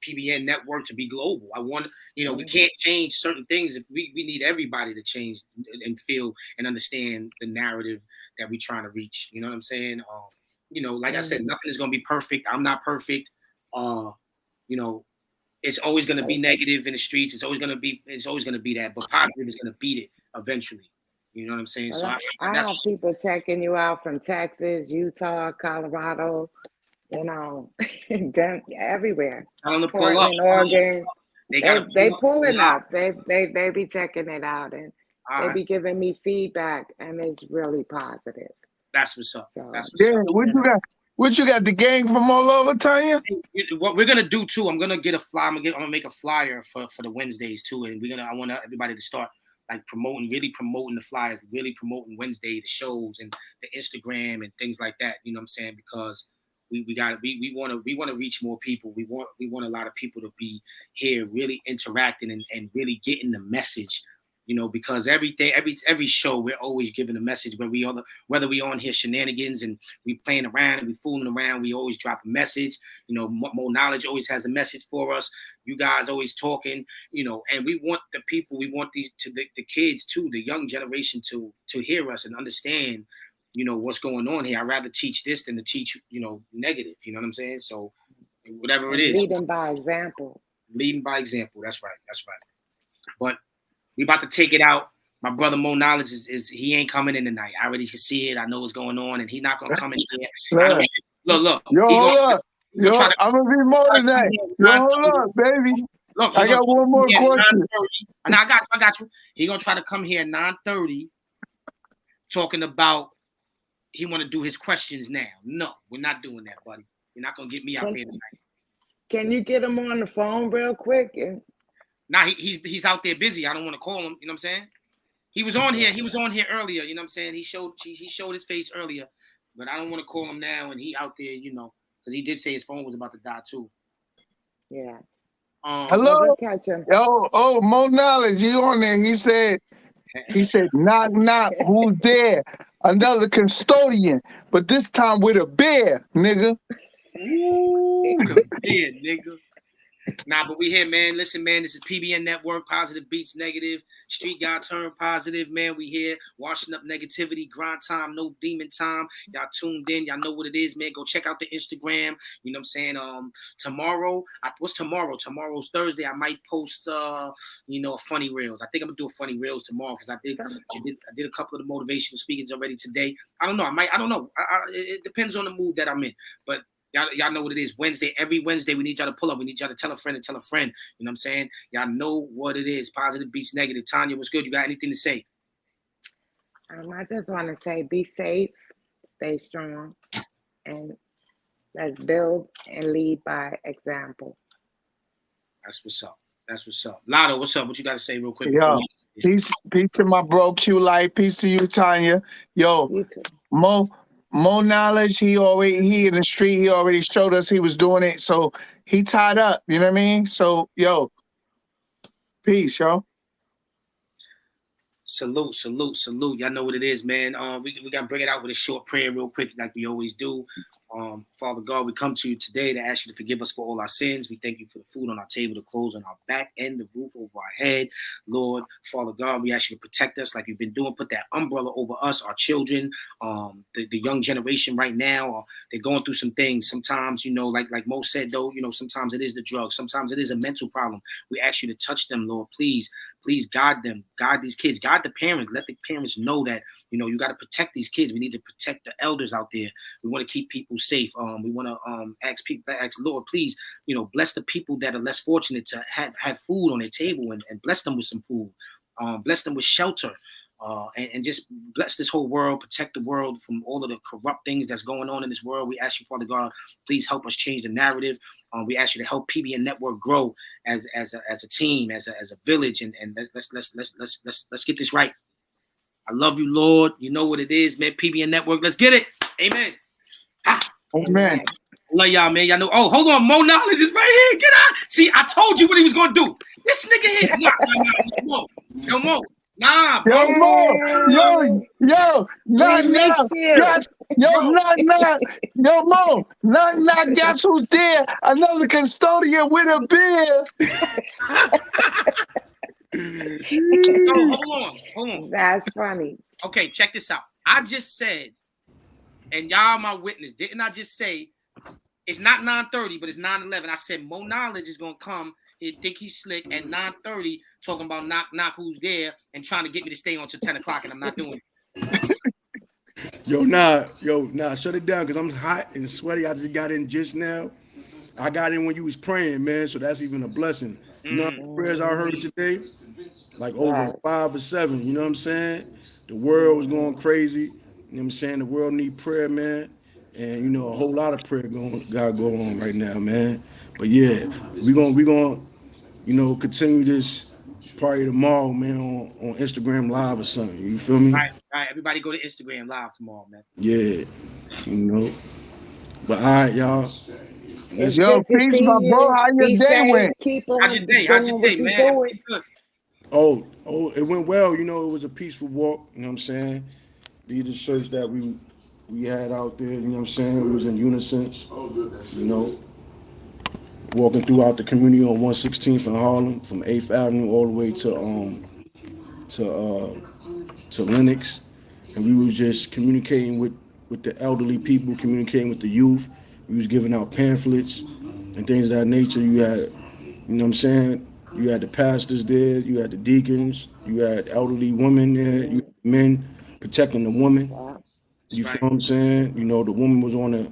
PBN Network to be global. I want, you know, we can't change certain things if we need everybody to change and feel and understand the narrative that we're trying to reach. You know what I'm saying? You know, like I said, nothing is gonna be perfect. I'm not perfect. You know, it's always gonna be negative in the streets. It's always gonna be that, but positive is gonna beat it eventually. You know what I'm saying? Well, So I have people checking you out from Texas, Utah, Colorado, everywhere. Tell them to pull Portland, up. Oregon. They pulling up. They be checking it out, and they be giving me feedback, and it's really positive. That's what's up. So, That's what's up. What you got? The gang from all over, Tanya? What we're gonna do too? I'm gonna get a flyer. I'm gonna make a flyer for the Wednesdays too, and I want everybody to start like really promoting the flyers, really promoting Wednesday, the shows and the Instagram and things like that. You know what I'm saying? Because we want to reach more people. We want a lot of people to be here, really interacting and really getting the message. You know, because every show we're always giving a message. Whether we on here shenanigans and we playing around and we fooling around, we always drop a message. You know, Mo Knowledge always has a message for us. You guys always talking. You know, and we want the people, we want the kids too, the young generation to hear us and understand, you know, what's going on here. I'd rather teach this than to teach, you know, negative. You know what I'm saying? So whatever it is, leading by example. That's right. But we about to take it out. My brother Mo Knowledge is he ain't coming in tonight. I already can see it. I know what's going on, and he's not gonna come in here. Look. Yo, hold up. I'm gonna be more than that. Yo, hold up, baby. Look, I got one more question. And I got you. He gonna try to come here at 9:30, talking about he want to do his questions now. No, we're not doing that, buddy. You're not gonna get me out there tonight. Can you get him on the phone real quick? Nah, he's out there busy. I don't want to call him. You know what I'm saying? He was on here earlier. You know what I'm saying? He showed his face earlier, but I don't want to call him now. And he out there, you know, because he did say his phone was about to die too. Yeah. Hello. Oh, Mo Knowledge, he on there. He said, knock, who's there? Another custodian, but this time with a bear, nigga. Ooh, yeah, nigga. Nah, but we here, man. Listen, man, this is PBN Network, Positive Beats Negative. Street guy turned positive, man. We here, washing up negativity, grind time, no demon time. Y'all tuned in. Y'all know what it is, man. Go check out the Instagram. You know what I'm saying? Tomorrow, what's tomorrow? Tomorrow's Thursday. I might post, you know, funny reels. I think I'm gonna do a funny reels tomorrow because I did a couple of the motivational speakings already today. I don't know. I don't know. It depends on the mood that I'm in. But Y'all know what it is. Wednesday, every Wednesday, we need y'all to pull up. We need y'all to tell a friend and tell a friend. You know what I'm saying? Y'all know what it is. Positive beats negative. Tanya, what's good? You got anything to say? I just want to say, be safe, stay strong, and let's build and lead by example. That's what's up. That's what's up. Lotto, what's up? What you got to say real quick? Yo, peace to my bro Q Life. Peace to you, Tanya. Yo, You too. Mo knowledge. He in the street. He already showed us he was doing it. So he tied up. You know what I mean? So yo, peace, yo. Salute. Y'all know what it is, man. We got to bring it out with a short prayer real quick, like we always do. Father God, we come to you today to ask you to forgive us for all our sins. We thank you for the food on our table, the clothes on our back, and the roof over our head. Lord, Father God, we ask you to protect us like you've been doing. Put that umbrella over us, our children, the young generation right now. They're going through some things. Sometimes, like Mo said, though, sometimes it is the drugs. Sometimes it is a mental problem. We ask you to touch them, Lord. Please guide them. Guide these kids. Guide the parents. Let the parents know that, you got to protect these kids. We need to protect the elders out there. We want to keep people safe. We want to ask Lord, please, bless the people that are less fortunate to have food on their table and bless them with some food. Bless them with shelter. And just bless this whole world, protect the world from all of the corrupt things that's going on in this world. We ask you, Father God, please help us change the narrative. We ask you to help PBN Network grow as a team, as a village, and let's get this right. I love you, Lord. You know what it is, man. PBN Network, let's get it. Amen. Amen. Love y'all, man. Y'all know. Oh, hold on. Mo Knowledge is right here. Get out. See, I told you what he was gonna do. This nigga here. Nah. Yo, Mo. Nah, bro. Yo, Mo. Yo, knock. Yo, Mo, knock. Guess who's there? Another custodian with a beer. Hold on. That's funny. Okay, check this out. I just said, and y'all my witness, didn't I just say it's not 9:30, but it's 9:11. I said Mo Knowledge is gonna come. He think he's slick at 9:30, talking about knock, who's there, and trying to get me to stay on till 10 o'clock, and I'm not doing it. Yo, nah, shut it down because I'm hot and sweaty. I just got in just now. I got in when you was praying, man, so that's even a blessing. You know the prayers I heard today? Like over 5 or 7, you know what I'm saying? The world was going crazy. You know what I'm saying? The world need prayer, man. And a whole lot of prayer gotta go on right now, man. But yeah, we gonna continue this party tomorrow, man, on Instagram Live or something. You feel me? Right. Everybody go to Instagram Live tomorrow, man. Yeah, But all right, y'all. Yo, peace, my bro. How your day went? How's your day, man? Good. Oh, it went well. It was a peaceful walk. You know what I'm saying? These are shirts that we had out there. You know what I'm saying? It was in unison. Walking throughout the community on 116th in Harlem, from 8th Avenue all the way to Lenox, and we was just communicating with the elderly people, communicating with the youth. We was giving out pamphlets and things of that nature. You had, you had the pastors there, you had the deacons, you had elderly women there, you had men protecting the woman. You feel what I'm saying? The woman was on the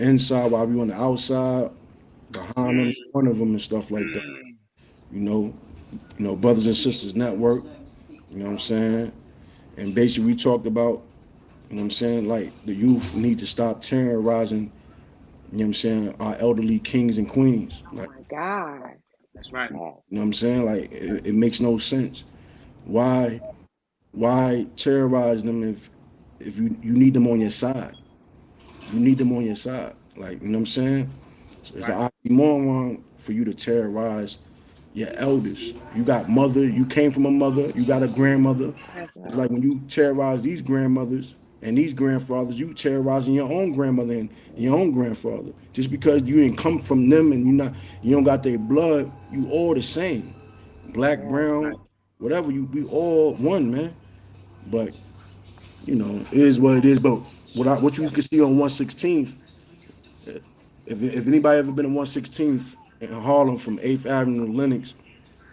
inside while we on the outside, behind them, in front of them and stuff like that. Brothers and Sisters Network, you know what I'm saying? And basically we talked about, like the youth need to stop terrorizing, our elderly kings and queens. Like, oh my God. That's right. You know what I'm saying? Like, it makes no sense. Why terrorize them if you need them on your side? You need them on your side. Like, you know what I'm saying? So it's an oxymoron for you to terrorize your elders. You got mother, you came from a mother, you got a grandmother. It's like when you terrorize these grandmothers and these grandfathers, you terrorizing your own grandmother and your own grandfather. Just because you didn't come from them and you don't got their blood, you all the same. Black, brown, whatever, we all one, man. But it is what it is. But what you can see on 116th, if anybody ever been on 116th in Harlem from 8th Avenue to Lenox,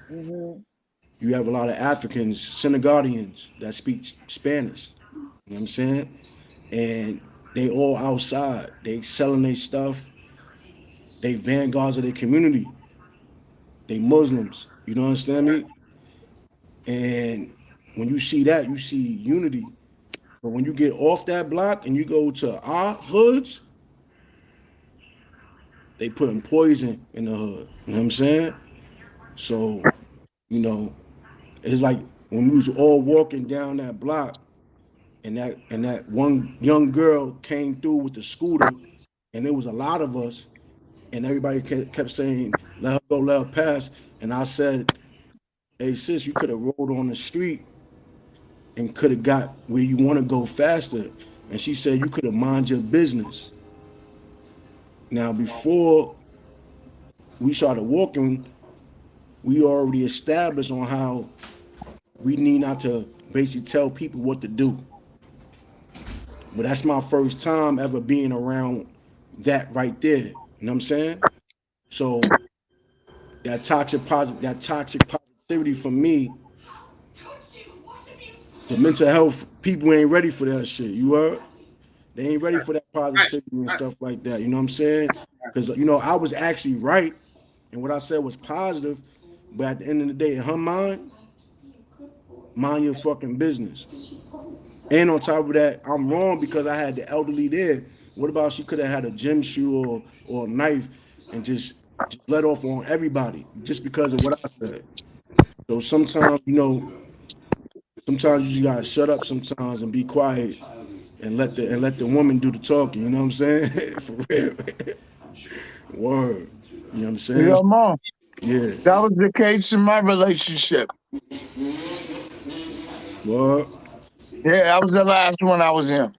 you have a lot of Africans, Senegalians that speak Spanish. You know what I'm saying? And They all outside. They selling their stuff. They vanguards of their community. They Muslims. You know what understand me? And when you see that, you see unity. But when you get off that block and you go to our hoods, they putting poison in the hood. You know what I'm saying? So, you know, it's like when we was all walking down that block and that one young girl came through with the scooter and there was a lot of us and everybody kept saying, let her go, let her pass. And I said, hey sis, you could have rolled on the street and could have got where you want to go faster. And she said, you could have mind your business. Now, before we started walking, we already established on how we need not to basically tell people what to do. But that's my first time ever being around that right there. You know what I'm saying? So that toxic positivity for me, the mental health people ain't ready for that shit. You heard? They ain't ready for that positivity and stuff like that. You know what I'm saying? Because I was actually right, and what I said was positive. But at the end of the day, in her mind your fucking business. And on top of that, I'm wrong because I had the elderly there. What about she could have had a gym shoe or a knife and just let off on everybody just because of what I said? So sometimes, sometimes you just gotta shut up sometimes and be quiet and let the woman do the talking. You know what I'm saying? For real. Word. You know what I'm saying? Yo, Mom, Yeah. that was the case in my relationship. Word. Yeah, that was the last one I was in.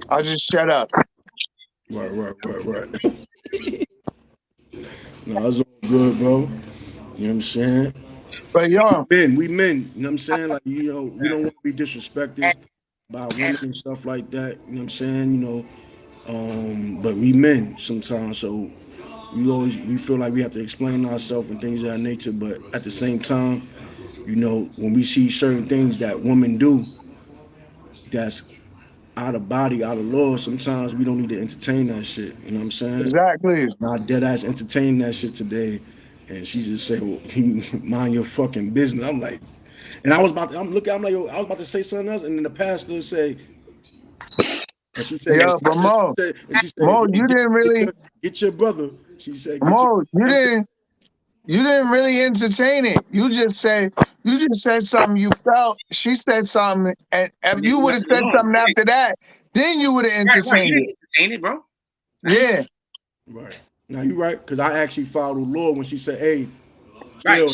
I just shut up. Right. No, it's all good, bro. You know what I'm saying? But yo, We men, you know what I'm saying? Like, we don't want to be disrespected by women and stuff like that. You know what I'm saying? But we men sometimes, so we feel like we have to explain ourselves and things of that nature. But at the same time, when we see certain things that women do that's out of body, out of law, sometimes we don't need to entertain that shit. You know what I'm saying? exactly. Not dead ass entertaining that shit today. And she just said, well, mind your fucking business. I'm like, and I'm like, yo, I was about to say something else, and then the pastor say, and she said, Yeah, but Mo, hey, you didn't really, get your brother. She said, Mo, you didn't really entertain it. You just said something you felt. She said something, and if you would have said something after that, then you would have Right. You entertained didn't it. entertain it, bro. Yeah, Right. Now you right, because I actually followed the law when she said, hey, Right. chill.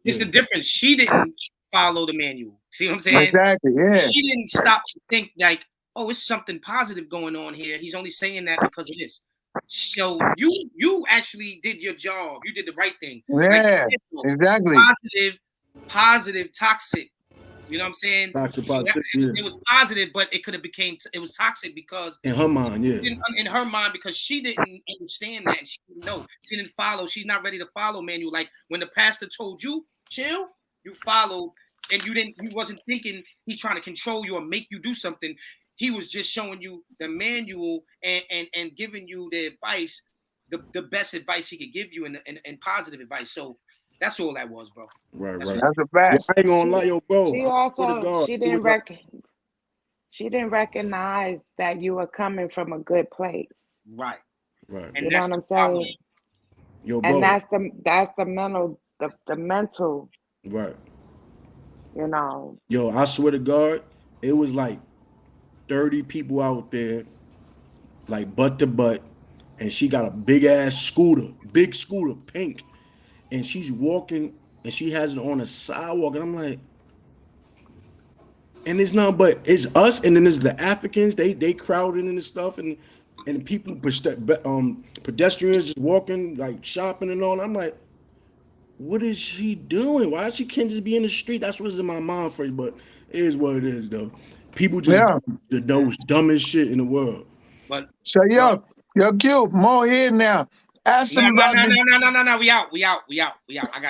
It's the difference. She didn't follow the manual. See what I'm saying? exactly. Yeah, She didn't stop to think like, oh, it's something positive going on here. He's only saying that because of this. So you actually did your job. You did the right thing. Like yeah, you said, exactly. positive, toxic. You know what I'm saying? Toxic So positivity, yeah. it was positive, but it could have it was toxic because In her mind, yeah. in her mind, because she didn't understand that. She didn't know. She didn't follow. She's not ready to follow manual. Like when the pastor told you, chill, you followed, and you wasn't thinking he's trying to control you or make you do something. He was just showing you the manual and giving you the advice, the best advice he could give you and positive advice. So that's all that was, bro. Right. That's a Yo, fact. I ain't gonna lie, yo, bro. She I swear to also God, it was like, she didn't recognize that you were coming from a good place. Right. right. And You know that's what the I'm problem. saying? Yo, And bro. that's the mental, Right. you know. Yo, I swear to God, it was like 30 people out there, like butt to butt, and she got a big scooter, pink, and she's walking, and she has it on the sidewalk, and I'm like, and it's not, but it's us, and then there's the Africans, they crowding and stuff, and people, pedestrians just walking, like shopping and all. I'm like, what is she doing? Why she can't just be in the street? That's what's in my mind first, but it is what it is, though. People just Yeah. do the most dumbest shit in the world. But So yo, Q, Mo here now. Ask him about the. no. We out. I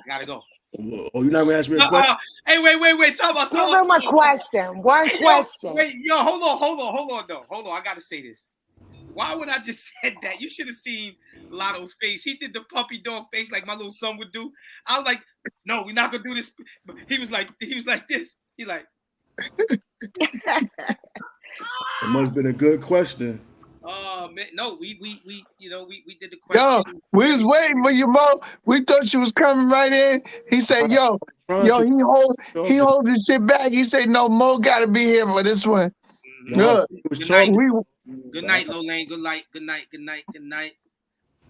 gotta go. Oh, you're not gonna ask me a question? Hey, wait. Talk about. Give him a question. One question. Wait, hold on, though. Hold on, I gotta say this. Why would I just said that? You should have seen Lotto's face. He did the puppy dog face like my little son would do. I was like, no, we're not gonna do this. He was like this. He like. It must have been a good question. Man, no, we did the question. Yo, we was waiting for you, Mo. We thought you was coming right in. He said, yo, he hold this shit back. He said, no, Mo gotta be here for this one. No, Good night, Lolaine. Good night.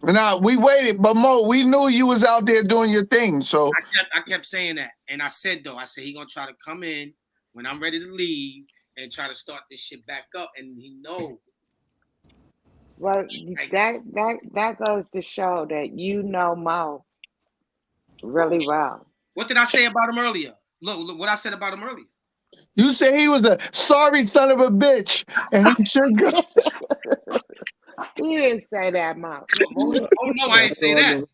Nah, we waited, but Mo, we knew you was out there doing your thing. So I kept saying that. And I said he gonna try to come in when I'm ready to leave and try to start this shit back up. And he knows. Well, that goes to show that you know Mo really well. What did I say about him earlier? Look what I said about him earlier. You said he was a sorry son of a bitch, and he should go. He didn't say that, Mo. Oh no, I didn't say that.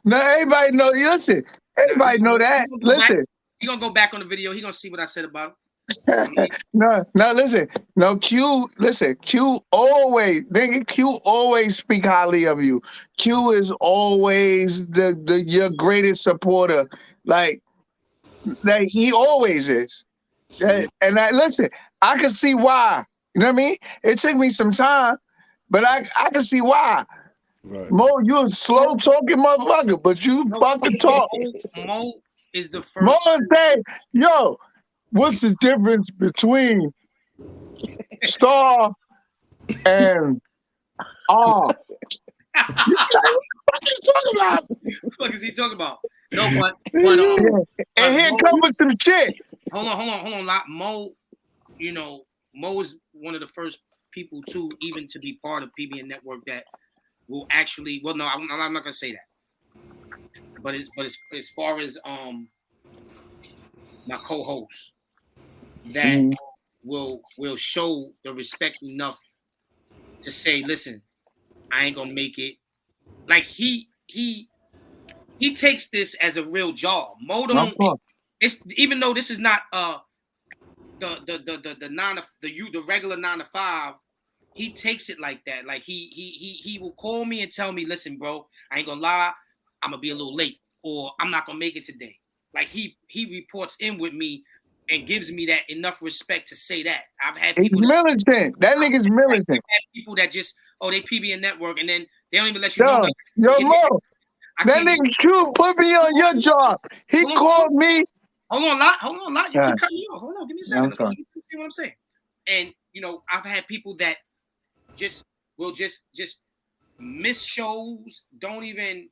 No, everybody know. Listen, everybody know that. Listen, he gonna go back on the video. He gonna see what I said about him. No, listen. No, Q always speak highly of you. Q is always your greatest supporter. Like he always is. And listen, I can see why. You know what I mean? It took me some time, but I can see why. Right. Mo, you a slow talking motherfucker, but you fucking talk. Mo is the first. Mo say, yo, what's the difference between star and R? What you talking about? What the fuck is he talking about? No, but and here comes with some shit. Hold on. Mo, Mo is one of the first people to be part of PBN Network that will actually. Well, no, I'm not gonna say that. But as far as my co-host that will show the respect enough to say, listen, I ain't gonna make it. Like he takes this as a real job. Mo don't. It's even though this is not the regular 9 to 5. He takes it like that. Like he will call me and tell me, listen, bro, I ain't gonna lie, I'm gonna be a little late, or I'm not gonna make it today. Like he reports in with me and gives me that enough respect to say that. I've had people militant. That nigga's militant. I've had people that just they PBN Network and then they don't even let you know nothing. Yo, Mo, that nigga Q put me on your job. He called me. Hold on, lot. You keep cutting me off. Hold on, give me a second. You see what I'm saying? And I've had people that will just miss shows, don't even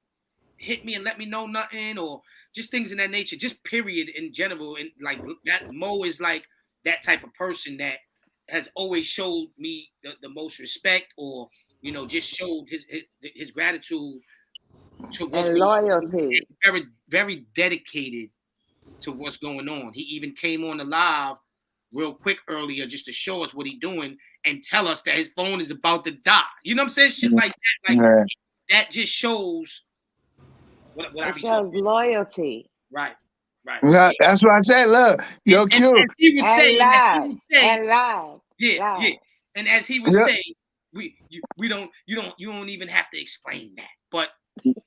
hit me and let me know nothing, or just things in that nature, just period in general. And like that, Mo is like that type of person that has always showed me the most respect, or just showed his gratitude to what's and loyalty. Very, very dedicated to what's going on. He even came on the live real quick earlier just to show us what he's doing and tell us that his phone is about to die. You know what I'm saying? Shit like that. Like that just shows what I shows loyalty. Right. No, that's what I said. Look, yo, Q. As he would say, live. Yeah. And as he would say, you don't even have to explain that. But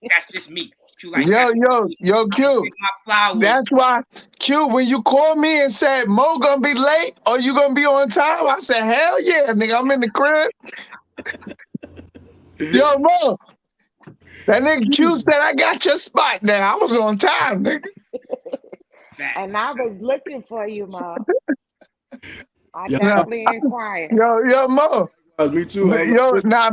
that's just me. Like, yo, Q. That's why, Q, when you called me and said, Mo gonna be late or you gonna be on time, I said, hell yeah, nigga, I'm in the crib. Yo, Mo, that nigga Q said, I got your spot now. I was on time, nigga. And I was looking for you, Mo. I definitely inquired. Yo, Mo. Me too.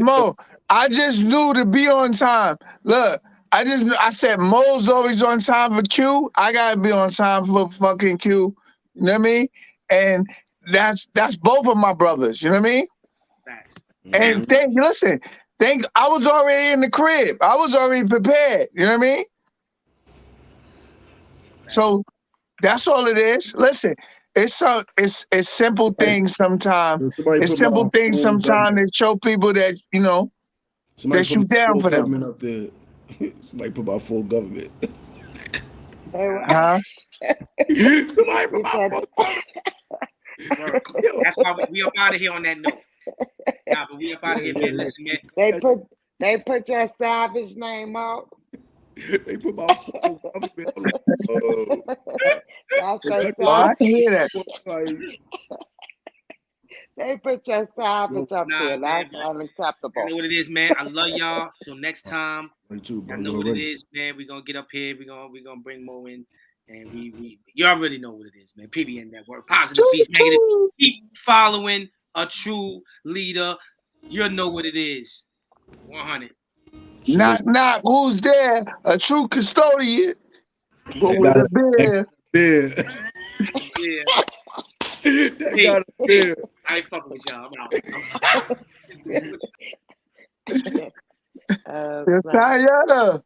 Mo, I just knew to be on time. Look, I said Mo's always on time for Q. I gotta be on time for fucking Q. You know what I mean? And that's both of my brothers. You know what I mean? Facts. And I was already in the crib. I was already prepared. You know what I mean? So that's all it is. Listen, it's simple things sometimes. It's simple things sometimes that show people that that you down for them. Up there. Somebody put my full government. Huh? Somebody put my full government. That's why we up out of here on that note. Nah, but we up out of here, man. Listen, man. They put your savage name out. They put my full government. That's your I savage. hear that. They put your savage up Nah, there. man, That's unacceptable. I know what it is, man. I love y'all. Till next time. Me too, bro. I know what it is, man. We're gonna get up here. We're gonna bring Mo in. And we you already know what it is, man. PBN Network, Positive Peace Negative. Keep following a true leader. You'll know what it is. 100. Knock, who's there? A true custodian, but with a beard. Yeah. That got a beard. I ain't fucking with y'all. I'm out. Sayada.